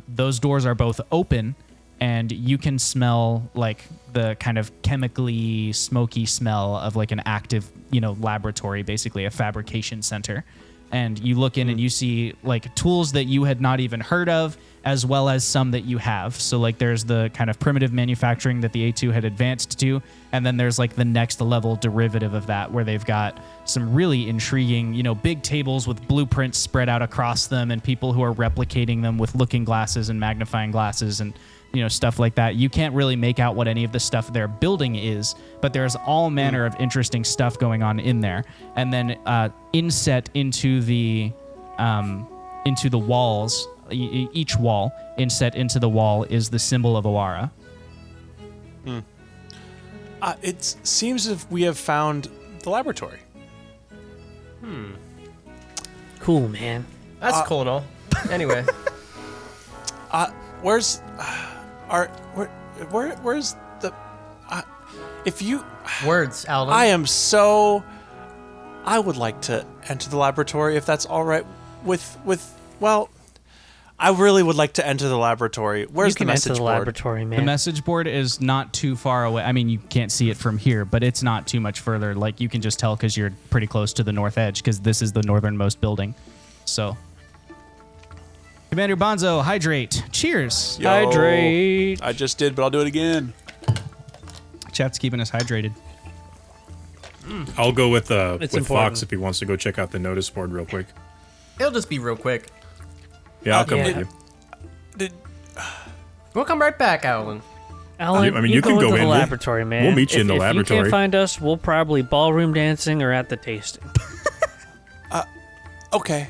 Those doors are both open, and you can smell like the kind of chemically smoky smell of like an active, laboratory, basically a fabrication center. And you look in and you see like tools that you had not even heard of, as well as some that you have. So like there's the kind of primitive manufacturing that the A2 had advanced to, and then there's like the next level derivative of that, where they've got some really intriguing, big tables with blueprints spread out across them, and people who are replicating them with looking glasses and magnifying glasses and stuff like that. You can't really make out what any of the stuff they're building is, but there's all manner of interesting stuff going on in there. And then inset into the walls, each wall inset into the wall is the symbol of Awara. It seems as if we have found the laboratory. Cool, man. That's cool and all. Anyway. Where's the if you Words, Alan. I would like to enter the laboratory if that's all right well, I really would like to enter the laboratory. Where's the message enter the board? laboratory, man. The message board is not too far away. I mean, you can't see it from here, but it's not too much further. Like, you can just tell because you're pretty close to the north edge, because this is the northernmost building. So, Commander Bonzo, hydrate. Cheers. Yo, Hydrate. I just did, but I'll do it again. Chat's keeping us hydrated. I'll go with important. Fox if he wants to go check out the notice board real quick. It'll just be real quick. Yeah, I'll come yeah. with you. We'll come right back, Alan. Alan, I mean, you can go into the in. laboratory, man. We'll meet you in the If laboratory. you can't find us, we'll probably ballroom dancing or at the tasting. Okay.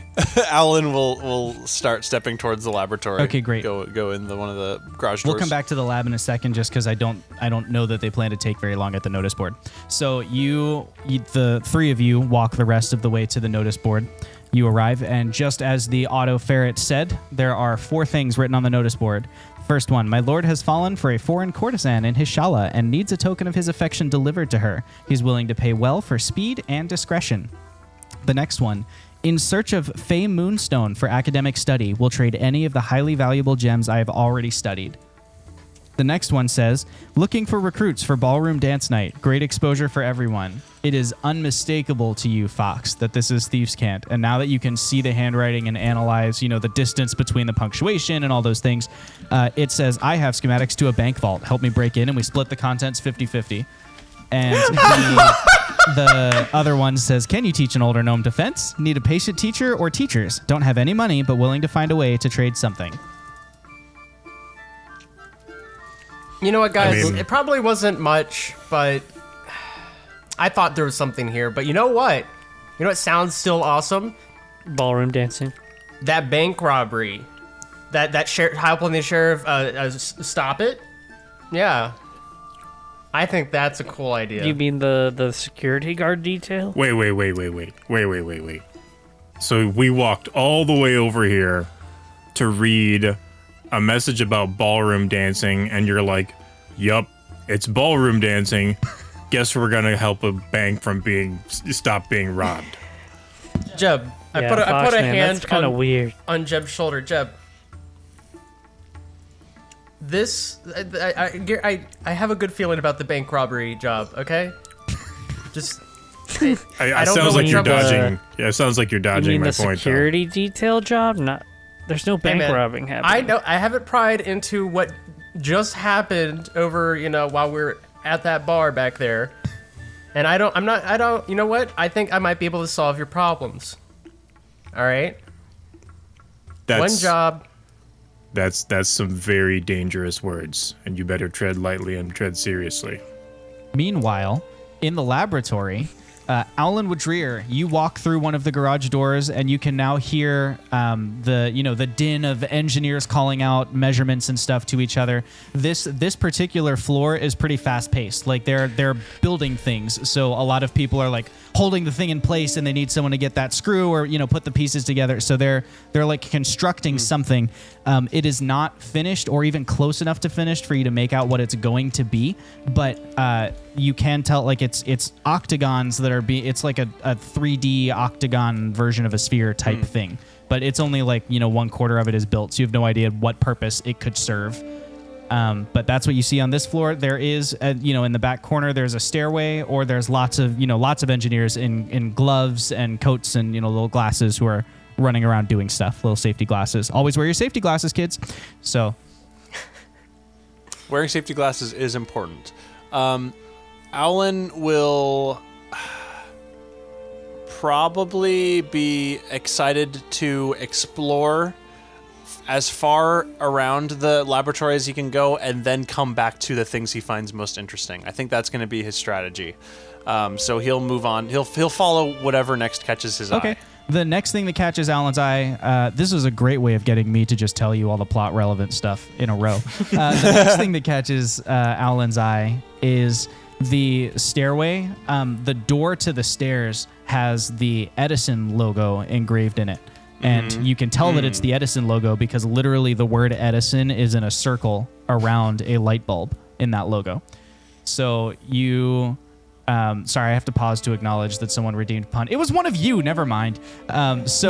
Alan will start stepping towards the laboratory. Okay, great. Go in one of the garage doors. We'll come back to the lab in a second, just because I don't know that they plan to take very long at the notice board. So the 3 of you walk the rest of the way to the notice board. You arrive, and just as the auto ferret said, there are 4 things written on the notice board. First one: my lord has fallen for a foreign courtesan in his shala and needs a token of his affection delivered to her. He's willing to pay well for speed and discretion. The next one: in search of Fey Moonstone for academic study, will trade any of the highly valuable gems I have already studied. The next one says, looking for recruits for ballroom dance night. Great exposure for everyone. It is unmistakable to you, Fox, that this is Thieves' Cant. And now that you can see the handwriting and analyze, the distance between the punctuation and all those things, it says, I have schematics to a bank vault. Help me break in, and we split the contents 50-50. And the other one says, can you teach an older gnome to fence? Need a patient teacher or teachers? Don't have any money, but willing to find a way to trade something. You know what, guys? I mean- It probably wasn't much, but I thought there was something here. But you know what? You know what sounds still awesome? Ballroom dancing. That bank robbery. That sheriff, helping the sheriff stop it? Yeah. I think that's a cool idea. You mean the security guard detail? Wait. So we walked all the way over here to read a message about ballroom dancing, and you're like, yup, it's ballroom dancing. Guess we're gonna help a bank from stop being robbed. Jeb, I put Fox, a man, hand that's kind of weird. on Jeb's shoulder. Jeb, this I have a good feeling about the bank robbery job. Okay, just I It don't know sounds what like you're trouble- dodging. Yeah, it sounds like you're You dodging mean my the point. security detail job? There's no bank man, robbing happening. I know. I haven't pried into what just happened over, while we were at that bar back there, and I don't. You know what? I think I might be able to solve your problems. All right. One job. That's some very dangerous words, and you better tread lightly and tread seriously. Meanwhile, in the laboratory, Alan Wadreer, you walk through one of the garage doors, and you can now hear the din of engineers calling out measurements and stuff to each other. This particular floor is pretty fast paced. Like they're building things, so a lot of people are like holding the thing in place, and they need someone to get that screw or put the pieces together. So they're like constructing something. It is not finished or even close enough to finished for you to make out what it's going to be, but you can tell like it's octagons that are it's like a 3D octagon version of a sphere type thing, but it's only like 1/4 of it is built, so you have no idea what purpose it could serve. But that's what you see on this floor. There is in the back corner there's a stairway, or there's lots of engineers in gloves and coats and little glasses who are running around doing stuff. Little safety glasses. Always wear your safety glasses, kids. So wearing safety glasses is important. Alan will probably be excited to explore as far around the laboratory as he can go, and then come back to the things he finds most interesting. I think that's going to be his strategy. So he'll move on. He'll follow whatever next catches his eye. Okay. The next thing that catches Alan's eye, this is a great way of getting me to just tell you all the plot relevant stuff in a row. The next thing that catches Alan's eye is the stairway. The door to the stairs has the Edison logo engraved in it. And you can tell that it's the Edison logo because literally the word Edison is in a circle around a light bulb in that logo. So you... sorry, I have to pause to acknowledge that someone redeemed pun. It was one of you. Never mind. So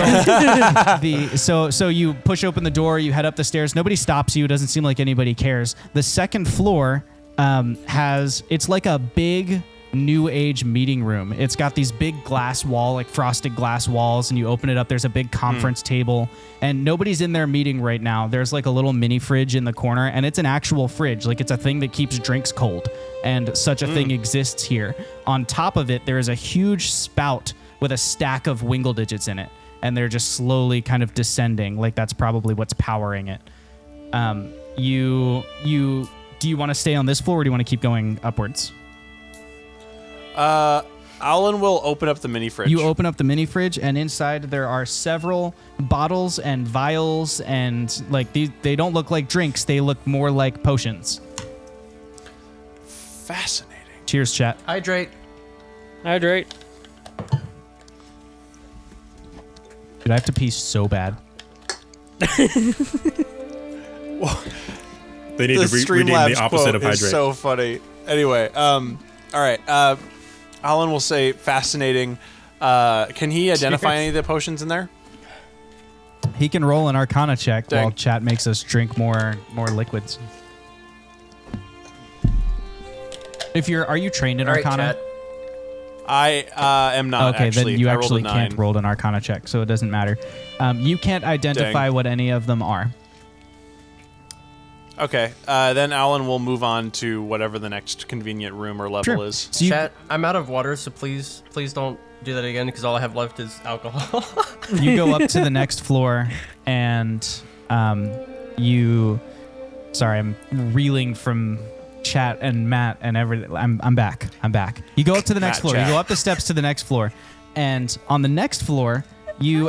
you push open the door. You head up the stairs. Nobody stops you. It doesn't seem like anybody cares. The second floor it's like a big new age meeting room. It's got these big glass wall, like frosted glass walls, and you open it up. There's a big conference table, and nobody's in there meeting right now. There's like a little mini fridge in the corner, and it's an actual fridge. Like it's a thing that keeps drinks cold, and such a thing exists here. On top of it, there is a huge spout with a stack of Wingle digits in it, and they're just slowly kind of descending. Like that's probably what's powering it. Do you want to stay on this floor, or do you want to keep going upwards? Alan will open up the mini fridge. You open up the mini fridge, and inside there are several bottles and vials, and like they don't look like drinks. They look more like potions. Fascinating. Cheers, chat. Hydrate. Hydrate. Dude, I have to pee so bad. They need to redeem the opposite of hydrate. Is so funny. Anyway, all right. Alan will say fascinating. Can he identify any of the potions in there? He can roll an Arcana check Dang. while chat makes us drink more liquids. Are you trained in All right, Arcana? chat. I am not. Okay, actually. then you I rolled actually a 9. can't roll an Arcana check, so it doesn't matter. You can't identify Dang. what any of them are. Okay, then Alan will move on to whatever the next convenient room or level Sure. is. So you, Chat, I'm out of water, so please don't do that again, because all I have left is alcohol. you go up to the next floor, and Sorry, I'm reeling from chat and Matt and everything. I'm back. You go up to the next Matt floor. chat. You go up the steps to the next floor, and on the next floor,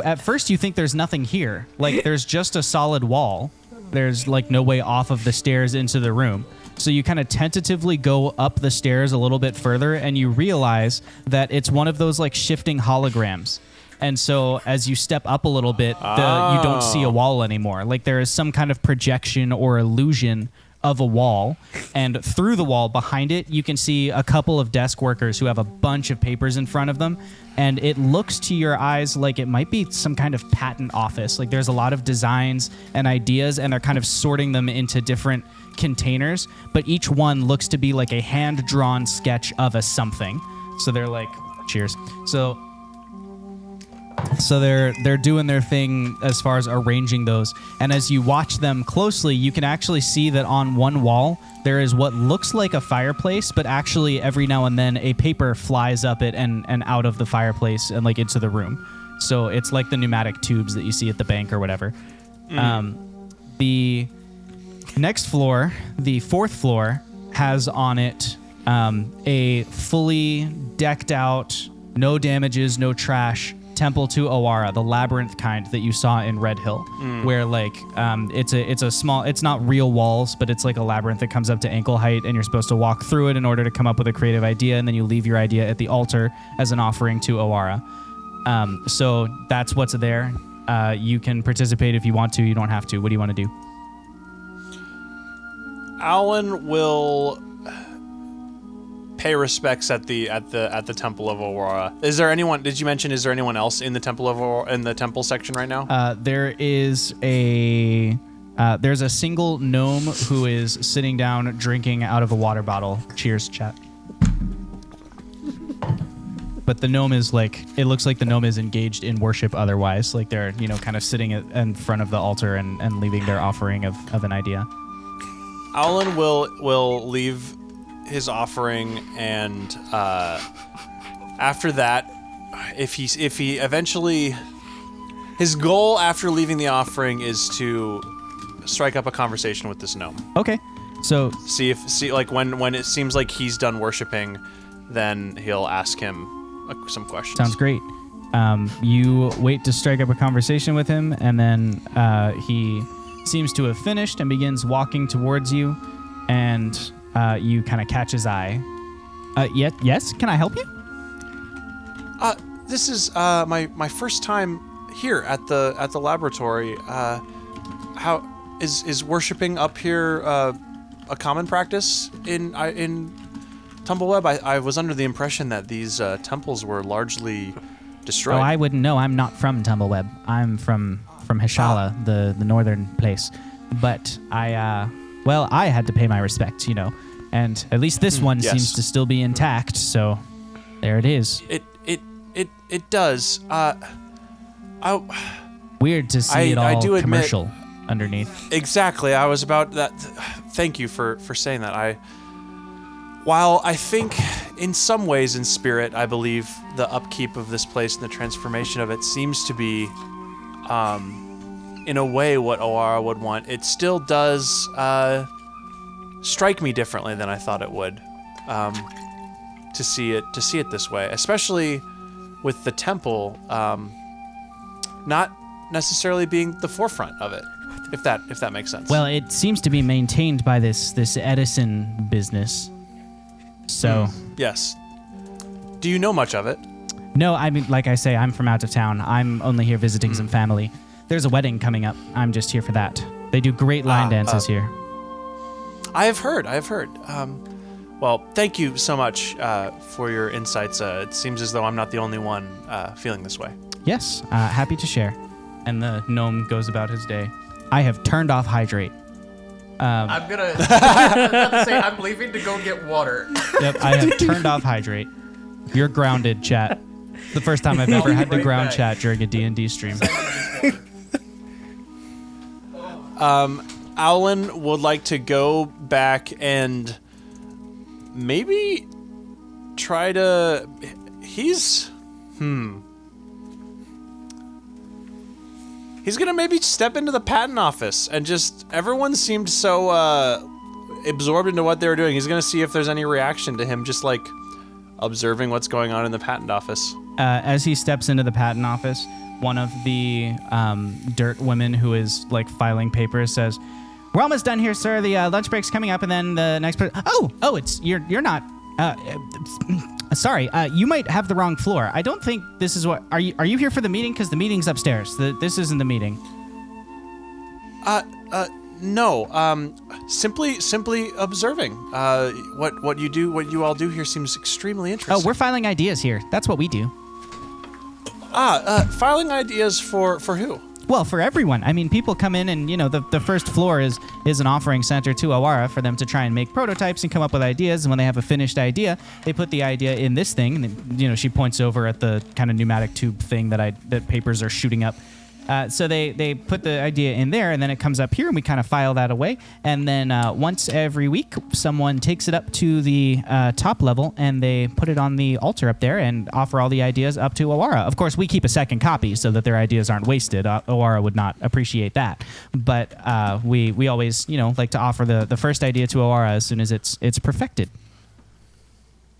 at first you think there's nothing here. Like there's just a solid wall. There's like no way off of the stairs into the room. So you kind of tentatively go up the stairs a little bit further, and you realize that it's one of those like shifting holograms. And so as you step up a little bit, you don't see a wall anymore. Like there is some kind of projection or illusion of a wall. And through the wall behind it, you can see a couple of desk workers who have a bunch of papers in front of them. And it looks to your eyes like it might be some kind of patent office. Like there's a lot of designs and ideas, and they're kind of sorting them into different containers. But each one looks to be like a hand-drawn sketch of a something. So they're like, cheers. So they're doing their thing as far as arranging those. And as you watch them closely, you can actually see that on one wall, there is what looks like a fireplace, but actually every now and then a paper flies up it and out of the fireplace and like into the room. So it's like the pneumatic tubes that you see at the bank or whatever. The next floor, the fourth floor, has on it a fully decked out no damages, no trash. Temple to Owara, the labyrinth kind that you saw in Red Hill, where like it's a small, it's not real walls, but it's like a labyrinth that comes up to ankle height, and you're supposed to walk through it in order to come up with a creative idea, and then you leave your idea at the altar as an offering to Owara. So that's what's there. You can participate if you want to. You don't have to. What do you want to do? Alan will pay respects at the Temple of Aurora. Is there anyone? Did you mention? Is there anyone else in the Temple of Aurora, in the temple section right now? There's a single gnome who is sitting down drinking out of a water bottle. Cheers, chat. But the gnome is like, it looks like the gnome is engaged in worship otherwise. Like they're, kind of sitting in front of the altar and leaving their offering of an idea. Alan will leave his offering, and after that, if he eventually, his goal after leaving the offering is to strike up a conversation with this gnome. Okay, so see like when it seems like he's done worshiping, then he'll ask him some questions. Sounds great. You wait to strike up a conversation with him, and then he seems to have finished and begins walking towards you, and you kind of catch his eye. Yes? Can I help you? This is my first time here at the laboratory. How is worshiping up here a common practice in Tumbleweb? I was under the impression that these temples were largely destroyed. Oh, I wouldn't know. I'm not from Tumbleweb. I'm from Hishala, the northern place. But I had to pay my respects, and at least this one seems to still be intact. So there it is. It does. Weird to see it all I do commercial admit, underneath. Exactly. I was about that. Thank you for saying that. While I think in some ways in spirit, I believe the upkeep of this place and the transformation of it seems to be, in a way, what Owara would want. It still does strike me differently than I thought it would, to see it this way, especially with the temple not necessarily being the forefront of it, if that makes sense. Well, it seems to be maintained by this Edison business. So yes. Do you know much of it? No, I mean, like I say, I'm from out of town. I'm only here visiting some family. There's a wedding coming up. I'm just here for that. They do great line dances here. I have heard. Well, thank you so much for your insights. It seems as though I'm not the only one feeling this way. Yes, happy to share. And the gnome goes about his day. I have turned off hydrate. I'm gonna say I'm leaving to go get water. Yep, I have turned off hydrate. You're grounded, chat. The first time I've ever had to ground chat during a D&D stream. Alan would like to go back and maybe try to... He's gonna maybe step into the patent office and just... Everyone seemed so absorbed into what they were doing. He's gonna see if there's any reaction to him just like observing what's going on in the patent office. As he steps into the patent office, one of the dirt women who is like filing papers says, "We're almost done here, sir. The lunch break's coming up, and then the next person." Oh, it's you're not. Sorry, you might have the wrong floor. I don't think this is what. Are you here for the meeting? Because the meeting's upstairs. This isn't the meeting. No. Simply observing. What you all do here seems extremely interesting. Oh, we're filing ideas here. That's what we do. Filing ideas for who? Well, for everyone. I mean, people come in and, the first floor is an offering center to Owara for them to try and make prototypes and come up with ideas. And when they have a finished idea, they put the idea in this thing. And, she points over at the kind of pneumatic tube thing that papers are shooting up. So they put the idea in there, and then it comes up here, and we kind of file that away. And then once every week, someone takes it up to the top level, and they put it on the altar up there and offer all the ideas up to Owara. Of course, we keep a second copy so that their ideas aren't wasted. Owara would not appreciate that. But we always, like to offer the first idea to Owara as soon as it's perfected.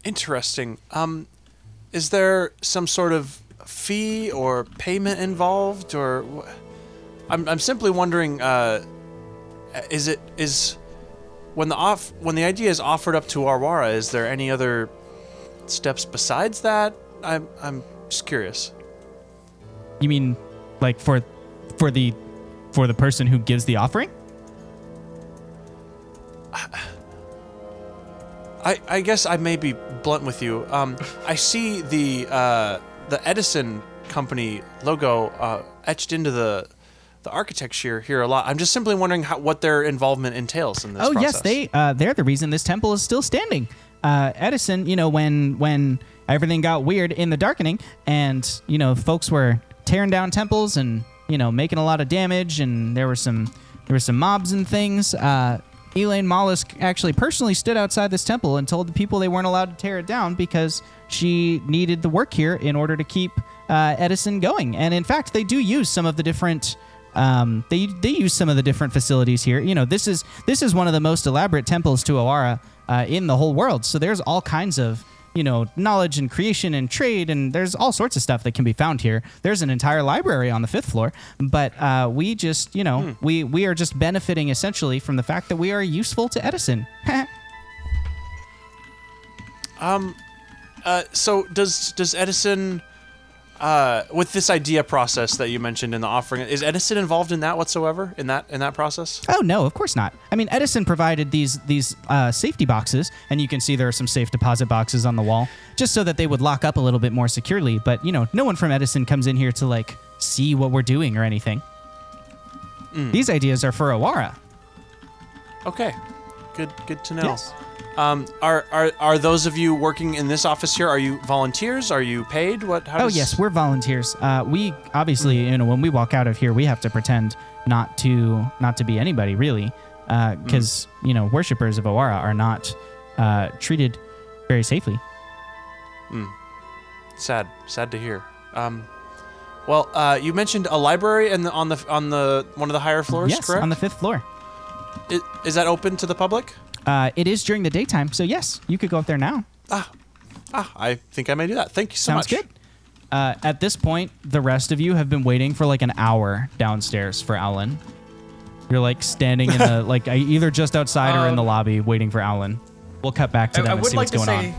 Interesting. is there some sort of fee or payment involved, or I'm simply wondering, is when the idea is offered up to Arwara, is there any other steps besides that? I'm just curious. You mean like for the person who gives the offering? I guess I may be blunt with you. I see the Edison company logo etched into the architecture here a lot. I'm just simply wondering what their involvement entails in this process. Yes, they're the reason this temple is still standing. Edison, when everything got weird in the Darkening, and folks were tearing down temples and making a lot of damage, and there were some mobs and things. Elaine Mollusk actually personally stood outside this temple and told the people they weren't allowed to tear it down because she needed the work here in order to keep Edison going. And in fact, they do use some of the different they use some of the different facilities here. This is one of the most elaborate temples to Awara in the whole world. So there's all kinds of knowledge and creation and trade, and there's all sorts of stuff that can be found here. There's an entire library on the 5th floor, but we just, we are just benefiting essentially from the fact that we are useful to Edison. So does Edison, with this idea process that you mentioned in the offering, is Edison involved in that whatsoever, in that process? Oh, no, of course not. I mean, Edison provided these safety boxes, and you can see there are some safe deposit boxes on the wall, just so that they would lock up a little bit more securely. But, no one from Edison comes in here to, see what we're doing or anything. These ideas are for Awara. Okay. Good to know. Yes. Are those of you working in this office here, are you volunteers? Are you paid? Yes, we're volunteers. We obviously, when we walk out of here, we have to pretend not to be anybody really, because worshippers of Awara are not treated very safely. Sad to hear. Well, you mentioned a library on the one of the higher floors, yes, correct? On the 5th floor. Is that open to the public? It is during the daytime, so yes, you could go up there now. I think I may do that. Thank you so much. Sounds good. At this point, the rest of you have been waiting for an hour downstairs for Alan. You're standing in the either just outside or in the lobby waiting for Alan. We'll cut back to them and see what's going on.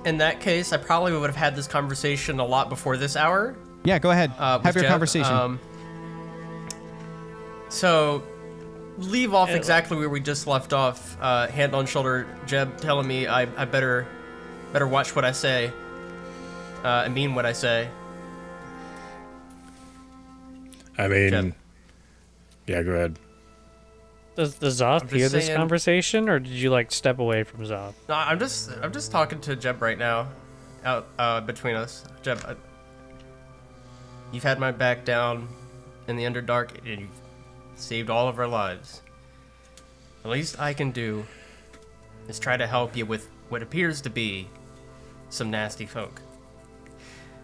In that case, I probably would have had this conversation a lot before this hour. Yeah, go ahead. Have your Jeb. conversation. So, leave off exactly where we just left off. Hand on shoulder, Jeb telling me I better watch what I say. I mean what I say. I mean, Jeb. Yeah, go ahead. Does the Xoth hear this saying- conversation, or did you step away from Xoth? No, I'm just talking to Jeb right now, out between us. Jeb, you've had my back down in the Underdark, and you've saved all of our lives. The least I can do is try to help you with what appears to be some nasty folk.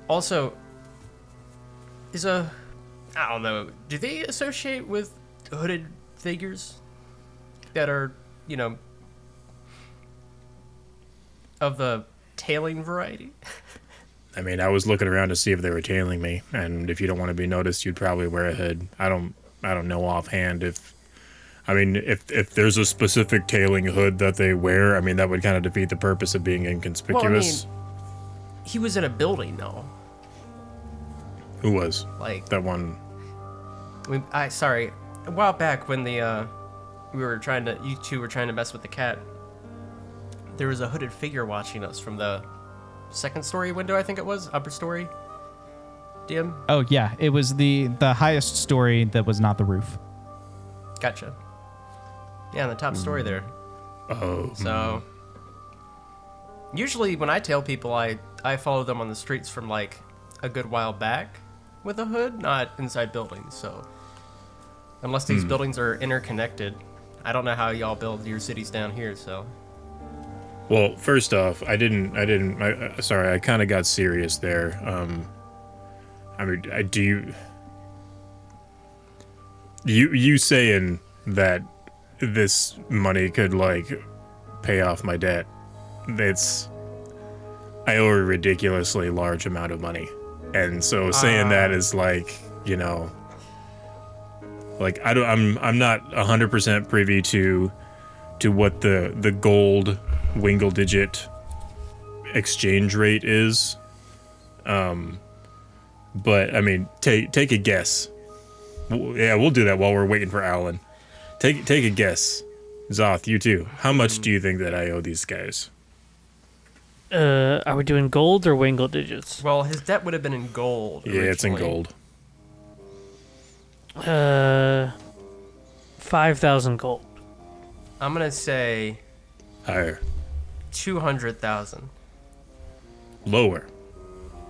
Also, I don't know, do they associate with hooded figures that are, of the tailing variety? I mean, I was looking around to see if they were tailing me, and if you don't want to be noticed, you'd probably wear a hood. I don't know offhand if there's a specific tailing hood that they wear. I mean, that would kind of defeat the purpose of being inconspicuous. Well, he was in a building, though. Who was? That one. Sorry, a while back when you two were trying to mess with the cat, there was a hooded figure watching us from the second story window, I think it was, upper story. DM? Oh yeah, it was the highest story that was not the roof. Gotcha. Yeah, on the top story there. Oh. So, usually when I tail people, I follow them on the streets from a good while back with a hood, not inside buildings. So, unless these buildings are interconnected, I don't know how y'all build your cities down here. So. Well, first off, I kind of got serious there. I mean, you saying that this money could pay off my debt? I owe a ridiculously large amount of money. And so saying that is like, you know, like I'm not 100% privy to what the gold wingle digit exchange rate is. But I mean, take a guess. Yeah, we'll do that while we're waiting for Alan. Take a guess. Xoth, you too. How much do you think that I owe these guys? Are we doing gold or wingle digits? Well, his debt would have been in gold. Yeah, it's in originally. gold. 5,000 gold. I'm gonna say Higher. 200,000. Lower.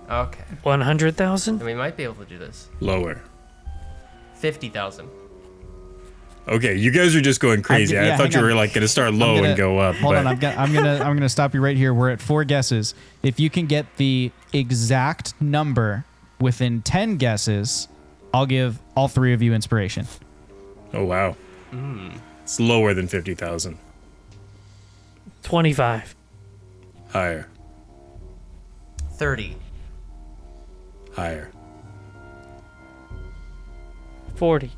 Okay, 100,000? then we might be able to do this. Lower. 50,000. Okay, you guys are just going crazy. I thought you were like gonna start low and go up. Hold but on, I'm gonna stop you right here. We're at 4 guesses. If you can get the exact number within 10 guesses, I'll give all 3 of you inspiration. Oh wow. It's lower than 50,000. 25. Higher. 30. Higher. 40.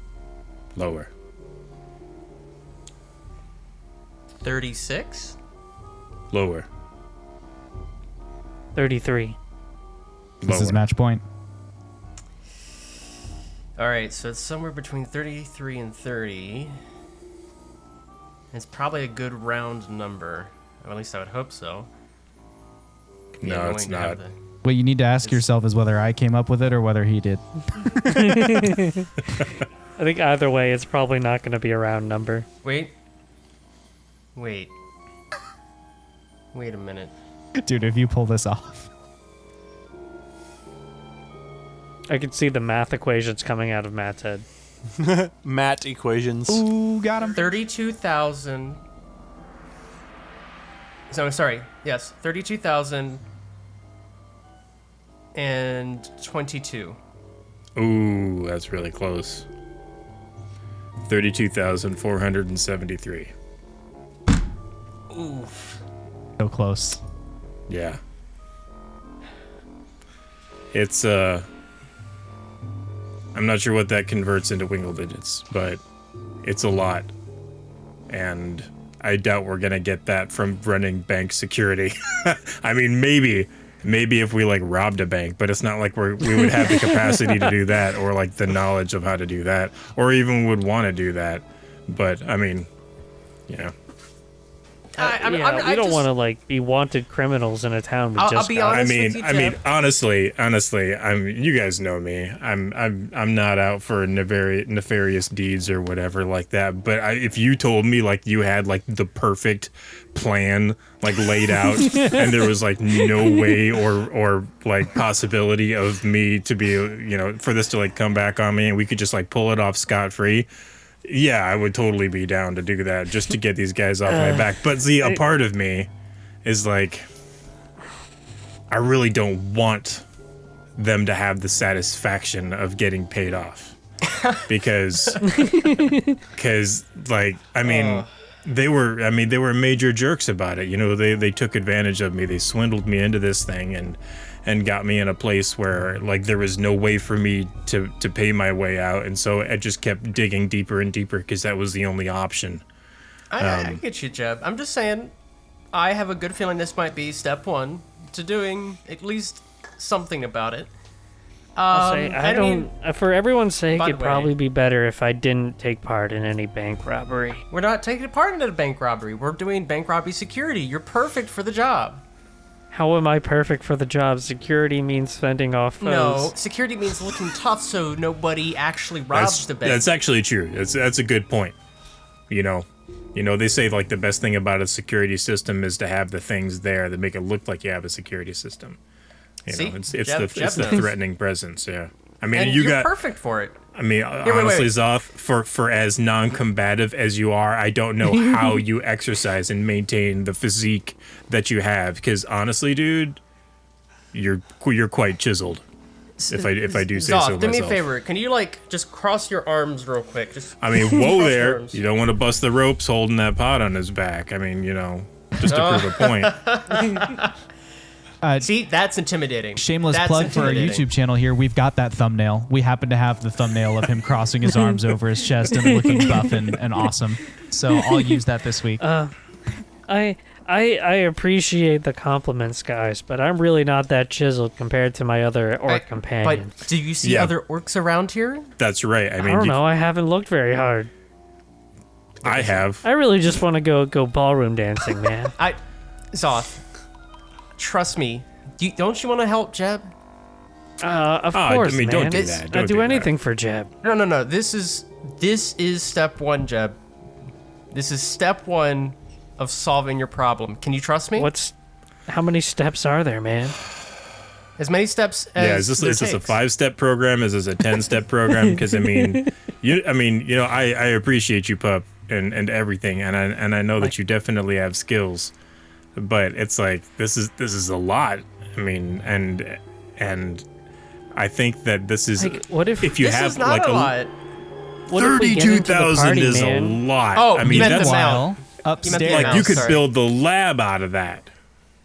Lower. 36. Lower. 33. This is Lower. match point. All right, so it's somewhere between 33 and 30. It's probably a good round number. Or at least I would hope so. It'd be No, annoying it's to have not. What you need to ask yourself is whether I came up with it or whether he did. I think either way, it's probably not going to be a round number. Wait a minute. Dude, if you pull this off. I can see the math equations coming out of Matt's head. Matt equations. Ooh, got him. 32,000. So sorry. Yes, 32,022. Ooh, that's really close. 32,473. Oof. So close. Yeah. It's I'm not sure what that converts into wingle digits, but it's a lot. And I doubt we're gonna get that from running bank security. I mean, maybe if we like robbed a bank, but it's not like we would have the capacity to do that, or like the knowledge of how to do that, or even would want to do that. But I mean, you know. We don't want to like be wanted criminals in a town we I'll just be got. honest. I with you, mean, Jeff. honestly, you guys know me. I'm not out for nefarious deeds or whatever like that. But if you told me like you had like the perfect plan like laid out, and there was like no way or like possibility of me to be, you know, for this to like come back on me, and we could just like pull it off scot-free. Yeah, I would totally be down to do that just to get these guys off my back. But see, a part of me is like, I really don't want them to have the satisfaction of getting paid off. Because like, I mean, they were major jerks about it. You know, they took advantage of me. They swindled me into this thing and got me in a place where like there was no way for me to pay my way out, and so I just kept digging deeper and deeper because that was the only option. I get you, Jeb. I'm just saying, I have a good feeling this might be step 1 to doing at least something about it. I'll say, I mean, for everyone's sake, by the it'd probably be better if I didn't take part in any bank robbery. we're not taking part in a bank robbery. We're doing bank robbery security. You're perfect for the job. How am I perfect for the job? Security means fending off foes. No, security means looking tough so nobody actually robs the bank. That's actually true. That's a good point. You know, they say like the best thing about a security system is to have the things there that make it look like you have a security system. You See? know, it's Jeff the knows. threatening presence. Yeah. I mean, and you you're got. perfect for it. I mean, wait, honestly, wait. Xoth, for as non-combative as you are, I don't know how you exercise and maintain the physique that you have. Because honestly, dude, you're quite chiseled. If I do say Xoth, so do me a myself. favor. Can you like just cross your arms real quick? Just I mean, whoa cross your there! arms. You don't want to bust the ropes holding that pot on his back. I mean, you know, just to prove a point. See, that's intimidating. Shameless That's plug for our intimidating. YouTube channel here. We've got that thumbnail. We happen to have the thumbnail of him crossing his arms over his chest and looking buff and awesome. So I'll use that this week. I appreciate the compliments, guys, but I'm really not that chiseled compared to my other orc companions. But do you see Yeah. other orcs around here? That's right. I I mean, don't know. I haven't looked very hard. I have. I really just want to go ballroom dancing, man. Zoth, trust me. Don't you want to help Jeb? Of course, I mean, man. don't do that. I'd Don't do do anything for Jeb. No. This is step one, Jeb. This is step one of solving your problem. Can you trust me? How many steps are there, man? As many steps as Yeah, is this a takes. 5-step program? Is this a 10-step program? Because I mean, I appreciate you, pup, and everything, and I know that you definitely have skills, but it's like this is a lot. I mean, and I think that this is Like, what if you This have is not like a lot. what if we get into the 32,000 party, is man? a lot. Oh, I you mean, meant that's the Meanwhile, amount. upstairs, like you could Sorry. build the lab out of that.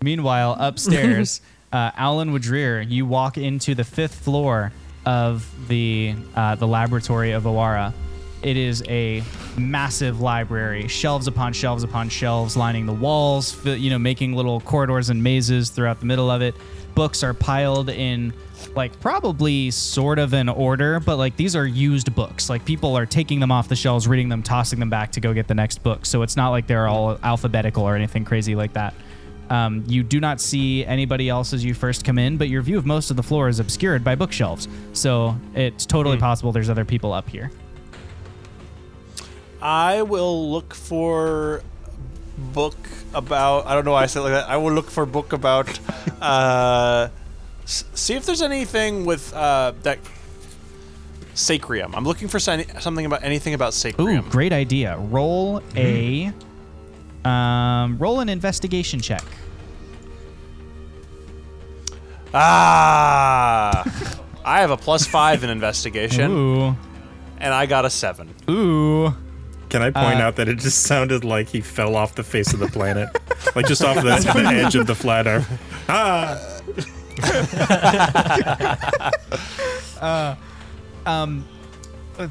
Meanwhile, upstairs, Alan Woodrear, you walk into the 5th floor of the laboratory of Awara. It is a massive library, shelves upon shelves upon shelves lining the walls, making little corridors and mazes throughout the middle of it. Books are piled in like probably sort of an order, but like these are used books. Like people are taking them off the shelves, reading them, tossing them back to go get the next book. So it's not like they're all alphabetical or anything crazy like that. You do not see anybody else as you first come in, but your view of most of the floor is obscured by bookshelves. So it's totally possible there's other people up here. I will look for book about. I don't know why I said it like that. I will look for book about. See if there's anything with that Sacrium. I'm looking for something about anything about Ooh, Sacrium. great idea. Roll an investigation check. I have a +5 in investigation, Ooh. and I got a 7. Ooh. Can I point out that it just sounded like he fell off the face of the planet, like just off the edge of the flat Earth?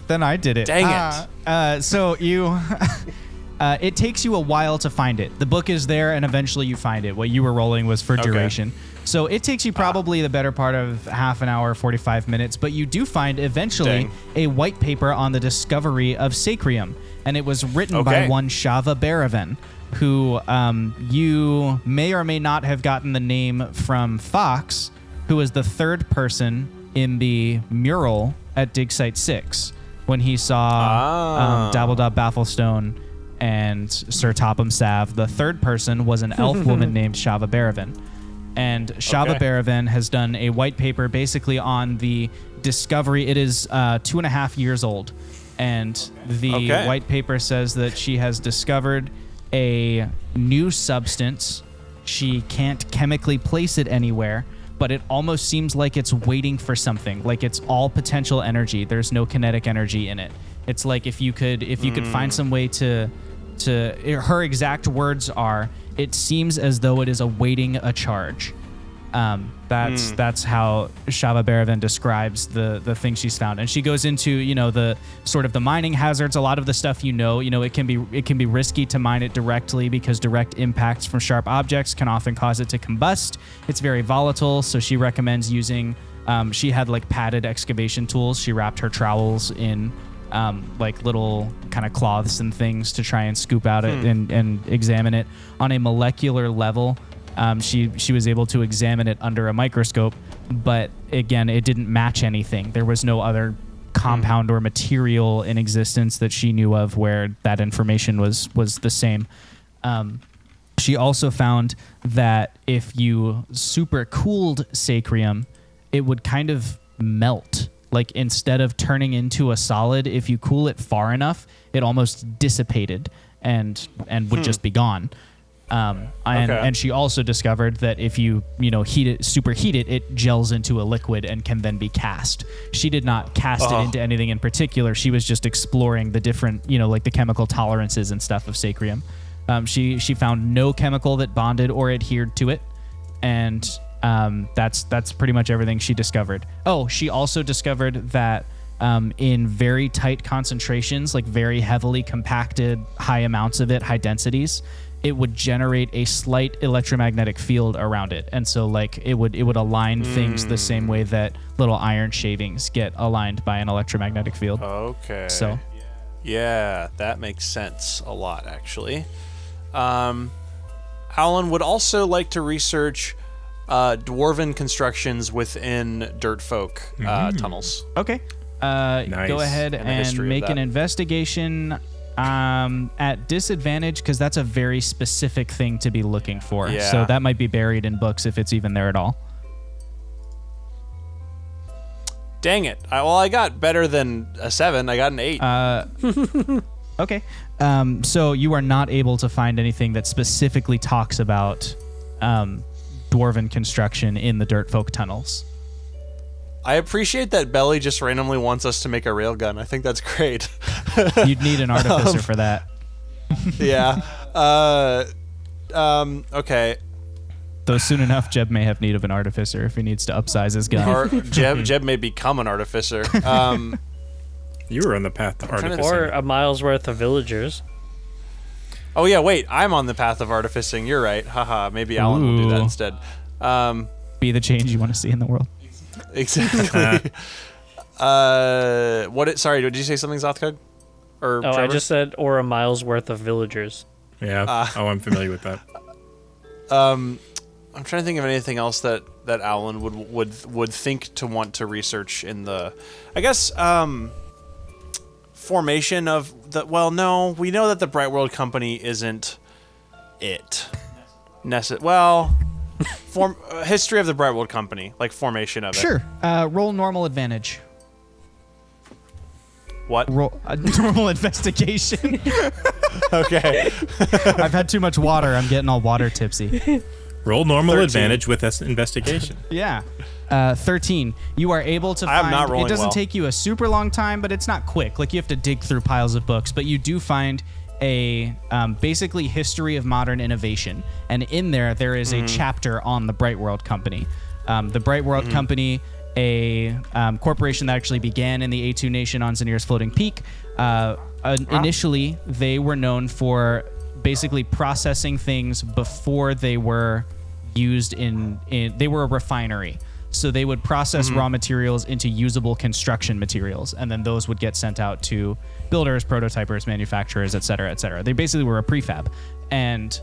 Then I did it. Dang it. So you... it takes you a while to find it. The book is there, and eventually you find it. What you were rolling was for duration. So it takes you probably the better part of half an hour, 45 minutes, but you do find eventually Dang. a white paper on the discovery of Sacrium, and it was written by Okay. one Shava Baravan, who you may or may not have gotten the name from Fox, who was the third person in the mural at Dig Site 6 when he saw Dabbledob Bafflestone and Sir Topham Sav. The third person was an elf woman named Shava Baravan. And Shava Okay. Baravan has done a white paper basically on the discovery. It is 2.5 years old. And the white paper says that she has discovered a new substance. She can't chemically place it anywhere, but it almost seems like it's waiting for something. Like it's all potential energy. There's no kinetic energy in it. It's like if you could find some way to her exact words are, it seems as though it is awaiting a charge. That's how Shava Baravan describes the thing she's found, and she goes into the sort of the mining hazards. A lot of the stuff it can be risky to mine it directly because direct impacts from sharp objects can often cause it to combust. It's very volatile, so she recommends using. She had like padded excavation tools. She wrapped her trowels in like little kind of cloths and things to try and scoop out it and examine it on a molecular level. She was able to examine it under a microscope, but again, it didn't match anything. There was no other compound or material in existence that she knew of where that information was the same. She also found that if you super cooled Sacrium, it would kind of melt. Like instead of turning into a solid, if you cool it far enough, it almost dissipated and would just be gone. And she also discovered that if you superheat it, it gels into a liquid and can then be cast. She did not cast it into anything in particular. She was just exploring the different, like the chemical tolerances and stuff of Sacrium. She found no chemical that bonded or adhered to it, and That's pretty much everything she discovered. Oh, she also discovered that in very tight concentrations, like very heavily compacted, high amounts of it, high densities, it would generate a slight electromagnetic field around it. And so like it would align things the same way that little iron shavings get aligned by an electromagnetic field. Okay. So yeah, that makes sense a lot, actually. Alan would also like to research dwarven constructions within dirt folk tunnels. okay. Nice. Go ahead And the history and of make that. an investigation at disadvantage, because that's a very specific thing to be looking for. Yeah. So that might be buried in books if it's even there at all. Dang it. I got better than a 7. I got an 8. Okay. So you are not able to find anything that specifically talks about dwarven construction in the dirt folk tunnels. I appreciate that Belly just randomly wants us to make a railgun. I think that's great. You'd need an artificer for that. Yeah. Okay. Though soon enough, Jeb may have need of an artificer if he needs to upsize his gun. Or Jeb may become an artificer. You were on the path to trying to artificing. Or a mile's worth of villagers. Oh yeah, wait. I'm on the path of artificing. You're right. Haha. Maybe Alan will do that Ooh. instead. Be the change you want to see in the world. Exactly. Sorry, did you say something, Xothkug? Or Oh, I Trevor? just said, or a mile's worth of villagers. Yeah. I'm familiar with that. I'm trying to think of anything else that Alan would think to want to research in the, I guess, formation of the. Well, no, we know that the Bright World Company isn't it. History of the Bright World Company, like formation of it. Sure. Roll normal advantage. What? Roll normal investigation. Okay. I've had too much water. I'm getting all water tipsy. Roll normal 13. advantage with this investigation. Yeah. 13. You are able to I'm find. not rolling It doesn't well. take you a super long time, but it's not quick. Like you have to dig through piles of books, but you do find a basically history of modern innovation, and in there is a chapter on the Bright World Company. The Bright World Company, a corporation that actually began in the A2 nation on Zanir's Floating Peak. Initially, they were known for basically processing things before they were used in they were a refinery. So they would process raw materials into usable construction materials, and then those would get sent out to builders, prototypers, manufacturers, et cetera, et cetera. They basically were a prefab, and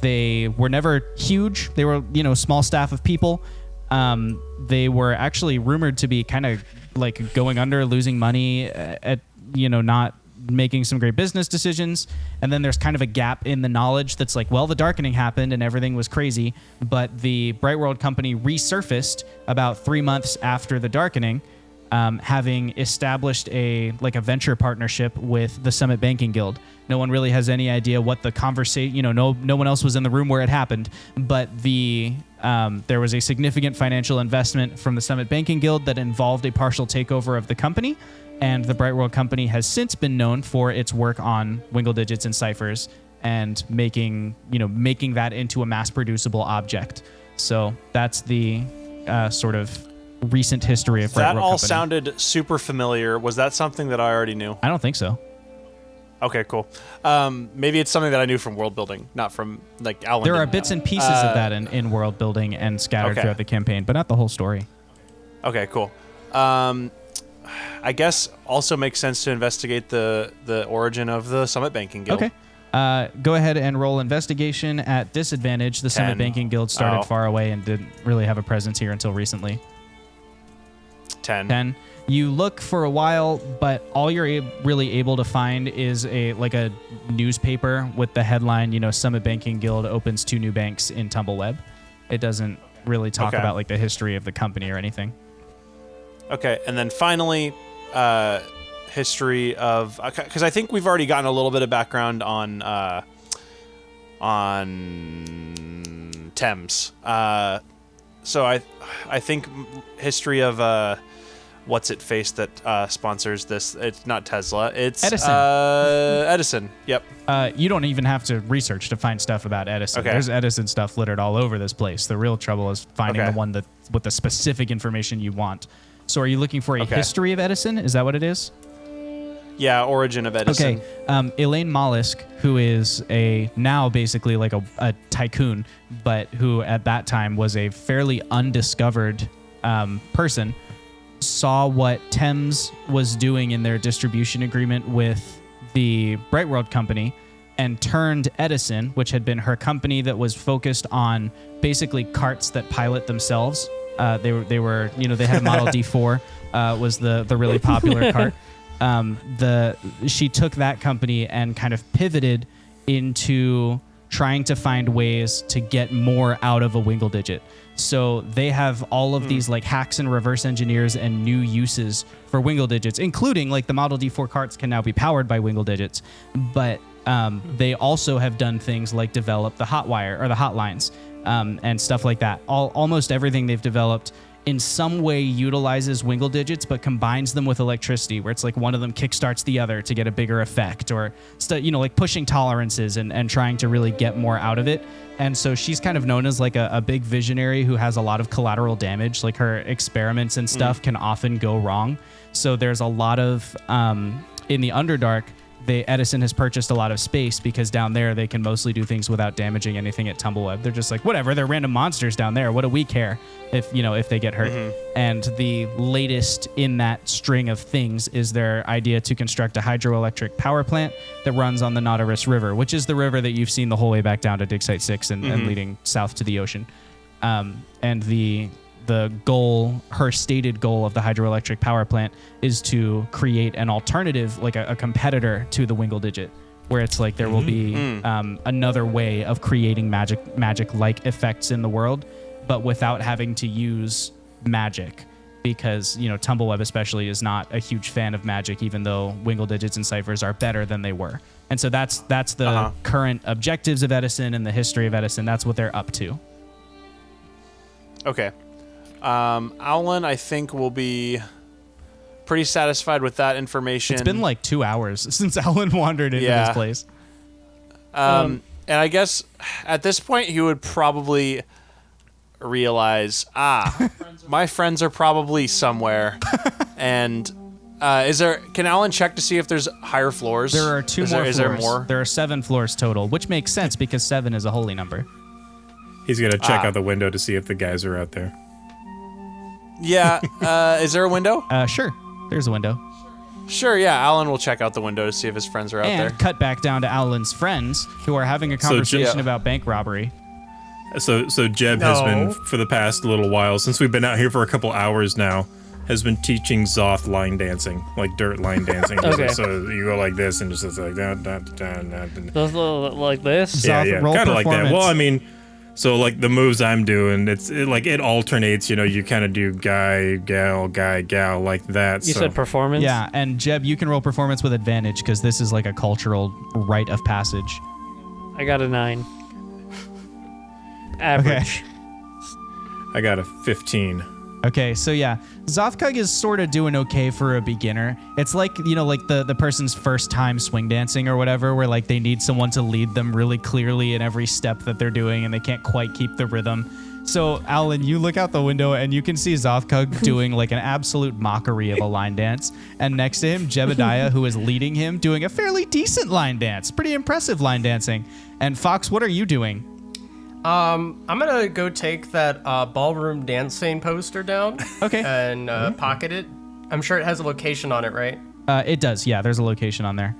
they were never huge. They were, small staff of people. They were actually rumored to be kind of like going under, losing money at, not making some great business decisions. And then there's kind of a gap in the knowledge that's like, well, the darkening happened and everything was crazy, but the Bright World Company resurfaced about 3 months after the darkening, having established a venture partnership with the Summit Banking Guild. No one really has any idea what the conversation, no one else was in the room where it happened, but there was a significant financial investment from the Summit Banking Guild that involved a partial takeover of the company. And the Bright World Company has since been known for its work on Wingle digits and ciphers and making that into a mass-producible object. So that's the sort of recent history of Bright That World all Company. sounded super familiar. Was that something that I already knew? I don't think so. Okay, cool. Maybe it's something that I knew from world building, not from Alan. There are didn't bits know. and pieces of that in world building and scattered Okay. throughout the campaign, but not the whole story. Okay, cool. I guess also makes sense to investigate the origin of the Summit Banking Guild. Okay. Go ahead and roll investigation at disadvantage. The Summit 10. Banking Guild started Oh. far away and didn't really have a presence here until recently. 10. 10. You look for a while, but all you're really able to find is a newspaper with the headline, Summit Banking Guild opens 2 new banks in Tumbleweb. It doesn't really talk Okay. about the history of the company or anything. Okay, and then finally, history of, because I think we've already gotten a little bit of background on Thames. So I think history of what's it face that sponsors this. It's not Tesla. It's Edison. Edison. Yep. You don't even have to research to find stuff about Edison. Okay. There's Edison stuff littered all over this place. The real trouble is finding Okay. the one that with the specific information you want. So are you looking for a history of Edison? Is that what it is? Yeah, origin of Edison. Okay. Elaine Mollusk, who is now basically like a tycoon, but who at that time was a fairly undiscovered person, saw what Thames was doing in their distribution agreement with the Bright World Company and turned Edison, which had been her company that was focused on basically carts that pilot themselves. They were they had a Model D4 was the really popular cart. She took that company and kind of pivoted into trying to find ways to get more out of a Wingle Digit. So they have all of these like hacks and reverse engineers and new uses for Wingle Digits, including like the Model D4 carts can now be powered by Wingle Digits. But they also have done things like develop the Hotwire or the hotlines and stuff like that. Almost everything they've developed in some way utilizes Wingle Digits, but combines them with electricity, where it's like one of them kickstarts the other to get a bigger effect, or like pushing tolerances and trying to really get more out of it. And so she's kind of known as like a big visionary who has a lot of collateral damage. Like her experiments and stuff can often go wrong. So there's a lot of in the Underdark. Edison has purchased a lot of space because down there they can mostly do things without damaging anything at Tumbleweb. They're just like, whatever, they're random monsters down there. What do we care if they get hurt? And the latest in that string of things is their idea to construct a hydroelectric power plant that runs on the Nautilus River, which is the river that you've seen the whole way back down to Dig Site 6 and leading south to the ocean. And the goal, her stated goal of the hydroelectric power plant is to create an alternative, like a competitor to the Wingle Digit, where it's like there will be another way of creating magic-like effects in the world, but without having to use magic. Because, Tumbleweb especially is not a huge fan of magic, even though Wingle Digits and ciphers are better than they were. And so that's the current objectives of Edison and the history of Edison. That's what they're up to. Okay. Alan, I think, will be pretty satisfied with that information. It's been like 2 hours since Alan wandered into this place. And I guess at this point he would probably realize, my friends are probably somewhere. And can Alan check to see if there's higher floors? There are two more floors. Is there more? There are 7 floors total, which makes sense because 7 is a holy number. He's gonna check out the window to see if the guys are out there. Yeah. Is there a window? Sure. There's a window. Sure, yeah. Alan will check out the window to see if his friends are out there. And cut back down to Alan's friends who are having a conversation about bank robbery. So Jeb has been, for the past little while, since we've been out here for a couple hours now, has been teaching Xoth line dancing, like dirt line dancing. Okay. So you go like this and just like that. Like this? Xoth, roll kind of like that. performance. Well, I mean, so like the moves I'm doing, it alternates. You kind of do guy, gal, like that. You said performance? Yeah, and Jeb, you can roll performance with advantage because this is like a cultural rite of passage. I got a 9. Average. I got a 15. Okay, so yeah, Xothkug is sort of doing okay for a beginner. It's like, like the person's first time swing dancing or whatever, where like they need someone to lead them really clearly in every step that they're doing and they can't quite keep the rhythm. So, Alan, you look out the window and you can see Xothkug doing like an absolute mockery of a line dance. And next to him, Jebediah, who is leading him, doing a fairly decent line dance. Pretty impressive line dancing. And Fox, what are you doing? I'm gonna go take that ballroom dancing poster down. Okay. And pocket it. I'm sure it has a location on it, right? It does, yeah. There's a location on there.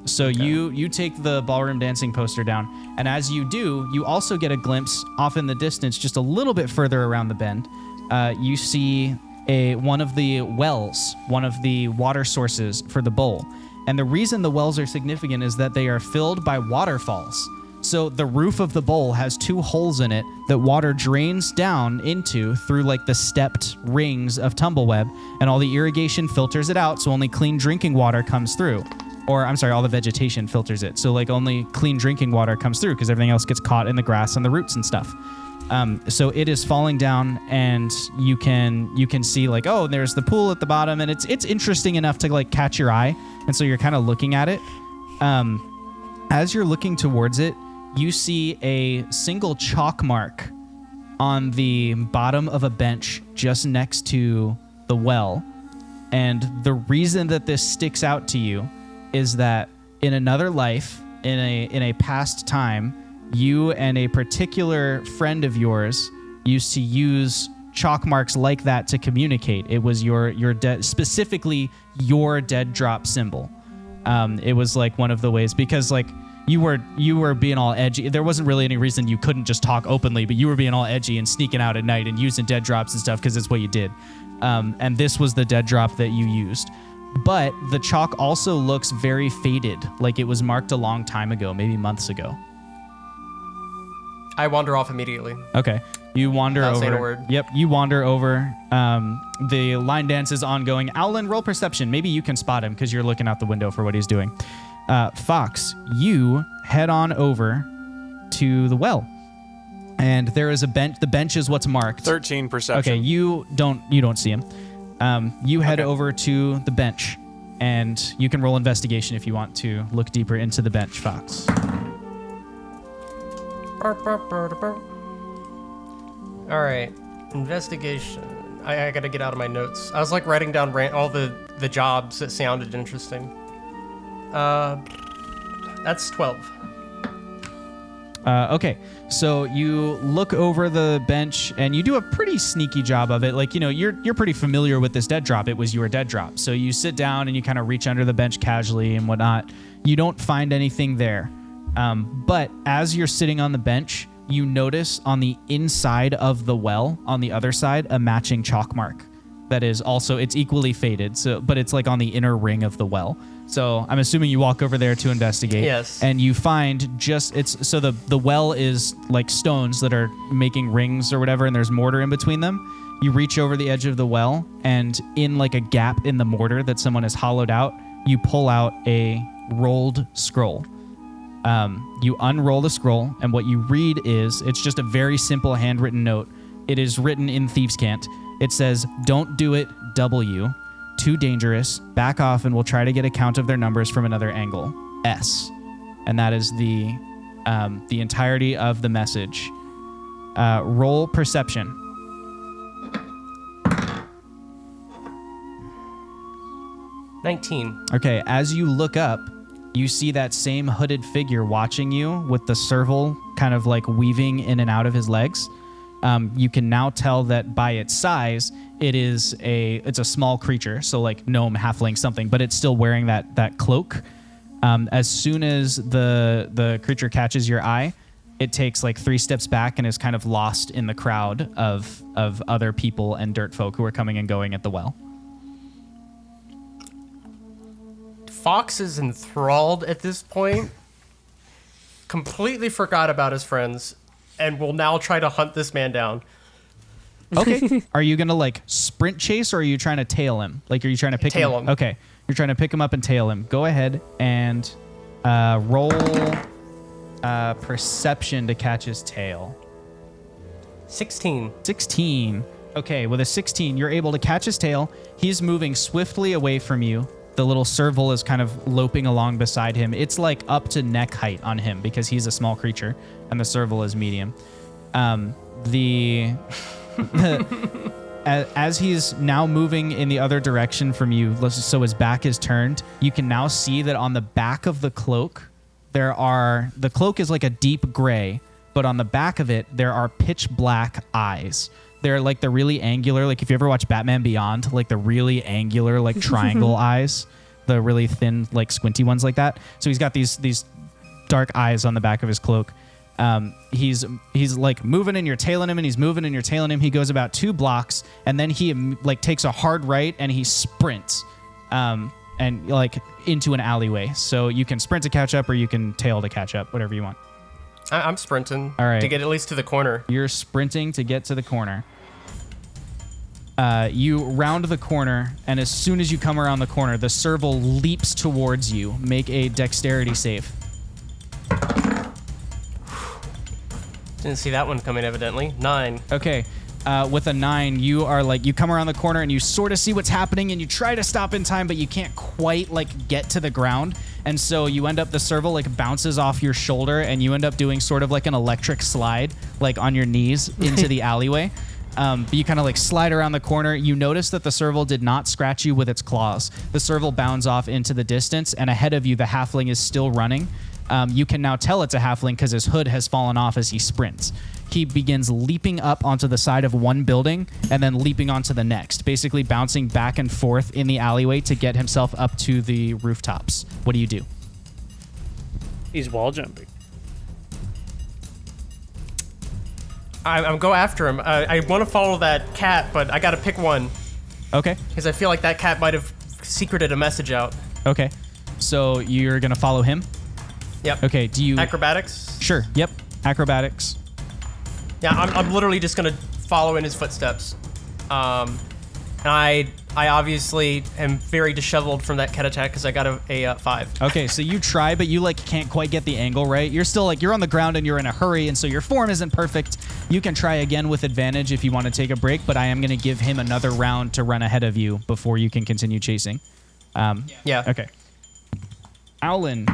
So you take the ballroom dancing poster down, and as you do, you also get a glimpse off in the distance, just a little bit further around the bend. You see one of the wells, one of the water sources for the bowl. And the reason the wells are significant is that they are filled by waterfalls. So the roof of the bowl has 2 holes in it that water drains down into through like the stepped rings of Tumbleweb, and all the irrigation filters it out, so only clean drinking water comes through. Or, I'm sorry, all the vegetation filters it, so like only clean drinking water comes through because everything else gets caught in the grass and the roots and stuff. So it is falling down, and you can see like, oh, there's the pool at the bottom, and it's interesting enough to like catch your eye, and so you're kind of looking at it. As you're looking towards it, you see a single chalk mark on the bottom of a bench just next to the well. And the reason that this sticks out to you is that in another life, in a past time, you and a particular friend of yours used to use chalk marks like that to communicate. It was your dead, specifically your dead drop symbol. It was like one of the ways, because like you were being all edgy. There wasn't really any reason you couldn't just talk openly, but you were being all edgy and sneaking out at night and using dead drops and stuff because it's what you did. And this was the dead drop that you used. But the chalk also looks very faded, like it was marked a long time ago, maybe months ago. I wander off immediately. Okay. You wander Without over. saying a word. Yep, you wander over. The line dance is ongoing. Owlin, roll perception. Maybe you can spot him because you're looking out the window for what he's doing. Fox, you head on over to the well. And there is a bench. The bench is what's marked. 13 perception. Okay, you don't see him. You head over to the bench, and you can roll investigation if you want to look deeper into the bench, Fox. All right, investigation. I gotta get out of my notes. I was like writing down all the jobs that sounded interesting. That's 12. Okay, so you look over the bench and you do a pretty sneaky job of it. Like, you know, you're pretty familiar with this dead drop. It was your dead drop. So you sit down and you kind of reach under the bench casually and whatnot. You don't find anything there. But as you're sitting on the bench, you notice on the inside of the well, on the other side, a matching chalk mark that is also, it's equally faded. So, but it's like on the inner ring of the well. So I'm assuming you walk over there to investigate. Yes. And you find so the well is like stones that are making rings or whatever, and there's mortar in between them. You reach over the edge of the well, and in like a gap in the mortar that someone has hollowed out, you pull out a rolled scroll. You unroll the scroll, and what you read is, it's just a very simple handwritten note. It is written in Thieves' Cant. It says, "Don't do it, W. Too dangerous. Back off, and we'll try to get a count of their numbers from another angle. S." And that is the entirety of the message. Roll perception. 19. Okay, as you look up, you see that same hooded figure watching you with the serval kind of like weaving in and out of his legs. You can now tell that by its size, it's a small creature, so like gnome, halfling, something, but it's still wearing that cloak. As soon as the creature catches your eye, it takes like 3 steps back and is kind of lost in the crowd of other people and dirt folk who are coming and going at the well. Fox is enthralled at this point, completely forgot about his friends, and will now try to hunt this man down. Okay. Are you going to like sprint chase, or are you trying to tail him? Like, are you trying to pick Tail him. Okay. You're trying to pick him up and tail him. Go ahead and roll perception to catch his tail. 16. 16. Okay, with a 16, you're able to catch his tail. He's moving swiftly away from you. The little serval is kind of loping along beside him. It's like up to neck height on him because he's a small creature, and the serval is medium. As he's now moving in the other direction from you, so his back is turned, you can now see that on the back of the cloak, the cloak is like a deep gray, but on the back of it, there are pitch black eyes. They're like the really angular, like if you ever watch Batman Beyond, like the really angular, like triangle eyes, the really thin, like squinty ones like that. So he's got these dark eyes on the back of his cloak. He's like moving and you're tailing him, and he's moving and you're tailing him. He goes about 2 blocks, and then he like takes a hard right and he sprints, and like into an alleyway. So you can sprint to catch up, or you can tail to catch up, whatever you want. I'm sprinting. All right. To get at least to the corner. You're sprinting to get to the corner. You round the corner, and as soon as you come around the corner, the serval leaps towards you. Make a dexterity save. Didn't see that one coming, evidently. 9. Okay. With a 9, you are like, you come around the corner and you sort of see what's happening and you try to stop in time, but you can't quite like get to the ground. And so you end up, the serval like bounces off your shoulder and you end up doing sort of like an electric slide, like on your knees into the alleyway. But you kind of like slide around the corner. You notice that the serval did not scratch you with its claws. The serval bounds off into the distance, and ahead of you, the halfling is still running. You can now tell it's a halfling because his hood has fallen off as he sprints. He begins leaping up onto the side of one building and then leaping onto the next, basically bouncing back and forth in the alleyway to get himself up to the rooftops. What do you do? He's wall jumping. I'm go after him. I want to follow that cat, but I got to pick one. Okay. Because I feel like that cat might have secreted a message out. Okay. So you're going to follow him? Yep. Okay. Do you... Acrobatics? Sure. Yep. Acrobatics. Yeah, I'm literally just going to follow in his footsteps. And I obviously am very disheveled from that cat attack because I got a 5. Okay, so you try, but you like can't quite get the angle right. You're still like, you're on the ground and you're in a hurry, and so your form isn't perfect. You can try again with advantage if you want to take a break, but I am going to give him another round to run ahead of you before you can continue chasing. Yeah. Okay. Owlin,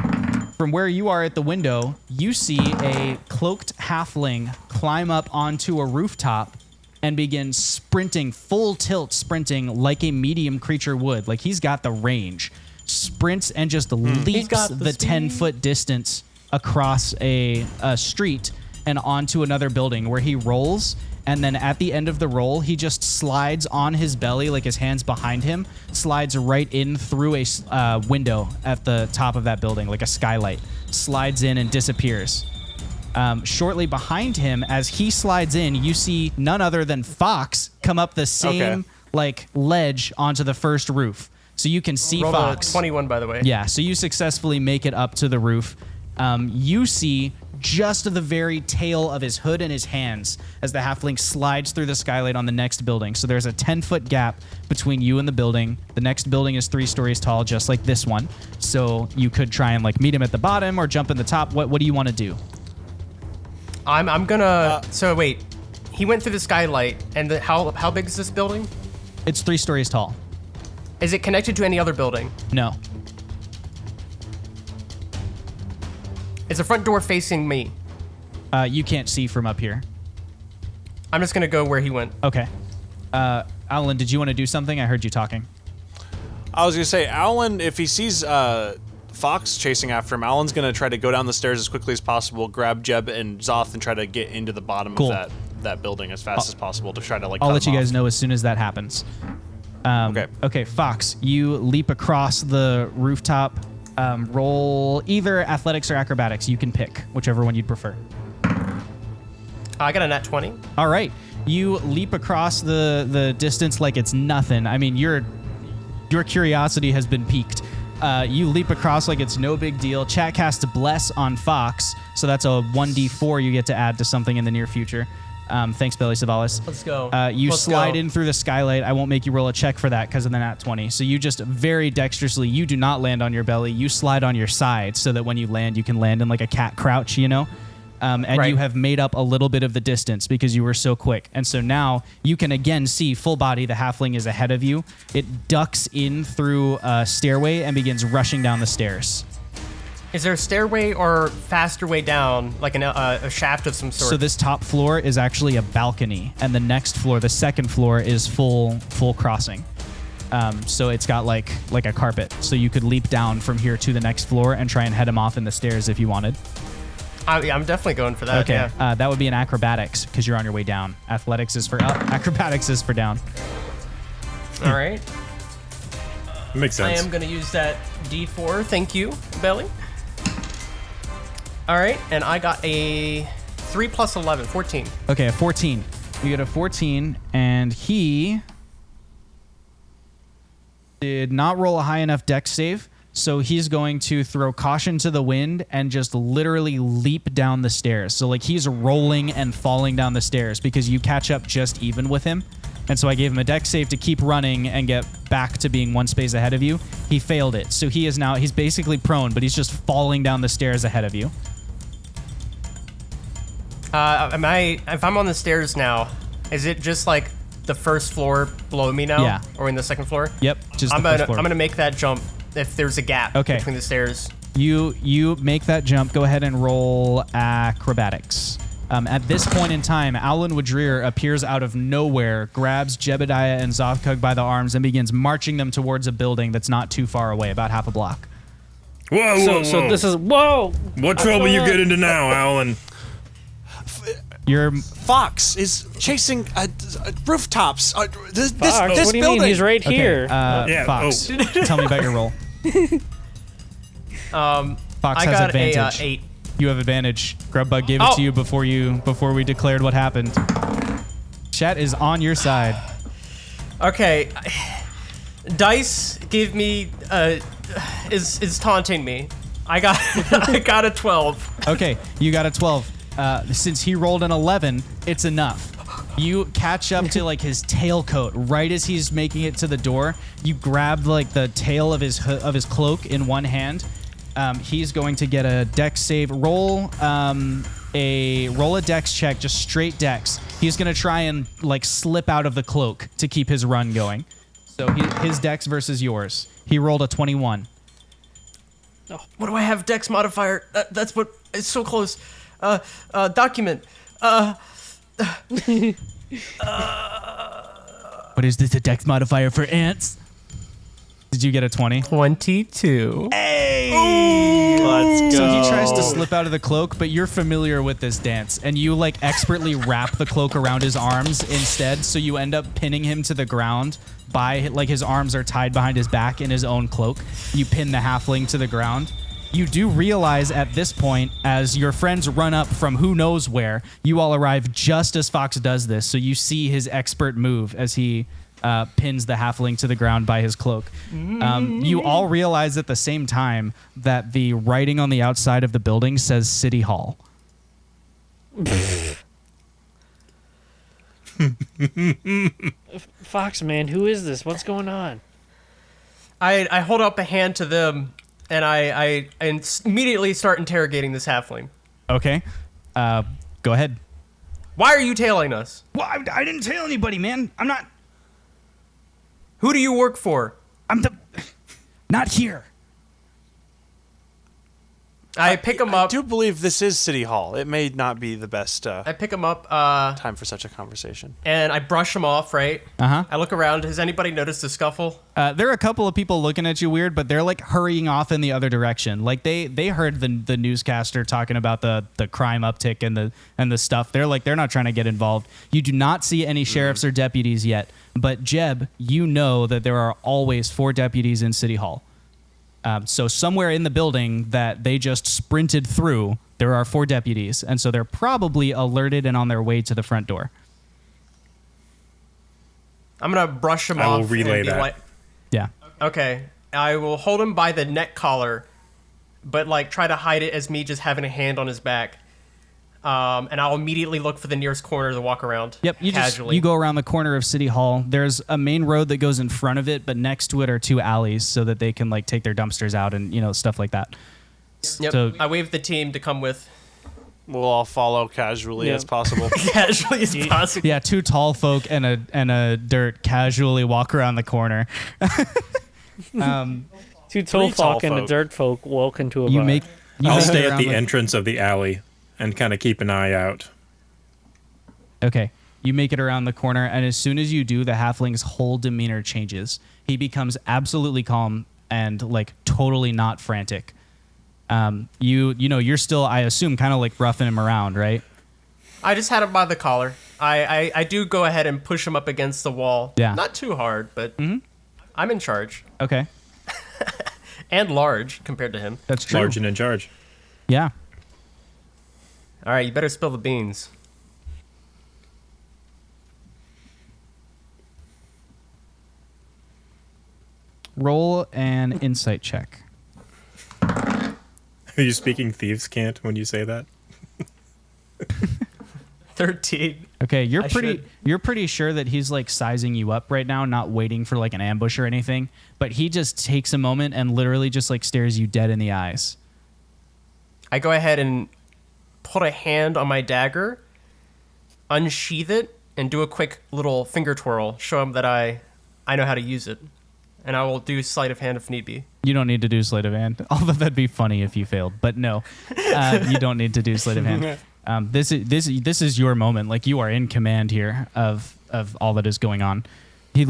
from where you are at the window, you see a cloaked halfling climb up onto a rooftop and begin sprinting, full tilt sprinting like a medium creature would. Like he's got the range. Sprints and just leaps the 10-foot distance across a street and onto another building where he rolls. And then at the end of the roll, he just slides on his belly, like his hands behind him, slides right in through a window at the top of that building, like a skylight, slides in and disappears. Shortly behind him, as he slides in, you see none other than Fox come up the same like ledge onto the first roof. So you can see Rolled Fox. a 21, by the way. Yeah, so you successfully make it up to the roof. You see just the very tail of his hood and his hands as the halfling slides through the skylight on the next building. So there's a 10-foot gap between you and the building. The next building is 3 stories tall, just like this one. So you could try and like meet him at the bottom or jump in the top. What do you want to do? I'm gonna. So wait, he went through the skylight, and how big is this building? It's 3 stories tall. Is it connected to any other building? No. Is the front door facing me? You can't see from up here. I'm just gonna go where he went. Okay. Alan, did you want to do something? I heard you talking. I was gonna say, Alan, if he sees Fox chasing after him, Alan's gonna try to go down the stairs as quickly as possible, grab Jeb and Xoth, and try to get into the bottom of that building as fast as possible to try to like. I'll cut let him you guys off. know as soon as that happens. Okay. Fox, you leap across the rooftop. Roll either athletics or acrobatics. You can pick whichever one you'd prefer. I got a nat 20. All right. You leap across the distance like it's nothing. I mean, your curiosity has been piqued. You leap across like it's no big deal. Chat casts Bless on Fox, so that's a 1d4 you get to add to something in the near future. Thanks, Billy Servals. Let's go. You slide in through the skylight. I won't make you roll a check for that because of the nat 20. So you just very dexterously, you do not land on your belly. You slide on your side so that when you land, you can land in like a cat crouch, you know? And Right. you have made up a little bit of the distance because you were so quick. And so now you can again see full body. The halfling is ahead of you. It ducks in through a stairway and begins rushing down the stairs. Is there a stairway or faster way down, like a shaft of some sort? So this top floor is actually a balcony, and the next floor, the second floor, is full crossing. So it's got like a carpet. So you could leap down from here to the next floor and try and head him off in the stairs if you wanted. I'm definitely going for that. Okay, Yeah. that would be an acrobatics because you're on your way down. Athletics is for up, acrobatics is for down. All right. Makes I sense. am going to use that D4. Thank you, Belly. All right, and I got a 3 plus 11, 14. Okay, a 14. You get a 14, and he did not roll a high enough dex save, so he's going to throw caution to the wind and just literally leap down the stairs. So like he's rolling and falling down the stairs because you catch up just even with him. And so I gave him a dex save to keep running and get back to being one space ahead of you. He failed it. So he's basically prone, but he's just falling down the stairs ahead of you. If I'm on the stairs now, is it just like the first floor below me now? Yeah. Or in the second floor? Yep, just I'm the first floor. gonna make that jump if there's a gap between the stairs. You make that jump. Go ahead and roll acrobatics. At this point in time, Alan Wadrir appears out of nowhere, grabs Jebediah and Xothkug by the arms, and begins marching them towards a building that's not too far away, about half a block. Whoa. So this is whoa. What trouble you get into now, Alan? Your Fox is chasing rooftops. This Fox, what do you building. mean? He's right here. Yeah, Fox. Tell me about your roll. Fox I has got advantage. a 8. You have advantage. Grubbug gave it to you before we declared what happened. Chat is on your side. Okay. Dice gave me is taunting me. I got a 12. Okay, you got a 12. Since he rolled an 11, it's enough. You catch up to like his tailcoat right as he's making it to the door. You grab like the tail of his cloak in one hand. He's going to get a dex save. Roll a dex check, just straight dex. He's going to try and like slip out of the cloak to keep his run going. So his dex versus yours. He rolled a 21. What do I have? Dex modifier. That's what. It's so close. Document. What is this, a dex modifier for ants? Did you get a 20? 22. Let's go. So he tries to slip out of the cloak, but you're familiar with this dance, and you like expertly wrap the cloak around his arms instead, so you end up pinning him to the ground by like his arms are tied behind his back in his own cloak. You pin the halfling to the ground. You do realize at this point, as your friends run up from who knows where, you all arrive just as Fox does this, so you see his expert move as he pins the halfling to the ground by his cloak. You all realize at the same time that the writing on the outside of the building says City Hall. Fox, man, who is this? What's going on? I hold up a hand to them, and I immediately start interrogating this halfling. Okay. Go ahead. Why are you tailing us? Well, I didn't tell anybody, man. I'm not... Who do you work for? Not here. I pick him up. I do believe this is City Hall. It may not be the best I pick him up, time for such a conversation. and I brush him off, right? Uh-huh. I look around. Has anybody noticed the scuffle? There are a couple of people looking at you weird, but they're like hurrying off in the other direction. Like they heard the newscaster talking about the crime uptick and the stuff. They're not trying to get involved. You do not see any sheriffs or deputies yet, but Jeb, you know that there are always 4 deputies in City Hall. So somewhere in the building that they just sprinted through, there are 4 deputies, and so they're probably alerted and on their way to the front door. I'm gonna brush him I off. will relay and be that. like, Yeah. okay, I will hold him by the neck collar, but like try to hide it as me just having a hand on his back. And I'll immediately look for the nearest corner to walk around. Yep, casually. you go around the corner of City Hall. There's a main road that goes in front of it, but next to it are 2 alleys so that they can like take their dumpsters out and stuff like that. Yep. So I wave the team to come with We'll all follow casually Yeah. as possible. casually as possible. yeah, 2 tall folk and a dirt casually walk around the corner. 2 tall 3 tall folk and a folk. dirt folk walk into a You bar. make I'll make stay it at around the entrance of the alley and kind of keep an eye out. Okay. You make it around the corner, and as soon as you do, the halfling's whole demeanor changes. He becomes absolutely calm and like totally not frantic. You're still, I assume, kind of like roughing him around, right? I just had him by the collar. I do go ahead and push him up against the wall. Yeah. Not too hard, but I'm in charge. Okay. And large compared to him. That's true. Large and in charge. Yeah. All right, you better spill the beans. Roll an insight check. Are you speaking thieves' cant when you say that? 13. Okay, I should. you're pretty sure that he's like sizing you up right now, not waiting for like an ambush or anything, but he just takes a moment and literally just like stares you dead in the eyes. I go ahead and put a hand on my dagger, unsheath it, and do a quick little finger twirl, show him that I know how to use it. And I will do sleight of hand if need be. You don't need to do sleight of hand, although that'd be funny if you failed. But no, you don't need to do sleight of hand. This is your moment. Like, you are in command here of all that is going on. He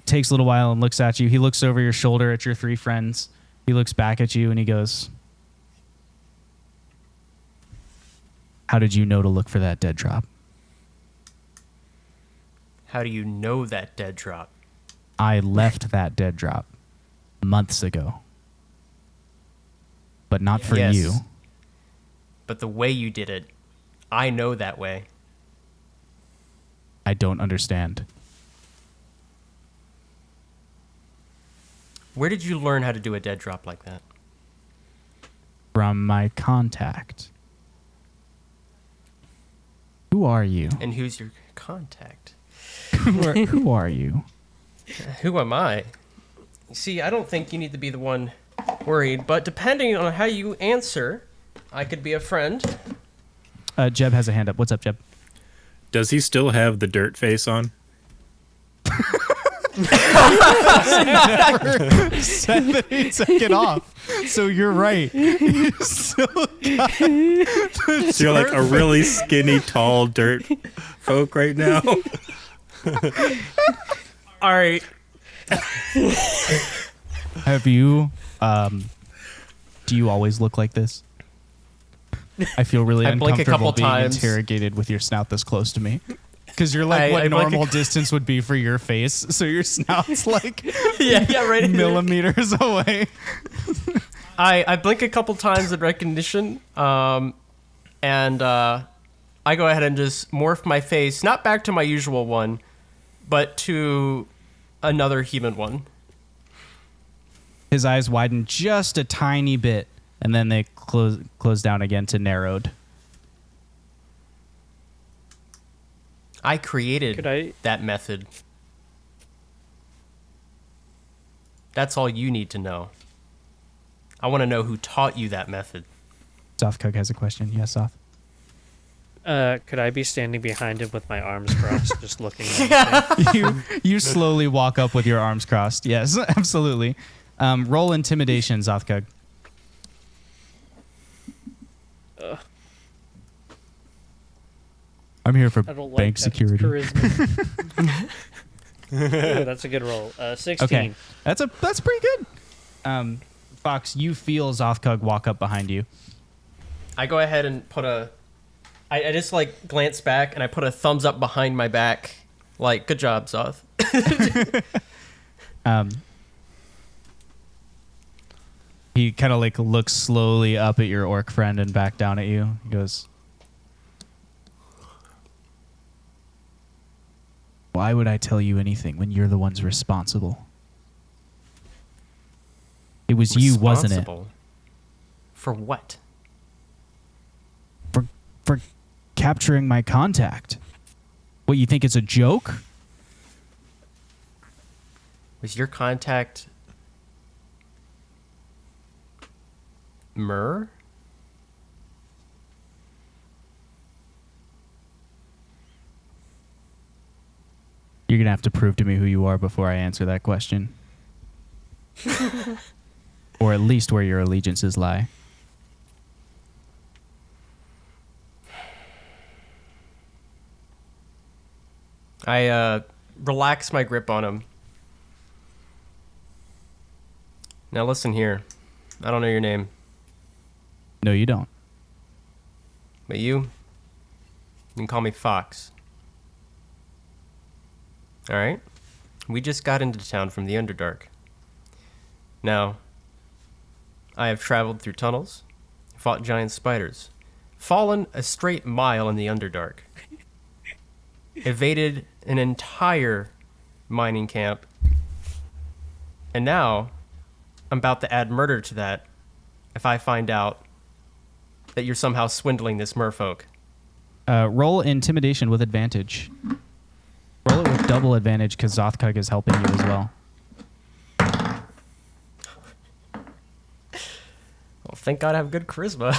takes a little while and looks at you. He looks over your shoulder at your 3 friends. He looks back at you and he goes, "How did you know to look for that dead drop?" How do you know that dead drop? "I left that dead drop months ago. But not for Yes. you." But the way you did it, I know that way. "I don't understand." Where did you learn how to do a dead drop like that? "From my contact." "Who are you?" And who's your contact? Who are you? Who am I? See, I don't think you need to be the one worried, but depending on how you answer, I could be a friend. Jeb has a hand up. What's up, Jeb? Does he still have the dirt face on? Said that he took it off. So you're right. You still got the So you're like a dirt really skinny, tall dirt folk right now. All right. Have you, do you always look like this? I feel really I blink a uncomfortable couple being times. interrogated with your snout this close to me. Because you're like I what blink a normal distance would be for your face. So your snout's like yeah, right. millimeters away. I blink a couple times in recognition, and I go ahead and just morph my face, not back to my usual one, but to another human one. His eyes widen just a tiny bit, and then they close down again to narrowed. I created Could I- that method. That's all you need to know. I want to know who taught you that method. Xothkug has a question. Yes, Xoth. Could I be standing behind him with my arms crossed, just looking at him? you slowly walk up with your arms crossed. Yes, absolutely. Roll intimidation, Xothkug. I'm here for I don't like bank that. security. Charisma. Ooh, that's a good roll. 16. Okay, that's pretty good. Fox, you feel Xothkug walk up behind you. I go ahead and put I just like glance back and I put a thumbs up behind my back. Like, good job, Zoth. He kind of like looks slowly up at your orc friend and back down at you. He goes, "Why would I tell you anything when you're the ones responsible? It was you, wasn't it? Responsible? For what? For capturing my contact. What, you think it's a joke?" Was your contact Myrrh? You're going to have to prove to me who you are before I answer that question. Or at least where your allegiances lie. I relax my grip on him. Now listen here. I don't know your name, No, you don't. but you can call me Fox. All right? We just got into town from the Underdark. Now, I have traveled through tunnels, fought giant spiders, fallen a straight mile in the Underdark, evaded an entire mining camp, and now I'm about to add murder to that if I find out that you're somehow swindling this merfolk. Roll intimidation with advantage. Roll it with double advantage because Xothkug is helping you as well. Well, thank God I have good charisma.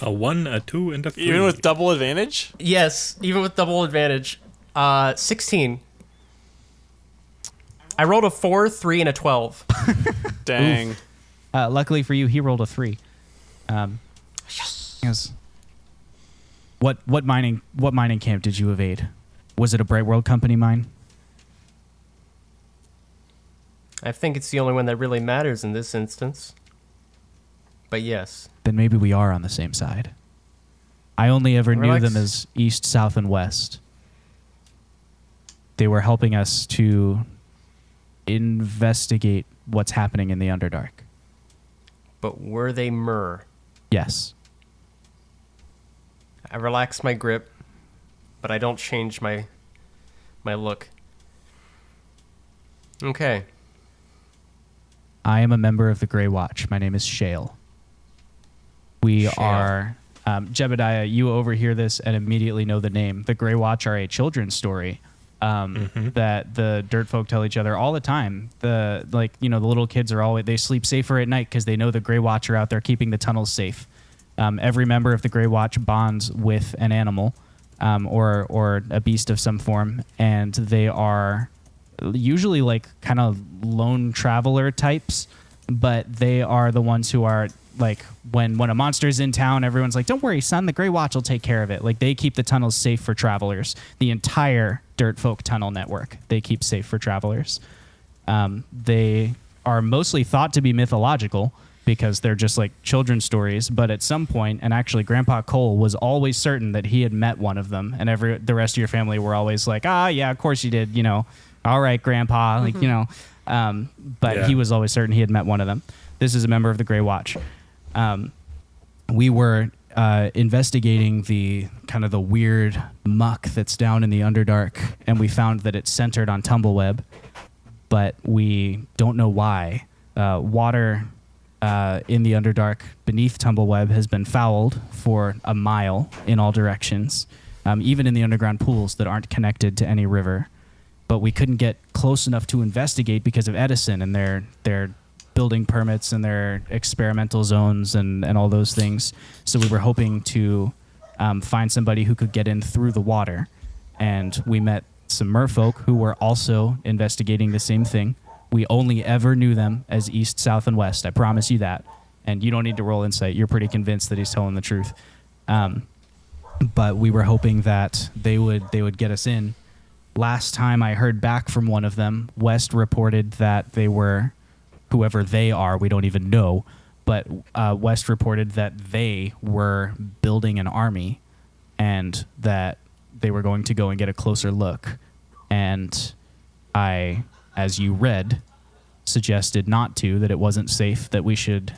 A 1, a 2, and a 3. Even with double advantage? Yes, even with double advantage. 16. I rolled a 4, 3, and a 12. Dang. Luckily for you, he rolled a 3. Yes. What mining camp did you evade? Was it a Bright World Company mine? I think it's the only one that really matters in this instance. But yes. Then maybe we are on the same side. I only ever knew Relax. them as East, South, and West. They were helping us to investigate what's happening in the Underdark. But were they Myrrh? Yes. I relax my grip, but I don't change my look. Okay. I am a member of the Grey Watch. My name is Shale. We Shale. are... Jebediah, you overhear this and immediately know the name. The Grey Watch are a children's story that the dirt folk tell each other all the time. The little kids are always... They sleep safer at night because they know the Grey Watch are out there keeping the tunnels safe. Every member of the Grey Watch bonds with an animal or a beast of some form, and they are usually like kind of lone traveler types, but they are the ones who are like when a monster's in town, everyone's like, don't worry, son, the Grey Watch will take care of it. Like they keep the tunnels safe for travelers. The entire dirt folk tunnel network, they keep safe for travelers. They are mostly thought to be mythological, because they're just like children's stories. But at some point, and actually Grandpa Cole was always certain that he had met one of them, and the rest of your family were always like, yeah, of course you did, all right, Grandpa, but Yeah. he was always certain he had met one of them. This is a member of the Grey Watch. We were investigating the kind of the weird muck that's down in the Underdark, and we found that it's centered on Tumbleweb, but we don't know why. Water in the Underdark beneath Tumbleweb has been fouled for a mile in all directions, even in the underground pools that aren't connected to any river. But we couldn't get close enough to investigate because of Edison and their building permits and their experimental zones and all those things. So we were hoping to find somebody who could get in through the water. And we met some merfolk who were also investigating the same thing. We only ever knew them as East, South, and West. I promise you that. And you don't need to roll insight. You're pretty convinced that he's telling the truth. But we were hoping that they would get us in. Last time I heard back from one of them, West reported that they were, whoever they are, we don't even know, but West reported that they were building an army and that they were going to go and get a closer look. And I, as you read, suggested not to, that it wasn't safe, that we should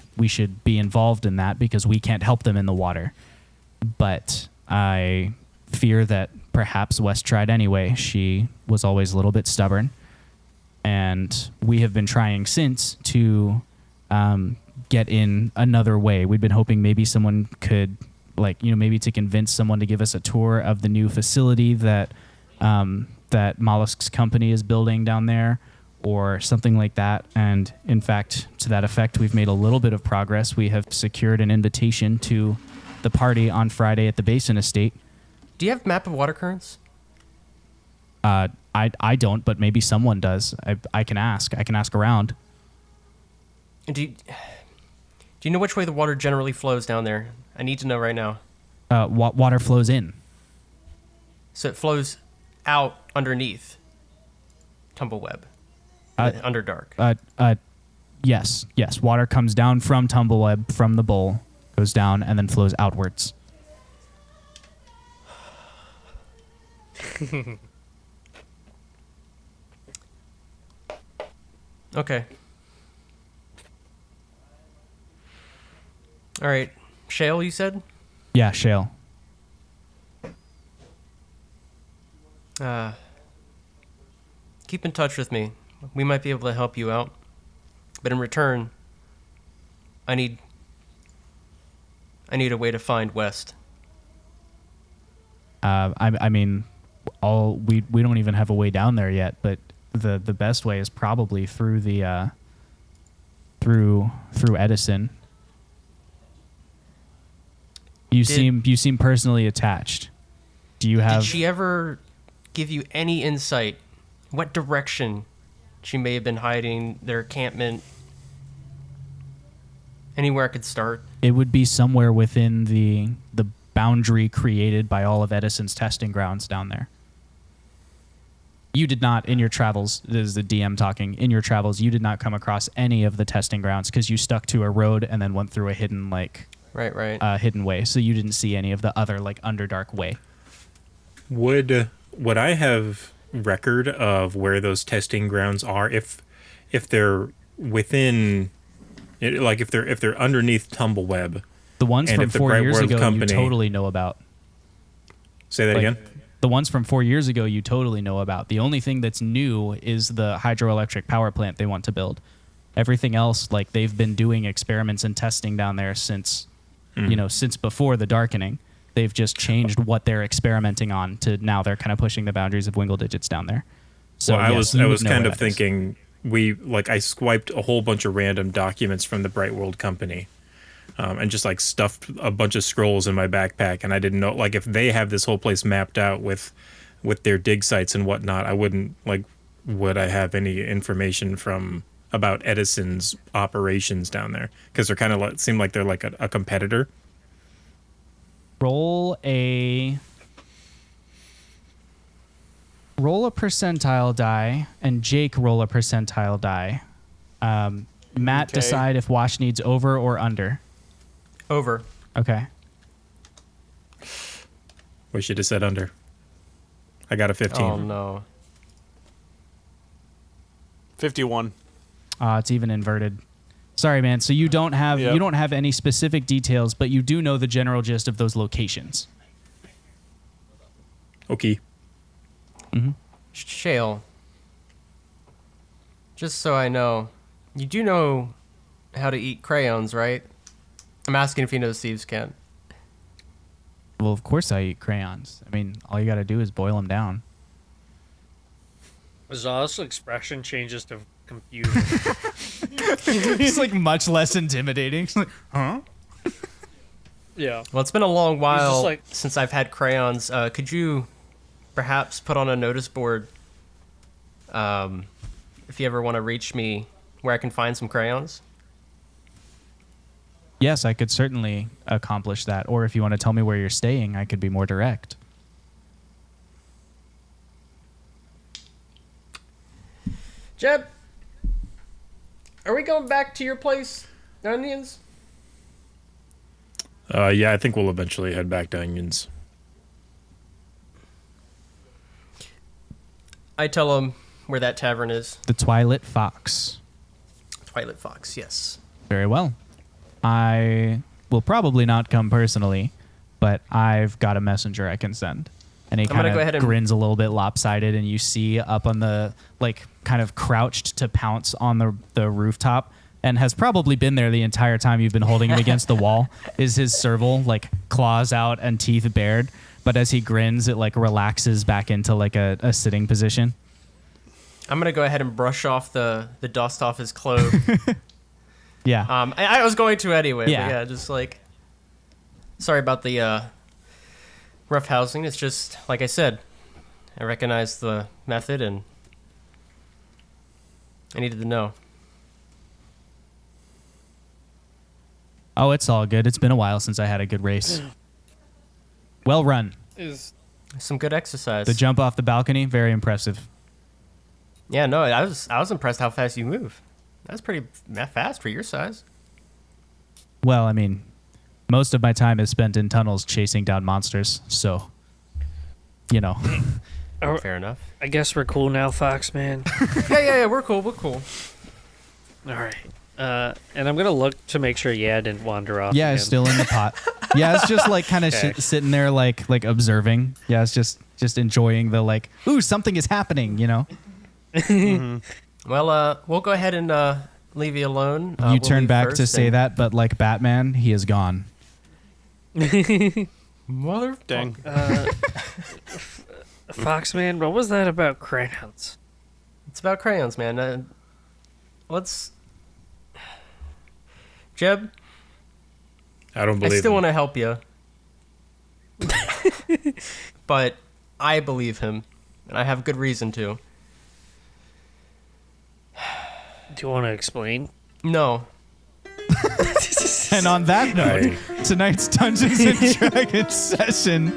be involved in that because we can't help them in the water. But I fear that perhaps West tried anyway. She was always a little bit stubborn. And we have been trying since to get in another way. We'd been hoping maybe someone could, maybe to convince someone to give us a tour of the new facility that Mollusk's company is building down there, or something like that. And in fact, to that effect, we've made a little bit of progress. We have secured an invitation to the party on Friday at the Basin Estate. Do you have a map of water currents? I don't, but maybe someone does. I can ask. I can ask around. Do you know which way the water generally flows down there? I need to know right now. Water flows in. So it flows out underneath Tumbleweb, Underdark. Yes. Water comes down from Tumbleweb, from the bowl, goes down, and then flows outwards. Okay. All right. Shale, you said? Yeah, Shale. Keep in touch with me. We might be able to help you out. But in return, I need a way to find West. I mean, we don't even have a way down there yet, but the best way is probably through the through Edison. You seem personally attached. Do you have? Did she ever give you any insight? What direction she may have been hiding their encampment? Anywhere I could start? It would be somewhere within the boundary created by all of Edison's testing grounds down there. You did not, in your travels, this is the DM talking, in your travels, you did not come across any of the testing grounds because you stuck to a road and then went through a hidden, hidden way. So you didn't see any of the other, Underdark way. Would I have record of where those testing grounds are if they're within, if they're underneath Tumbleweb? The ones from 4 years ago you totally know about. Say that again? The ones from 4 years ago you totally know about. The only thing that's new is the hydroelectric power plant they want to build. Everything else, they've been doing experiments and testing down there since before the darkening. They've just changed what they're experimenting on to now they're kind of pushing the boundaries of Wingle Digits down there. So I was kind of thinking I swiped a whole bunch of random documents from the Bright World Company. And just stuffed a bunch of scrolls in my backpack, and I didn't know if they have this whole place mapped out with their dig sites and whatnot. I wouldn't would I have any information about Edison's operations down there, because they're kind of seem like they're a competitor. Roll a percentile die, and Jake roll a percentile die. Matt, decide if Wash needs over or under. Over. Okay. We should have said under. I got a 15. Oh no. 51. It's even inverted. Sorry, man. So you don't have any specific details, but you do know the general gist of those locations. Okay. Mm-hmm. Shale. Just so I know, you do know how to eat crayons, right? I'm asking if you know thieves can. Well, of course I eat crayons. I mean, all you got to do is boil them down. Zaw's expression changes to confusion. It's much less intimidating. It's huh? Yeah. Well, it's been a long while since I've had crayons. Could you perhaps put on a notice board if you ever want to reach me where I can find some crayons? Yes, I could certainly accomplish that. Or if you want to tell me where you're staying, I could be more direct. Jeb, are we going back to your place, Onions? Yeah, I think we'll eventually head back to Onions. I tell him where that tavern is. The Twilight Fox. Twilight Fox, yes. Very well. I will probably not come personally, but I've got a messenger I can send. And he kind of grins a little bit lopsided, and you see up on the, kind of crouched to pounce on the rooftop, and has probably been there the entire time you've been holding him against the wall, is his serval, claws out and teeth bared. But as he grins, it, relaxes back into, a sitting position. I'm going to go ahead and brush off the dust off his clothes. Yeah. I was going to anyway. Yeah. But yeah, just sorry about the rough housing. It's just, like I said, I recognize the method and I needed to know. Oh, it's all good. It's been a while since I had a good race. Well run. Some good exercise. The jump off the balcony, very impressive. Yeah, no, I was impressed how fast you move. That's pretty fast for your size. Well, I mean, most of my time is spent in tunnels chasing down monsters, so, Fair enough. I guess we're cool now, Fox man. Yeah, we're cool. All right. And I'm going to look to make sure didn't wander off. Yeah, again. it's still in the pot. Yeah, it's just kind of sitting there like observing. Yeah, it's just enjoying the ooh, something is happening, Mm-hmm. Well, we'll go ahead and leave you alone. You turn back to say that, but like Batman, he is gone. Mother Dang. Foxman, what was that about crayons? It's about crayons, man. Jeb, I don't believe I still him. want to help you. But I believe him, and I have good reason to. Do you want to explain? No. And on that note, tonight's Dungeons and Dragons session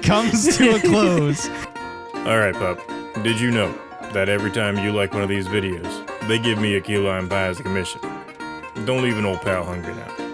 comes to a close. All right, pup. Did you know that every time you like one of these videos, they give me a key lime pie as a commission? Don't leave an old pal hungry now.